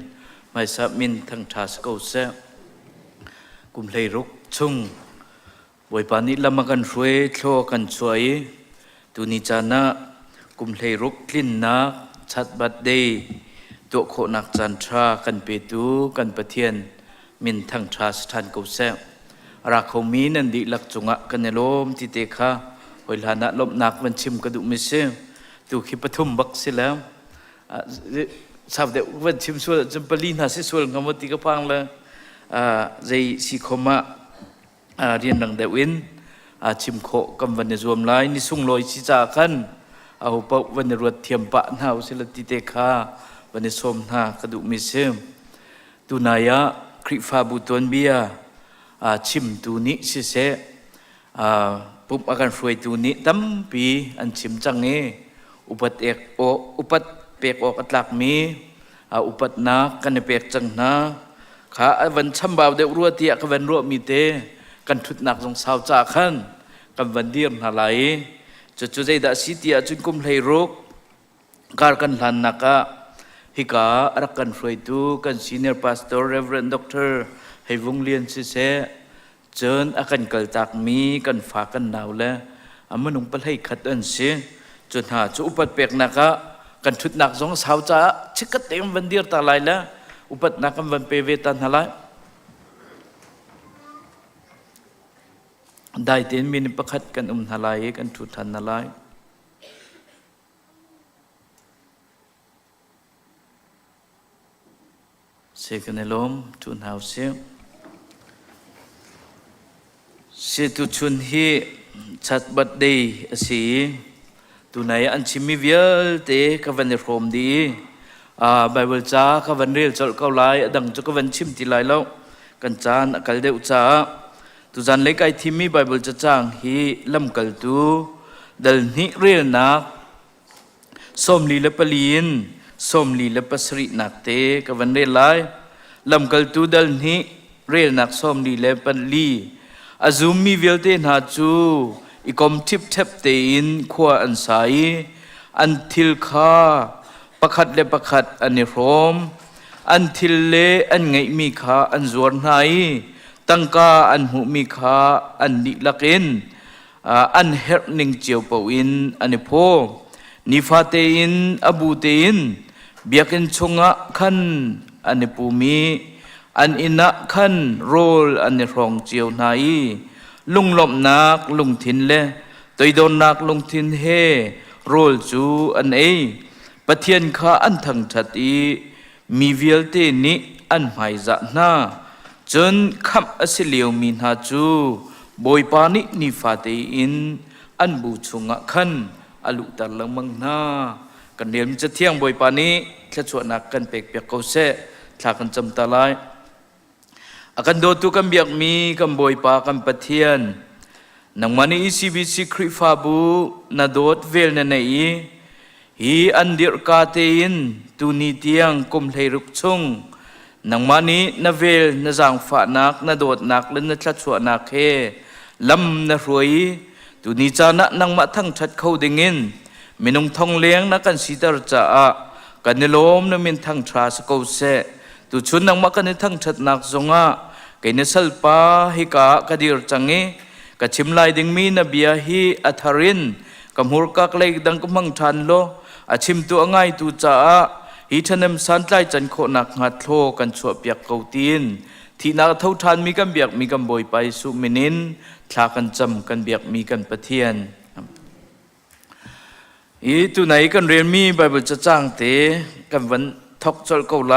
ไม่สับมินทั้งทาสกเซกุมเลยรุกชุ่งบอยปานิละมากันช่วยโชกันช่วยตุนิจานะกุมเลยรุกลิ้นนักชัดบัดเดตัวโคนักจันทรากันเปตุกันปะเทียนมินทั้งทาสทันกเซรักเขามีนันดิลักจุงะกันในลมที่เตคะหอยลานะลมนักมันชิมกระดุมิเซตูคิปทุมบักสิแล้วสาวเด็กวันชิมส่วนจำปลีน่าสิส่วนงามติกพังละใจสิคมาเรียนดังเดวินชิมโคกำวันในรวมไลนี่สุ่งลอยชิจากันเอาปะวันในรวดเทียมปะน่าอุสิลติเตคะวันในสมน่ากระดุมิเซตูนายะคริฟาบุตรเบียชิมตูนี้สิเซปุ๊บอาการฟวยตูนี้ตั้มปีอันชิมจังเงอุปัตเอกโออุปัตเปกออกอัตลักมีอุปัตนากันเปกจังนาขาวันช่ำบ่าวเดือดรัวเตียกันวันรัวมีเตกันทุดหนักสงสาวจากขันกันวันเดียร์อะไรจะจุดใจดัชเตียจุนกุมเลยรุกการกันหลันนักฮิการักกันฟวยตูกันซีเนียร์พาสตอร์เรเวรนด็อกเตอร์ให้วงเลียนสิเสเจินอากันเกิดจากมีกันฝากกันหนาวแล้วมันนุ่งไปให้ขัดอันเสียจนหาจุอุปัตเปียกนักกันทุดนักสองสาวจ้าชิกเต็มวันเดียร์ตาลายแล้วอุปัตนักกันวันเปเวตันหลายได้เต็มมีนประคัดกันหลายกันทุดทันหลายเสกในลมทุนหาวเสียเสตุชุนฮีชัดบัดเดย์สีตุนายอันชิมิเวียลเตกวันเรมดีไบเบิลจ้ากวันเรียลจดเก้าลายดังจกวันชิมติลายแล้วกันจานกัลเดอุจ้าตุจันเล็กไอทิมีไบเบิลจะจ้างฮีลำกัลตูดัลนิเรียลนักสมลีเลปลีนสมลีเลปสรินักเตกวันเรียลไลลำกัลตูดัลนิเรียลนักสมลีเลปลีอาซุมมีเวลเตนหาจูอีกอมทิปเทปเตอินขวาอันสายอันทิลคาประคัดเลประคัดอันนิรอมอันทิลเลอันไงมีขาอันจวนไหนตั้งกาอันหูมีขาอันดิลักอินอันเฮร์นิงเจียวปวินอันนิโพนิฟาเตอินอบูเตอินเบียกินชงะขันอันนิปูมีอันอินะขันโรลอันนิรองเจียวไหนลุงหลบนักลุงทินเลตัวโดนนักลุงทินเฮโรลจูอันเอปะเทียนข้าอันทั้งชัดอีมีเวลเตนิอันหมายจะน่าจนคำอสิเลียวมีนาจูบอยปานินิฟาเตอินอันบูชงะขันอลุตัลลังมังนากันเดียมจะเที่ยงบอยปานิแค่ชวนนักกันเปกเปียกเขาเสะถ้ากันจำตาลายอากันโดตุกันเบียกมีกันบอยปากันปะเทียนนังมันอีซีบิซิคริฟาบูนาโดดเวลนันเอฮีอันเดียร์กาเตอินตูนีเตียงกุมเลยรุกชงนังมันนี้นาเวลนาจางฝานักนาโดดนักและนาชัดชัวนักเฮลำนารวยตูนีจานะนังมาทั้งชัดเขาดิ่งินมินงทองเลี้ยงนักกันสีตรจ่ากันในลมนามินทั้งทราสกเสตุชุนนังมากันในทั้งชัดนักจงะกันในสัลปาฮิกากระดิรจังเงกัชิมลายดิ่งมีนบียฮีอัทารินกัมหุรกักเลยดังกมังทันโลอาชิมตัวง่ายตัวจ้าฮิทันนำสันไลจันโคนักหัดโลกันชัวเปียกเกาตีนที่นักเท่าทันมีกันเบียกมีกันบ่อยไปสุมินินทากันจำกันเบียกมีกันปะเทียนอีตัวไหนกันเรียนมีไบเบิลจะจ้างเตะกันวันทอกจอลเกาไล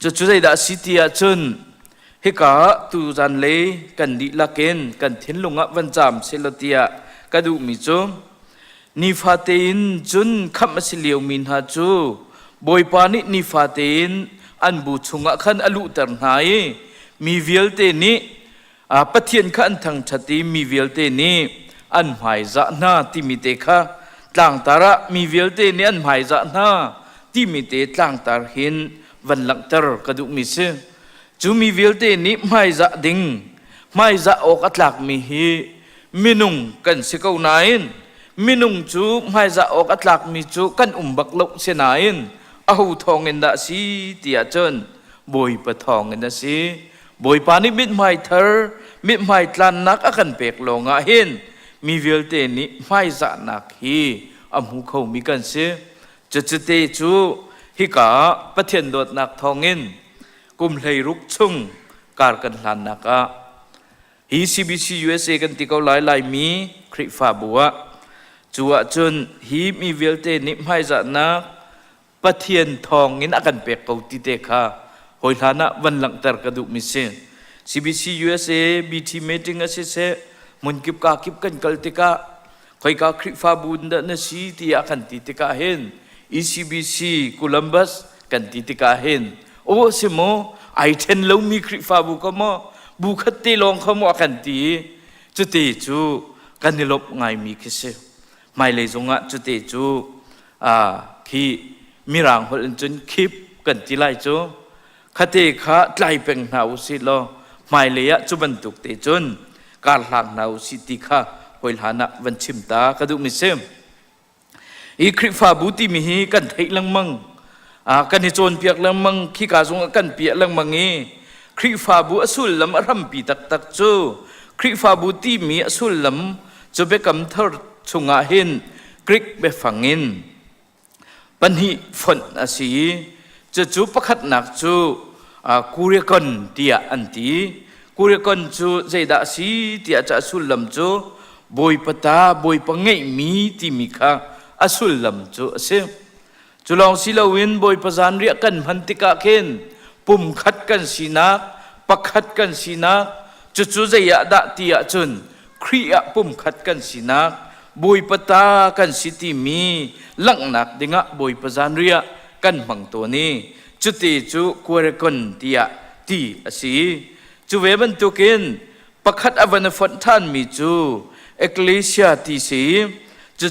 จะจุดใดดาสิติอาจุนฮิกาตูจันเลกันดิลักเกนกันทิ้งลงอ่ะวันจามเซลติยากระดูมิจูนิฟาเตอินจุนขับมาสิเลียวมินฮาจูบอยปานินิฟาเตอินอันบูชงะขันอลุตันหายมีเวลเตนิปะเทียนขันทั้งชติมีเวลเตนิอันหมายจะนาติมิเตคะต่างตาระมีเวลเตนิอันหมายจะนาติมิเตต่างตาหินวันหลังตรกระดูมิเซจูมีเวลเตนิไม่จะดิ่งไม่จะออกอัตลักมีฮีมินุงกันสิเก้าไหน minung chu mai za ok atlak mi chu kan bak lo se na in ahu thong in da si tia chon boi pa thong in da si boi pa ni mit mai thar mit mai tlan nak akan pek lo nga hin mi vil te ni mai za nak hi amu khâu mi kan se te chu hi ka pathian dot nak thong in kum hlei ruk chung kar kan hlan nak a hi CBC USA kan ti ko lai mi khri fa bua chua chun hi mi vil te ni mai za nak pathian thong in akan pek ko ti te kha hoi lana van lang tar ka du mi se CBC USA BT meeting ase se mun kip kan kaltika khoi ka khri fa bun da na si ti akan ti te ka hen ECBC Columbus kan ti te ka hen o se mo ai then lo mi khri fa bu ko mo bu khat ti long kho mo akan ti chu ti chu kan ni lop ngai mi ki se mai le zonga chu ti chu khi mirang hol chun khip kan ti lai chu khate kha tlai peng nau si lo mai le ya chu ban tuk te chun kar hlang nau si ti kha hoi hana van chim ta ka du mi sem i khri fa bu ti mi hi kan thei lang mang kan hi chon piak lang mang khi ka zong kan pia lang mangi khri fa bu asul lam ram pi tak tak chu khri fa bu ti mi asul lam chu be kam thar chunga hin krik be fangin pan hi phon asi chu pakhat nak chu kurekon tia anti kurekon chu zeida si tia cha sulam chu boi pata boi pangai mi ti mi kha asulam chu ase chulong silawin boi pazan ria kan mantika ken pum khat kan sinak pakhat kan sinak chu zeya da tia chun khria pum khat kan sinak boi pata kan siti mi langnak dinga boi pazan ria kan mangto ni chuti chu kurekon tia ti asi chu veban tukin pakhat avan fon than mi chu ecclesia ti si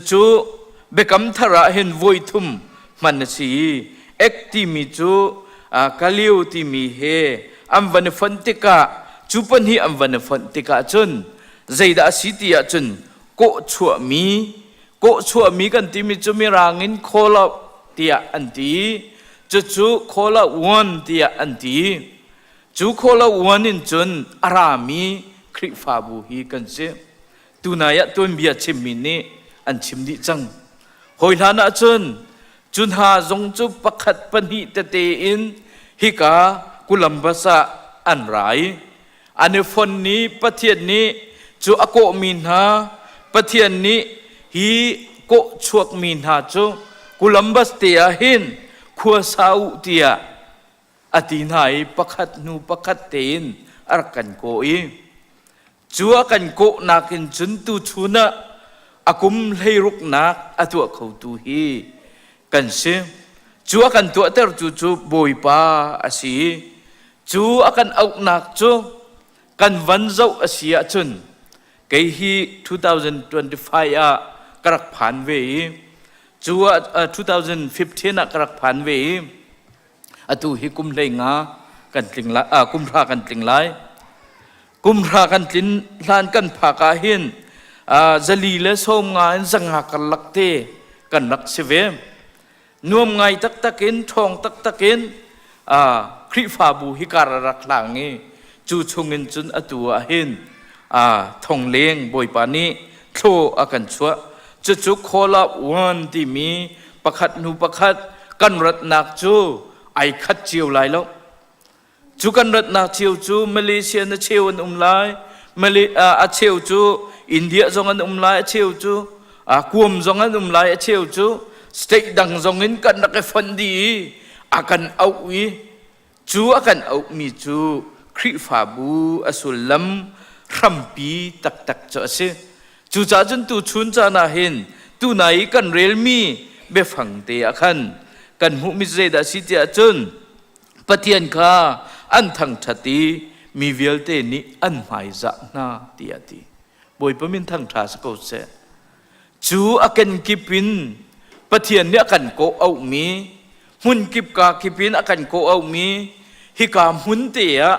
chu bekam thara hin voi thum man si ek ti mi chu kaliu ti mi he amvan fon tika chu pan hi amvan fon tika chun zaida si tia chun ko chua mi kan ti mi chu mi rangin khola tia anti chu khola one tia anti chu khola one in chun arami khri fa bu hi kan se tunaya ton bia chimmi ni an chimdi chang hoi lana chun ha zong chu pakhat pani te in hi ka kulambasa an rai ane phone ni pathian ni chu ako min ha pathian ni hi ko chuak min ha chu Columbus tia hin khua sau tia atin hai pakhat nu pakhat tein arkan ko i chua kan ko nakin chun tu chuna akum leiruk nak atua khau tu hi kan se chua kan tu ter chu boi pa asi chu akan auk nak chu kan van zau asia chun kai hi 2025 a karak phan ve chu 2015 a karak phan ve atu hi kum lei nga kan tling la kum ra kan tling lai kum ra kan tin lan kan pha ka hin zali le som nga zanga kan lakte kan rak sive nuam ngai tak takin thong tak takin khri fa bu hi kar rak langi chu chungin chun atu a hin thong leng boi pani thlo akan chua chu khola wan ti mi pakhat nu pakhat kan rat nak chu ai khát chiều lại lắm, chú cần rất là chiều chú Malaysia nó chiều anh lại, chiều chú India dòng anh lại chiều chú, Guam dòng anh lại chiều chú, state đằng dòng anh cần cái phần đi, akan áo ý, chú akan áo mi chú, khri fa bu asulam rampi tak cho se, chú cha chân tu chun cha na hin, tu nai kan realme be phang te akan. Kan mu mi zai da si tia chun pathian kha an thang thati mi vial te ni an mai za na tia ti boi pamin thang tha sa ko se chu akan kipin pathian ni akan ko au mi hun kip ka kipin akan ko au mi hi ka hun te a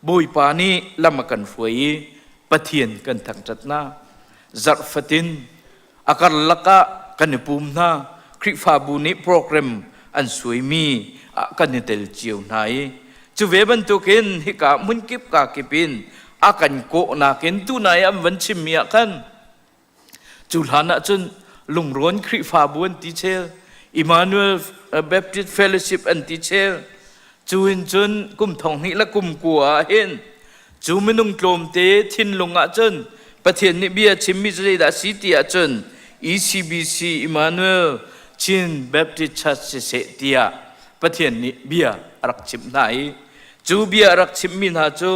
boi pa ni lam akan foi pathian kan thang chat na zarfatin akan laka kan pum na kri fa bu ni program an sui mi kan tel chiu nai chu ve ban tu kin hi ka mun kip ka kipin akan ko na kin tu na am van chim mi kan chu lana chun lung ron kri fa bu an ti chel Emmanuel Baptist Fellowship an ti chel chu in chun kum thong ni la kum kwa hen chu minung tlom te thin lunga chun pathian ni bia chimmi zai da si ti a chun ECBC Emmanuel Chin Baptist Church se tia pathian ni bia rak chim nai chu bia rak chim min ha chu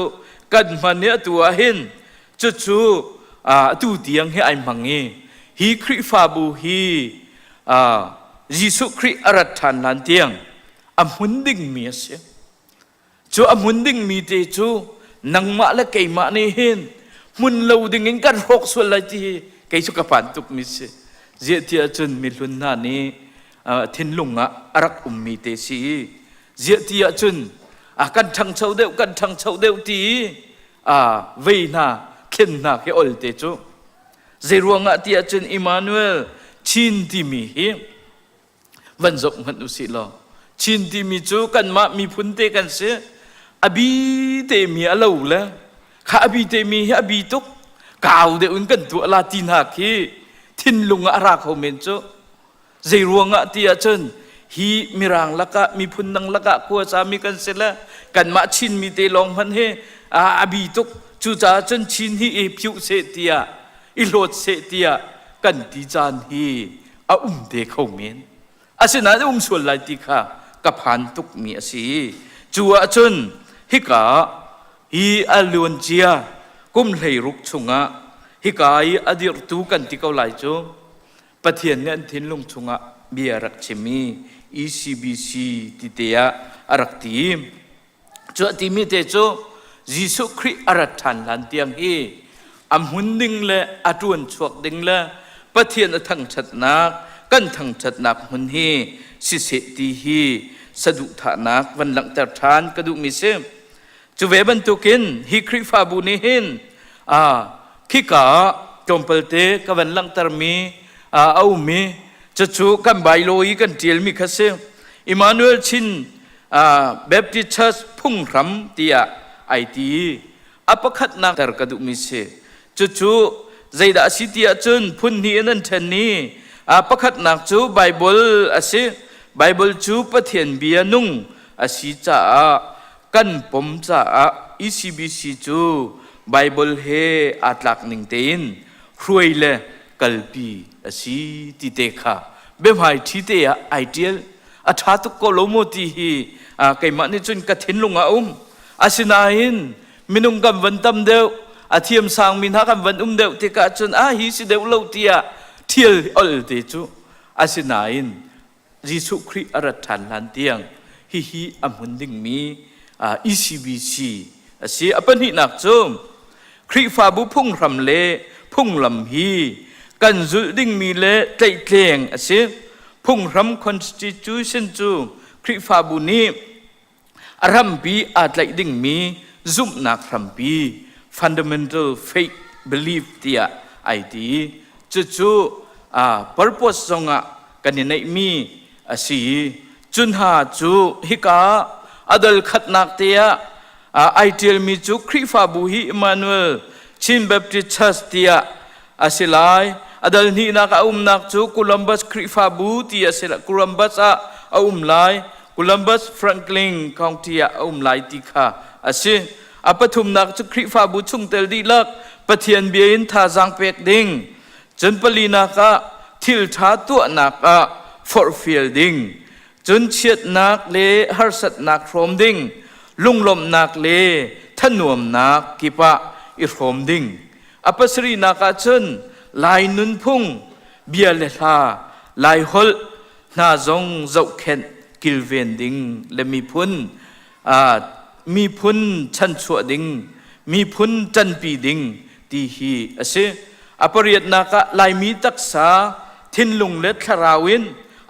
kan man ne tu a hin chu tu tiang he ai mangi hi khri fa bu hi Jisu Kri arathan lan tiang amunding mi se chu amunding mi te chu nang ma la kai ma ni hin mun lo ding in kan rok so la ti kai chu ka pan tuk mi se je tia chun mi lun na ni thin lunga arak mi te si je tia chun kan thang chau deu ti vei na khen na ke ol te chu je ruanga tia chun Emmanuel chin ti mi hi van zok man u si lo chin ti mi chu kan ma mi phun te kan se abi te mi alo la kha abi te mi abi tuk kaw de un kan tu la tin ha ki thin lunga ara kho men chu zai ruanga tia chen hi mirang laka mi phun nang laka ko cha mi kan se la kan ma chin mi te long man he abi tuk chu cha chen chin hi e phu se tia i lot se tia kan ti chan hi a de kho men asina sul lai ti kha ka phan tuk mi asi chua chun hi ka hi alun chia kum lei ruk chunga hi kai adir tu kan ti ko lai chu pathian ne thin lung chunga bia rak chimi ECBC ti te ya arak ti chu ti mi te chu Jisu Kri arathan lan tiang hi am hunding le atun chuak ding le pathian thang chat na kan thang chat nak hun hi si se ti hi sadu tha nak van lang tar than kadu mi se chu ve ban tu kin hi Kri fa bu ni hin khi ka tompal te ka van lang tar mi au mi chu kan bai loi kan tiel mi khase Emmanuel Chin Baptist Church phung ram tia IT apakhat nak tar kadu mi se chu zaida sitia chun phun ni nan than ni pakhat nak chu Bible ase Bible chu pathian bia nung asi cha kan pom cha ECBC chu Bible he atlak ning tein hruile kalpi asi ti te kha be mai thi te ya ideal atha tu ko lomo ti hi kai ma ni chun ka thin lunga asina hin minung kam van tam deu athiam sang min ha kam van deu te ka chun hi si deu lo tia thiel ol te chu asina hin Jisu Kri arathan lan tiang hi amunding mi ECBC asi apan hi nak chum Kri fa bu phung ram le phung lam hi kan zul ding mi le tlei tleng asi phung ram constitution chu Kri fa bu ni aram bi atlai ding mi zum nak ram bi fundamental faith belief tia ID chu purpose zonga kaninai mi asi chunha chu hika adal khatnak tia ideal mi chu Kri fa bu hi Emmanuel Chin Baptist Church tia asilai adal ni nak nak chu Columbus Kri fa bu tia sila Columbus lai Columbus Franklin County lai ti kha asi apathum nak chu Kri fa bu chung tel di lak pathian biain tha jang pek ding chun palina ka thil tha tu nak for fielding chun chiat nak le harsat nak from ding lunglom nak le thanuam nak kipa I from ding apasri naka chun lai nun phung bia le tha lai hol na zong zau khen kilven ding le mi phun chan chua ding mi phun chan pi ding ti hi ase apariat naka lai mi taksa thin lung le tharawin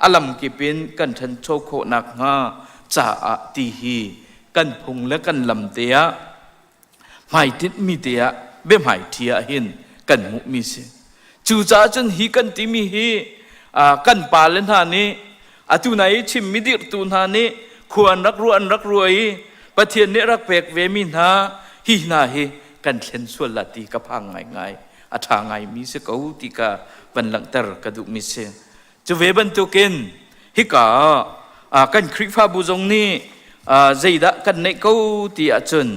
alam kipin kan than chokho nak nga cha ti hi kan phung le kan lam te mai tit mi te be mai thia hin kan mu mi se จูจ้าจนฮีกันติมีฮีกันปาเลนหานี้ตุไหนชิมมิดิรตูนหานี้ควรรักรวยประเทศนี้รักเปกเวมินหาฮีนาฮีกันเล่นส่วนละตีกับพังไงทางไงมีเสกเอาติกาบันหลังเตอร์กระดูกมิเซจะเวบันตุกินฮิกากันคริฟาบุจงนี้ใจดะกันในเขาตีอาจน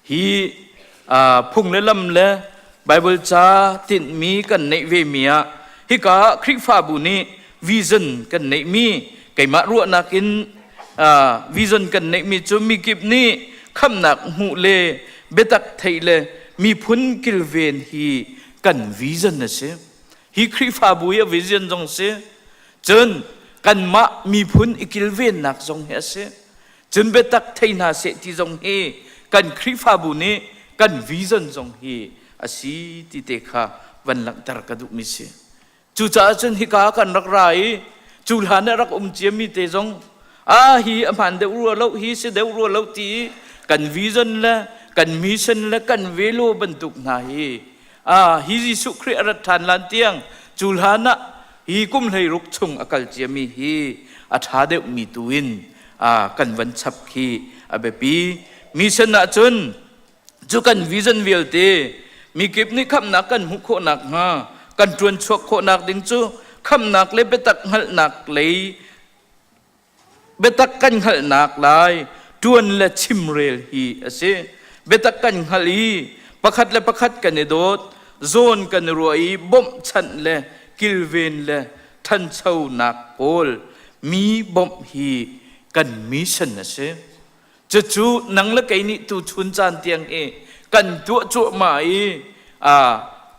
ฮีพุ่งเลลำเลไบเบิลจ้าติดมีกันในเวเมียฮิกาคริฟาบุนี้วิซันกันในมีไก่มารัวนักินวิซันกันในมีจุมีกิบนี้คำนักหูเลเบตักไทยเลมีพุนกิลเวนฮีกันวิซันนะเสฮีคริฟาบุยวิซันจงเสจนกันมามีพุนอิกิลเวนนักจงเฮเสจนเบตักไทยนาเสที่จงเฮกันคริฟาบุนี้กันวิซันจงเฮอาศัยติเตคาวันหลังตระกดุมิเสจูจ้าจนฮิกากันรักไรจูหานรักเจียมีเตจงฮีอภันเดรัวเลาฮีเสเดรัวเลาตีกันวิซันละกันมิชันละกันเวโลบรรทุกนาฮีฮิจิสุคริอรัฐานลันเตียงจูลานะฮีกุมเลยรุกชงอากาลเจียมีฮีอัฐาเดมีตุวินกันวันชับฮีเบปีมิชันนะจนจูกันวิซันเวลเตมีเก็บนี่คำนักกันหุโคนักฮะกันจวนชวกโคนักดิงจูคำนักเลยเบตักหัลนักเลยเบตักกันหัลนักลายจวนและชิมเรลฮีเสเบตักกันหัลีประคัดและประคัดกันในโดดโซนกันรวยบ่มชันและกิลเวนและทันเช่านักโกลมีบ่มฮีกันมิชันนะเสจะจูนังละไกนี่ตูชุนจานเตียงกันตัวจั่วหมาย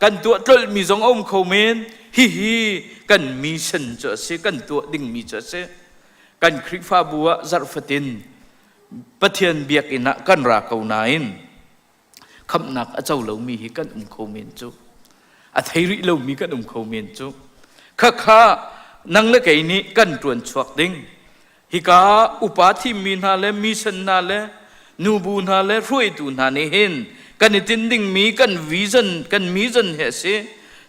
กันตัวตรมีจงอมเขาเมนฮีกันมิชันจะเสกันตัวดิ่งมีจะเสกันคริฟาบัวซาร์ฟตินปะเทียนเบียกอินะกันราเกาไนน์คำนักเจ้าเหล่ามีกันเขาเมนจุอัฐิริเหล่ามีกันเขาเมนจุข้านังละไกนี้กันตรวนชวกดิ่งฮิกาอุปาทิมีนาเลมิชันนาเลนูบูนาเลรวยตูนาเนเห็นกันตินดิ่งมีกันวิซันกันมิซันเฮเซ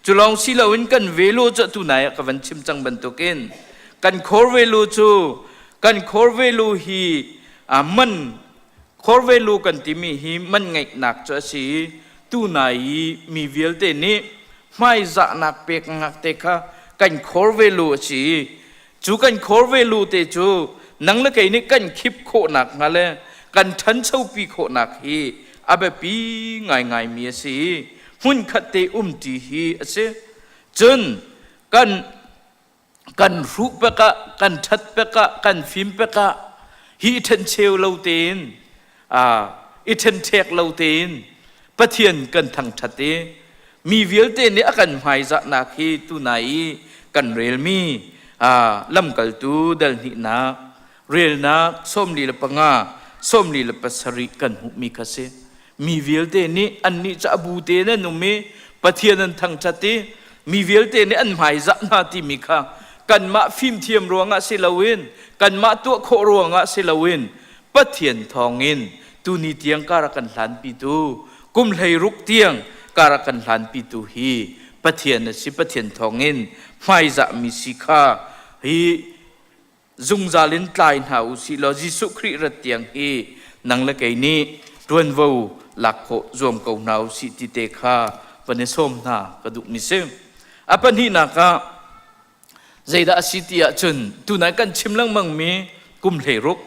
จุลองสิลาวินกันเวโลจะตูนายกับวันชิมจังบันตุกินกันคอร์เวโลจูกันคอร์เวโลฮีมันคอร์เวโลกันที่มีฮีมันไงหนักจะสิตูนายมีเวลเตนี้ไม่จะหนักเปกหนักเตคะกันคอร์เวโลสิจูกันคอร์เวโลเตจูนังละไกนี่กันคิปโคหนักงั้นเลยกันทันเช่าปีโคหนักฮีอาเบปีง่ายมีสิหุ่นขัดเตตีฮีเสจนกันรูปกะกันชัดปกะกันฟิล์มปกะฮีทันเชลเราเตนอีทันเทกเราเตนปะเทียนกันทางชัดเตมีเวลเตนเนี่ยกันหายจะนักฮีตุไหนกันเรลมีลำกัลตูเดลนินักเรลนักส้มลีละปังาส้มลีละปัสริกันหุมีคาเซมีเวลเตนี้อันนี้จะอบูเตนะนุ่มปะเทียนทางชัดเตมีเวลเตนี้อันหายจะนาติมิค่ะกันมาฟิมเทียมรวงะสิลาวินกันมาตัวโครวงะสิลาวินปะเทียนทองอินตูนีเตียงการกันหลานปีตูกุมเลยรุกเตียงการกันหลานปีตูฮีปะเทียนสิปะเทียนทองอินไม่จะมีสิค่ะฮีจุงจาลินไลน์หาอุสิลอจิสุคริรเตียงฮีนังละไกนี้รวนวูหลักโครวมเกาหนาวสิติเตคาวันนี้ส้มนากระดุกมิเซมอปันฮีนักะใจดาสิติอาจนตุนัยกันชิมลังมังมีกุมเลยรุก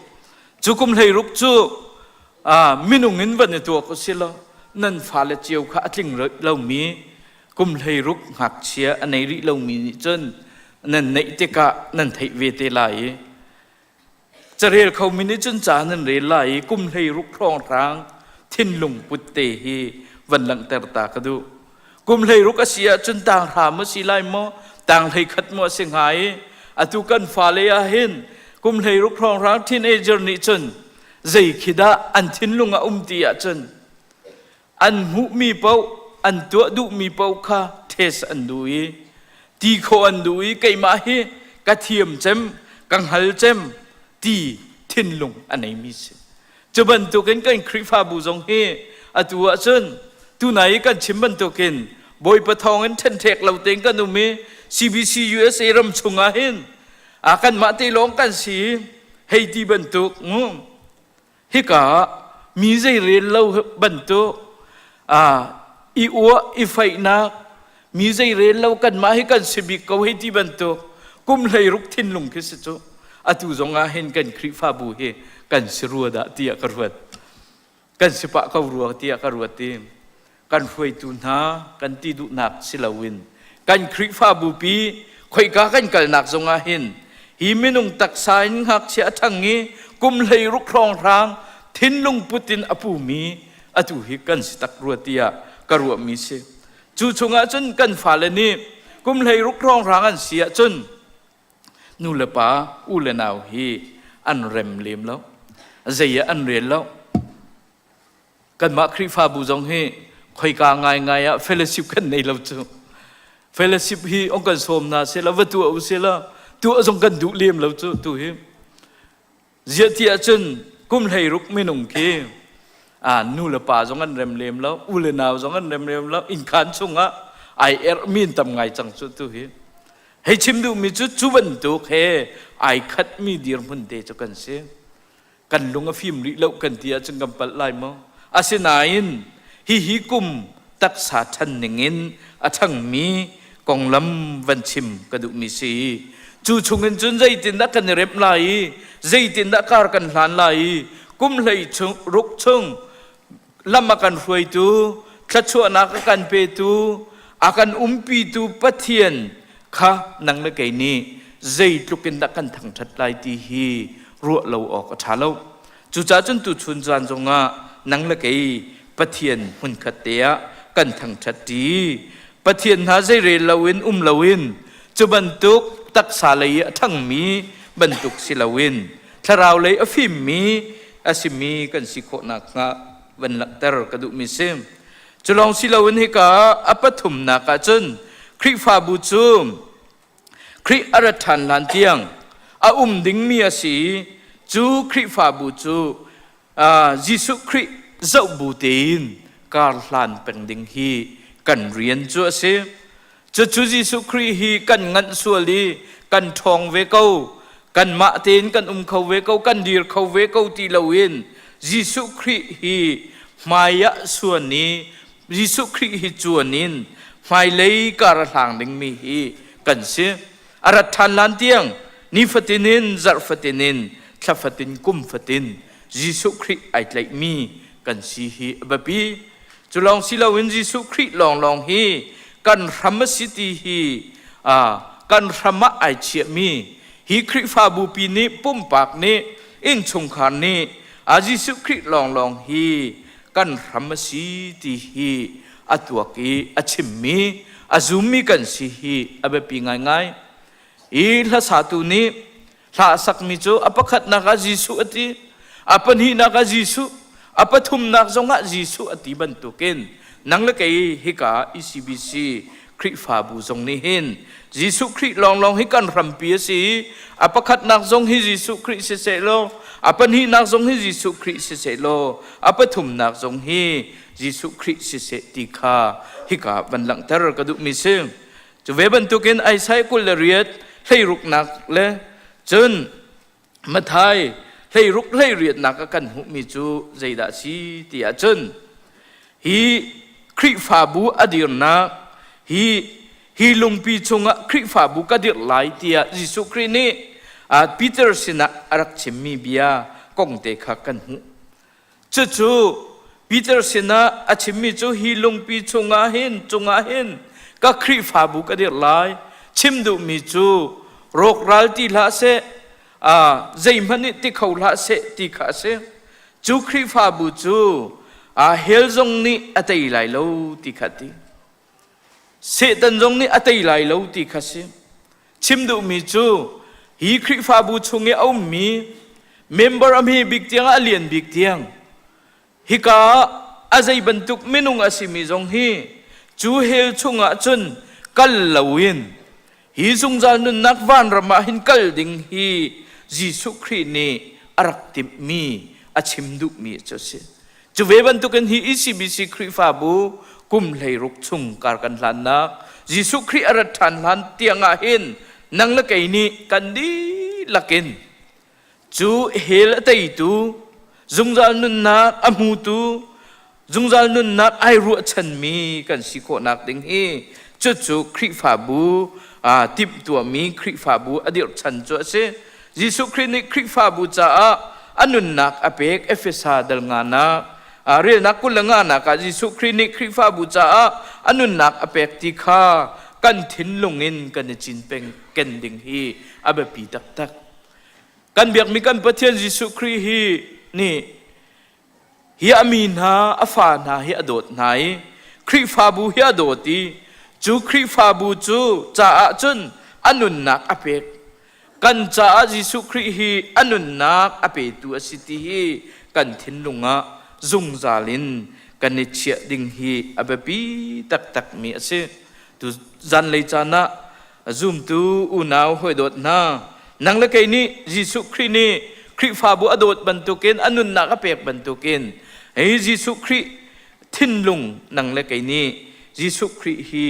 จูกุมเลยรุกจูมินุงินวันนี้ตัวก็สิละนั่นฟาเลเจียวข้าทิ้งเรามีกุมเลยรุกหักเชียอันไหนริเรามีจนนั่นในเตกะนั่นไทยเวเตไลจะเรียกเขามินิจนจานั่นเรไลกุมเลยรุกครองร้างทิ้นลุงปุตเตฮีวันหลังเตอร์ตากระดูกุมเลยรุกอาเซียจนต่างหามาสิไลมอต่างให้ขัดมัวเสียงหายอตุกันฟาเลอาเห็นกุมเลยรุกครองร้างทิ้นเอเจอร์นิจนใจคิดาอันทิ้นลุงตีอาจนอันหุมีเป้าอันตัวดุมีเป้าค่ะเทสอันดุยตีโคอันดุยไก่มาเฮกระเทียมเจมกังหัลเจมตีทิ้นลุงอันไหนมิสจะบรรทุกกันคริฟาบุจงเฮอตัวจนตัวไหนกันชิมบรรทุกกัน บอยปะทองเห็นเทนเทกเราเต็งกันนุ่มมี CBC USA รำชงอาเห็นกันมาตีลงกันสีให้ที่บรรทุกฮิกามีใจเรียนเราบรรทุกอีอัวอีไฟนักมีใจเรียนเรากันมาให้กันสิบิกเขาให้ที่บรรทุกกุมเลยรุกทินลงคิดจุตุจงอาเห็นกันคริฟาบูเฮกันสิรัวดะเตียกรวดกันสิปะเขารัวเตียกรวดตีกันฟวยตุนหากันตีดุนักสิลาวินกันคริฟาบูปีคอยกากันกันนักจงอาเห็นฮีมินุงตักสายหักเสียทั้งนี้กุมเลยรุกครองรางทินลงปุตินอภูมีอตุฮิกันสิตักรัวเตียกรัวมีเสจูชงอาจนกันฝ่าเลนี้กุมเลยรุกครองรางอันเสียจนนูเลปาอูเลนาวฮีอันเร็มเลมแล้วใจอันเรียนแล้วกันมาคริฟาบูจงฮีคอยกาง่ายๆเฟลชิปกันในเราจูเฟลชิปฮีองกันสมนาเสละวัตถุอุเสละตัวจงกันดุเลียมเราจูตัวฮีเจียที่จนกุมเลยรุกไม่นุ่งเคนูเลปาจงกันเร็มเลมแล้วอูเลนาวจงกันเร็มเลมแล้วอินคันชงไอมีนทำไงจังจูตัวฮีให้ชิมดูมีจุดจุบันตุกเฮไอคัดมีดีรมุนเดจกันเสียกันลงอฟิมริเลวกันเตียจึงกำปัดไลมั้งอาเซนายนฮิกุมตักษาทันหนึ่งอินอาทั้งมีกองลำวันชิมกระดูกมีสีจูชงเงินจนใจตินดักกันเร็บไหลใจตินดักการกันหลานไหลกุมเลยชงรุกชงลำมากันรวยตูทัดชัวนักกันเปตูอากันปีตูปะเทียนข้านังเล็กนี้ใจลุกินดักกันทั้งทัดไลตีฮีรัวเราออกชาเราจู่จ้าจนตุชุนจานจงนังเล็กปะเทียนหุ่นขัดเตียกันทั้งทัดดีปะเทียนหาใจเรลาวินลาวินจะบรรทุกตักสาเลยทั้งมีบรรทุกสิลาวินถ้าเราเลยอฟิมมีอาสิมีกันสิโคนักงะวันละแต่กระดูมิเซมจะลองสิลาวินให้กาอปฐุมนักจนคริฟาบูจูมคริอารัทันลันเตียงดิ่งมีสีจูคริฟาบูจูยิสุคริเจ้าบูตินการลันเป็นดิ่งฮีกันเรียนจัวเสจูยิสุคริฮีกันงันสัวลีกันทองเวเกากันมาเตนกันเขาเวเกากันดีร์เขาเวเกาตีลาวินยิสุคริฮีมายะส่วนนี้ยิสุคริฮีจวนนินไม่เลยการหลังดิ่งมีฮีกันเสียอารัฐานลันเตียงนิฟตินินจัรฟตินินทัฟตินกุมฟตินยิสุคริไอไลมีกันสีฮีบบีจุลองสิลาวินยิสุคริลองฮีกันธรรมสิติฮีกันธรรมไอเชียมีฮีคริฟาบูปีนี้ปุ่มปากนี้อินชงคานนี้ยิสุคริลองฮีกันธรรมสิติฮีอัตวกีอัชิมมีอาซุมีกันสิฮีอบปีง่ายอีละสาตุนี้ละสักมิโจอปขัดนักจิสุอติอปนีนักจิสุอปทุมนักจงะจิสุอติบันตุเกนนังละเกยฮิกาอิสิบิซีคริฟาบูจงนี้เห็นจิสุคริลองฮิกันรัมปีสีอปขัดนักจงฮิจิสุคริเสโลอปนีนักจงฮิจิสุคริเสโลอปทุมนักจงฮิยิสุคริสเสติคาฮิกาบันหลังเทอร์กระดูมิซึมจะเวบันตุกินไอไซคุลเรียดให้รุกนักเลยจนมาไทยให้รุกให้เรียดนักกันหุมิจูใจดาชีติอาจนฮีคริฟาบูอดีรนักฮีลุงปีชงะคริฟาบูกอดีรไลติอายิสุครินีปีเตอร์สินะอารักชิมีเบียกงเตขักกันหุจู่ปีเตอร์เซนาอาชิมิจูฮีลงปีจงอาเห็นก็คริฟาบุกเดียร์ไลชิมดูมิจูโรครัลติลาเซใจมันนี่ติเขาลาเซติขาเซจูคริฟาบุจูเฮลจงนี่อัตย์ไหลโลติขัดเซตันจงนี่อัตย์ไหลโลติขัดเซชิมดูมิจูฮีคริฟาบุชงเงเอามีเมมเบอร์อเมบิกเตียงอเลียนบิกเตียงฮิกาอาใจบรรทุกเมนุงอาศิมิจงฮีจูเฮลชงอาจนกัลลาวินฮีจงจานุนักวันรมาหินกัลดิงฮียิสุครีนีอารักติมีอาชิมดุมีเจ้าเสจ จุเวบันตุกันฮีอิสิบิสิคริฟาบูกุมเลยรุกชุงการกันหลานนักยิสุคริอารัฐานหลานเตียงอาหินนังละไกนี้กันดีละกินจูเฮลตัยตูจุงจานุนนักอมูตูจุงจานุนนักไอรัวชันมีกันสิโคนักดิงฮีจูคริฟาบูติบตัวมีคริฟาบูอดีตชันจัวเซยิสุครินิคริฟาบูจ้าอนุนนักอเปกเอฟเฟซาดัลงานักเรียนนักกุลงานักยิสุครินิคริฟาบูจ้าอนุนนักอเปกติคากันทิ้นลงอินกันจินเป็นกันดิงฮีอเบปีตักตักกันเบียกมีกันประเทศยิสุคริฮีนี่ฮีอามีนาอฟานาฮีอโดดไหนคริฟาบูฮีอโดตีจูคริฟาบูจูจ้าจุนอนุนนักอเปกกันจ้ายิสุคริฮีอนุนนักอเปตัวสิทธิกันทิ้นลงะจุงจาลินกันนิเชียดิงฮีอเบปีตักตักมีเสตุจันเลยจานะจุมตูอุนาวหอยโดดนานังละไกนี้ยิสุครินีคริฟาบูอโดดบรรทุกินอนุนนักอเปกบรรทุกินไอ้ยิสุคริทิ้นลงนังละไกนี้ยิสุคริฮี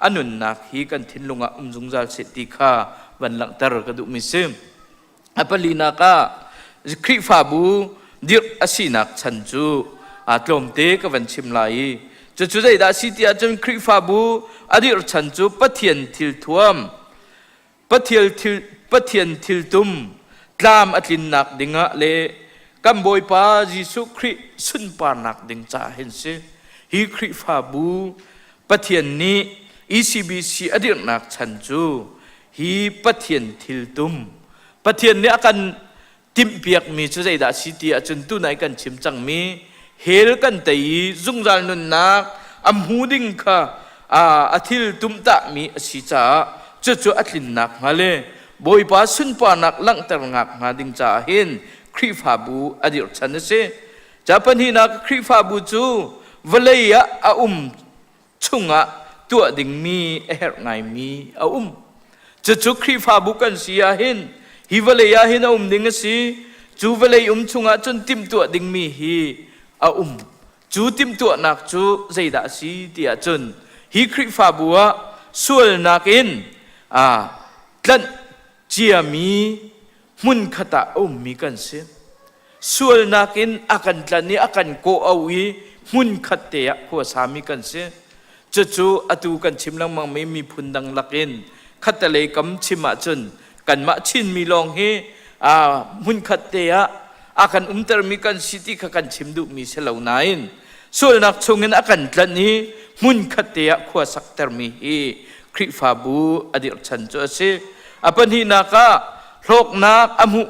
อนุนนักฮีกันทิ้นลงะจุงจาลเสติคาวันหลังตระกดุมิซึมอปลีนักะคริฟาบูดิรอสินักฉันจูตลมเตกวันชิมไลจะจุดใจดาสิที่อาจารย์คริฟาบูอดีรฉันจูปะเทียนทิลทวมปะเทียนทิลตุมตามอัตลินนักดิงะเลกัมบอยปายิสุคริสุนปานักดิงจ่าเห็นสิฮีคริฟาบูปะเทียนนี้ECBC อดีรนักฉันจูฮีปะเทียนทิลตุมปะเทียนนี้อากันติมเปียกมีจุดใจดาสิที่อาจารย์ตู้ไหนกันชิมจังมีเฮลกันแต่ยีจุงจานุนนักอัมหูดิงค่ะอาทิลตุมตะมีสิจ้าจุอัตลินนักมาเลยบอยปาสุนปานักลังตระงักมาดิงจ่าเห็นคริฟาบูอดีตฉันเสจะปัญหานักคริฟาบูจูวลัยะชุงะตัวดิงมีเอร์ไงมีจุคริฟาบุกันเสียเห็นฮิวเลยาเห็นดิงสิจูวเลยชุงะจนติมตัวดิงมีฮีจูติมตัวนักจูใจดาสีเตียจนฮีคริฟาบัวส่วนนักอินกันเจียมีมุนขตามีกันเสียส่วนนักอินอากันกันนี้อากันโกเอาวีมุนขัดเตะขัวสามีกันเสียจูอตูกันชิมลังมังไม่มีพุนดังลักอินขัดตะเลยกำชิมาจนกันมาชินมีลองเฮมุนขัดเตะakan termikan siti kakan chimdu mi selaw nain sul nak chungin akan tlani mun khatia khwa sak termi hi khrifabu adir chancho se apan hi naka lok nak amu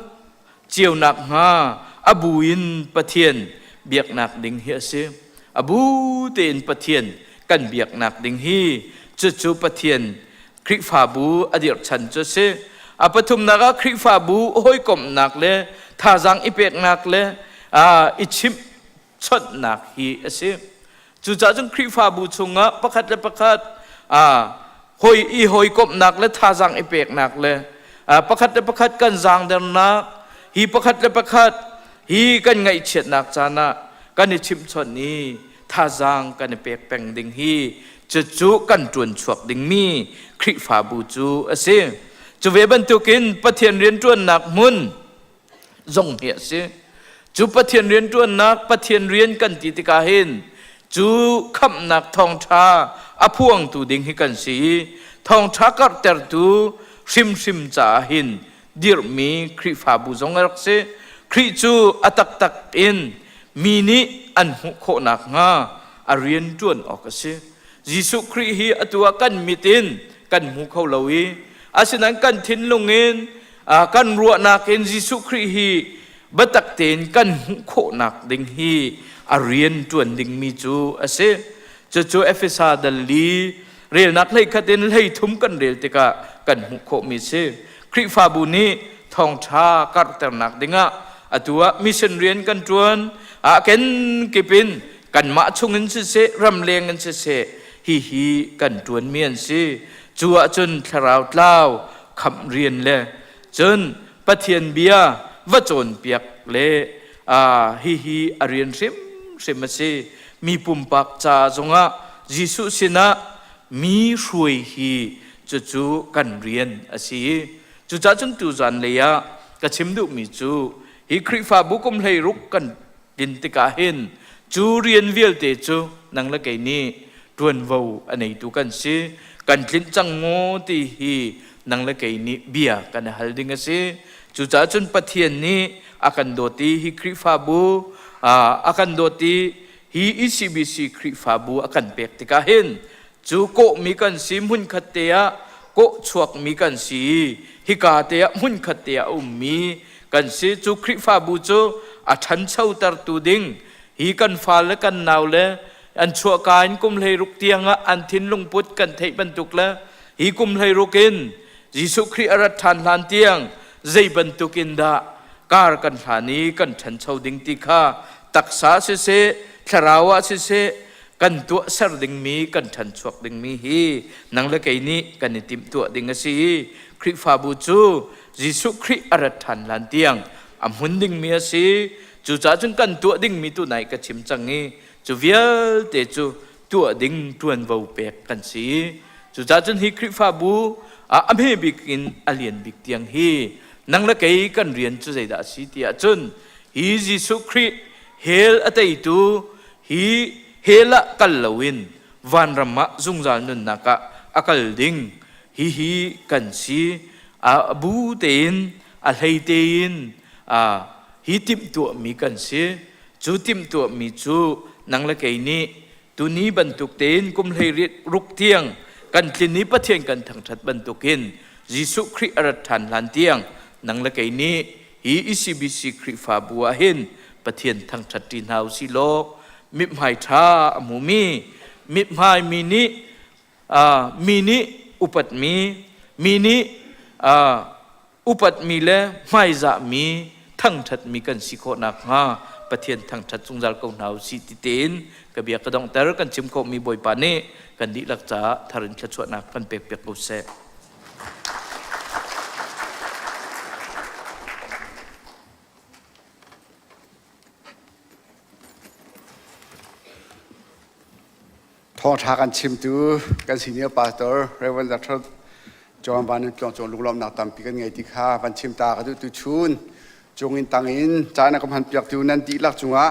chiu nak nga abuin pathian biak nak ding hi se abu ten pathian kan biak nak ding hi chu pathian khrifabu adir chancho se apathum naka khrifabu hoi kom nak leท่าจังอีเป็กนักเลยอิชิมชดนักฮีเสียจุดจังคริฟาบูชงะประคัดและประคัดหอยกบนักเลยท่าจังอีเป็กนักเลยประคัดและประคัดกันจังเดินนักฮีประคัดและประคัดฮีกันไงเฉียดนักจานะกันอิชิมชดนี้ท่าจังกันเป็กแปงดิงฮีจุกันจวนฉวกดิงมีคริฟาบูจูเสียจุเวบันตุกินปะเทียนเรียนจวนนักมุนจงเหี้ยสิจูปะเทียนเรียนตัวนักปะเทียนเรียนกันติติกาเห็นจูคำนักทองชาอพวงตูดิ่งให้กันสีทองชากัดเตอร์ตูซิมจ่าเห็นดิรมีคริฟาบุจงรักสิคริจูอัตักอินมีนี้อันหุโคนักงาอาเรียนจวนออกสิยิสุคริฮีอตัวกันมิตินกันหุเขาเลวีอาศัยนั้นกันทิ้นลงเงินกันรัวนักเอ็นยิสุคริฮีบัตักเตนกันโคนักดิงฮีอาเรียนจวนดิงมีจูเสจูเอฟเอซาดัลลีเรียนนักเลยขัดเอ็นเลยทุ่มกันเรียลติกากันโคมีเสคริฟาบุนีทองชากัดเตนักดิงะตัวมิชันเรียนกันจวนเกนกิปินกันมาชงเงินเสรำเลียงเงินเสฮีกันจวนเมียนเสจัวจนทราวเล่าคำเรียนเลยจนปะเทียนเบียว่าโจนเปียกเลฮีอาเรียน เสมาเซมีปุ่มปักจ่าจงะยิสุสินะมีช่วยฮีจูกันเรียนอาศีจูจ้าจนตูจันเลยะกระชิมดุมีจูฮิคริฟาบุกุมเลยรุกกันดินติกาเห็นจูเรียนเวียลเตจูนังละไกนี้ตวนวาวอันไหนตุกันสิกันลิ้นจังโง่ตีฮีนังละไกนี้เบียกันฮัลดิงสิจูจ้าจนปะเทียนนี้อากันโดตีฮิคริฟาบุอากันโดตีฮีอิซิบิซิคริฟาบุอากันเปกติกาเห็นจูโกมีกันสิมุนขัดเตียโกชวกมีกันสิฮิกาเตียมุนขัดเตียมีกันสิจูคริฟาบุจูอาชันเช่าตรตูดิงฮีกันฟ้าและกันนาวและอันชั่วกายกุมเลยรุกเตียงอันทินลงพุทธกันเทบรรทุกและฮีกุมเลยรุกินยิสุคริอารัฐานลานเตียงใจบรรทุกินดาการกันฐานีกันฉันเช่าดิงติข้าตักษาเสชราวะเสกันตัวสรดิงมีกันฉันชวกดิงมีฮีนังละไกนี้กันติมตัวดิงสีคริฟาบูจูยิสุคริอารัฐานลานเตียงอำหุนดิงมีสีจูจ้าจงกันตัวดิ่งมีตัวไหนก็ชิมจังงี้จูเวียลเตจูตัวดิ่งตวนวาวเปกกันสีจูจ้าจนฮิคริฟาบูอเมบิกินอเลียนบิกเตียงฮีนังละไกกันเรียนจูใจดาสีเตียจนฮีจิสุคริเฮลอตัยตูฮีเฮละกัลลวินวันรำมะจุงจานนุนนักะอกัลดิ่งฮีกันสีบูเตนอไลเตนฮีติมตัวมีกันเสียจูติมตัวมีจูนังละไกนี้ตัวนี้บรรทุกเต็นกุมเลยรุกเทียงกันคลินนี้ประเทียงกันทั้งชัดบรรทุกินยิสุคริอารัฐานลานเตียงนังละไกนี้ฮีอิซิบิซิคริฟาบัวเห็นประเทียนทั้งชัดดินหาวสิโลกมิบหายท่ามูมีมิบหายมีนี้อุปัตมีนี้อุปัตมีและไม่จะมีทั้งชัดมีกันสิโคนักฮะประเทศทั้งชัดจงจัลกนาวสิติเตนกับเบียกระดองแต่ละกันชิมโคมีบ่อยปานนี้กันดิลักษาทารินชัดชวนักกันเปียกกุเสทอทากันชิมตูกันซีเนียร์พาสเตอร์เรวันดัตร์จอมบานจงลุกล้อมนักตามปีกันไงที่ข้าบันชิมตากันตุชุนจงอินตังอินใจนักพันเปียกตูนันดีลักจุงะ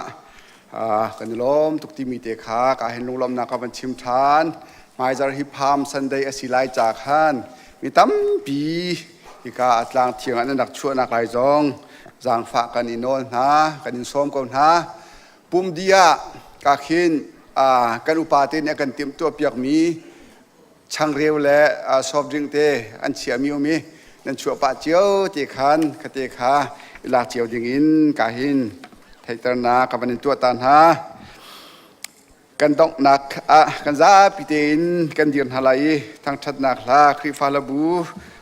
กันล้อมตุกตีมีเตขากาเห็นลุกล้อมนักบันชิมทานไมจารฮิพามสันเดย์อสิไลจากฮันมีตั้มปีที่กาอัตลางเทียงอันนักชั่วนักไหลจงจางฝากกันอินโนนะกันอินส้มกันนะปุ่มเดียกาขินกันอุปาเทนกันเตรียมตัวเปียกมีช่างเร็วและซอฟต์ดริงเตอันเสียมีมีนั่นชัวปะเจียวเตขันคเตขาลาเจียวดิงอินกาหินไทยตรนากับมันตัวตันหากันต้องนักกันซาปิเตนกันเดียนฮาไลทั้งชัดนักลาคริฟาลบู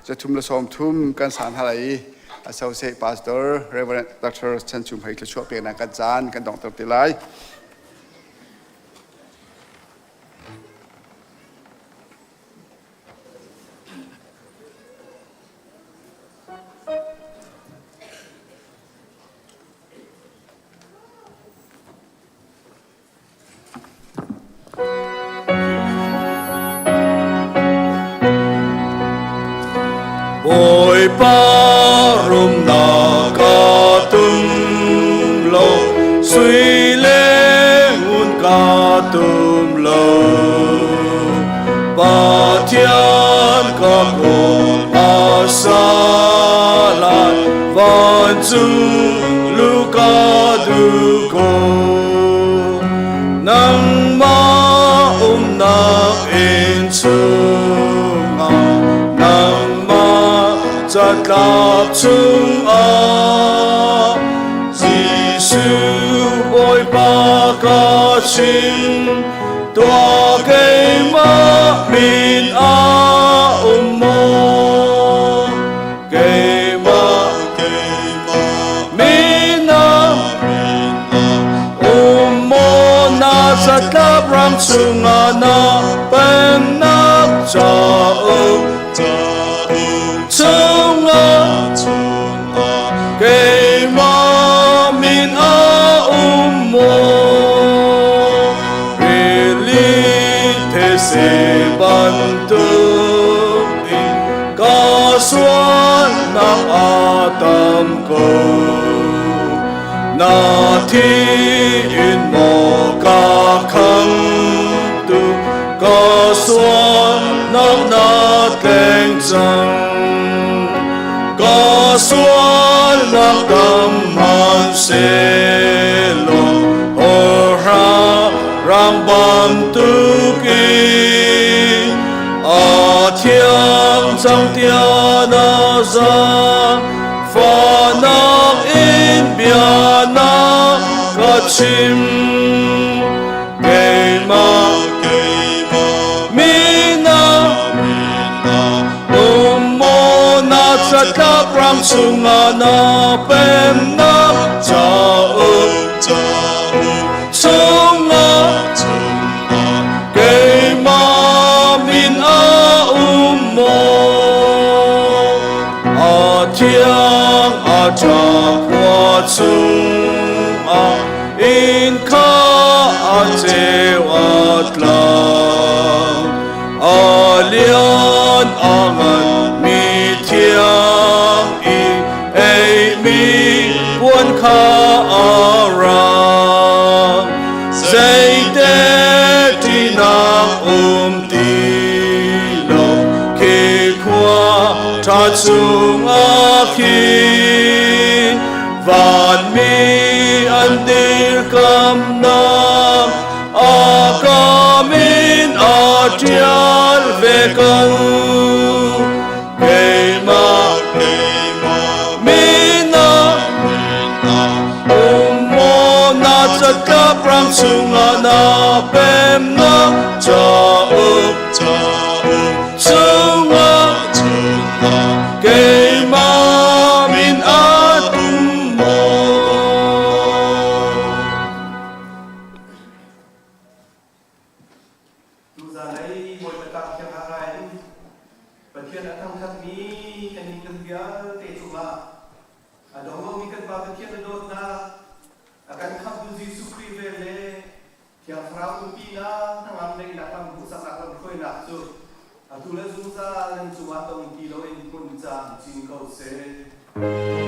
จะทุ่มละสมทุ่มกันสารฮาไลอาเซปาสเตอร์เรเวอเรนต์ด็อกเตอร์ชันชุมให้จะช่วยเปลี่ยนกันจานกันต้องตัดติไลÔi ba rùm nà ca tùm lô suy lê un ca tùm lô ba thiên ca cồn a sa lại văn chung lu ca du cô nang ma nang in chung nang ma chặt lạp chung Giêsu bồi ba ca chinh tua cây ma min mô cây ma min mô na chặt lạp ram chung na bên na cha chung cây ma min mô se ban tu in ca xuân na atam ko na thi in mo ca khang tu ca xuân na keng chang ca xuân na tam han se lo rang ban tu ki a thiang chang tia na za fa na in bia na ka chim ke ma mi na mo na cha ka prang chung na pem na cha chung kay mamin mo a thiang a cha qua chung in kha a cheu at lang a lian a ngan mi thiang i ei mi buan kha a rang say ti nang ti lo ke kwa tha chung a khi van mi an dir kam nam a kamin a tial ve kan ke ma mi na mo na cha ka prang chung na pem na cha chung ke ma min at mo tu za nei moi ta tak kya ha rai pathian athang khat mi kan ni kan bia te chuma adong mi kan ba pathian dot na akan kham tu Jesu Christ ve le kya fra u pi na thang nei na kam bu sa sa khoi na chu atu le zu za len chu wa tong ki lo in kun cha chin ko se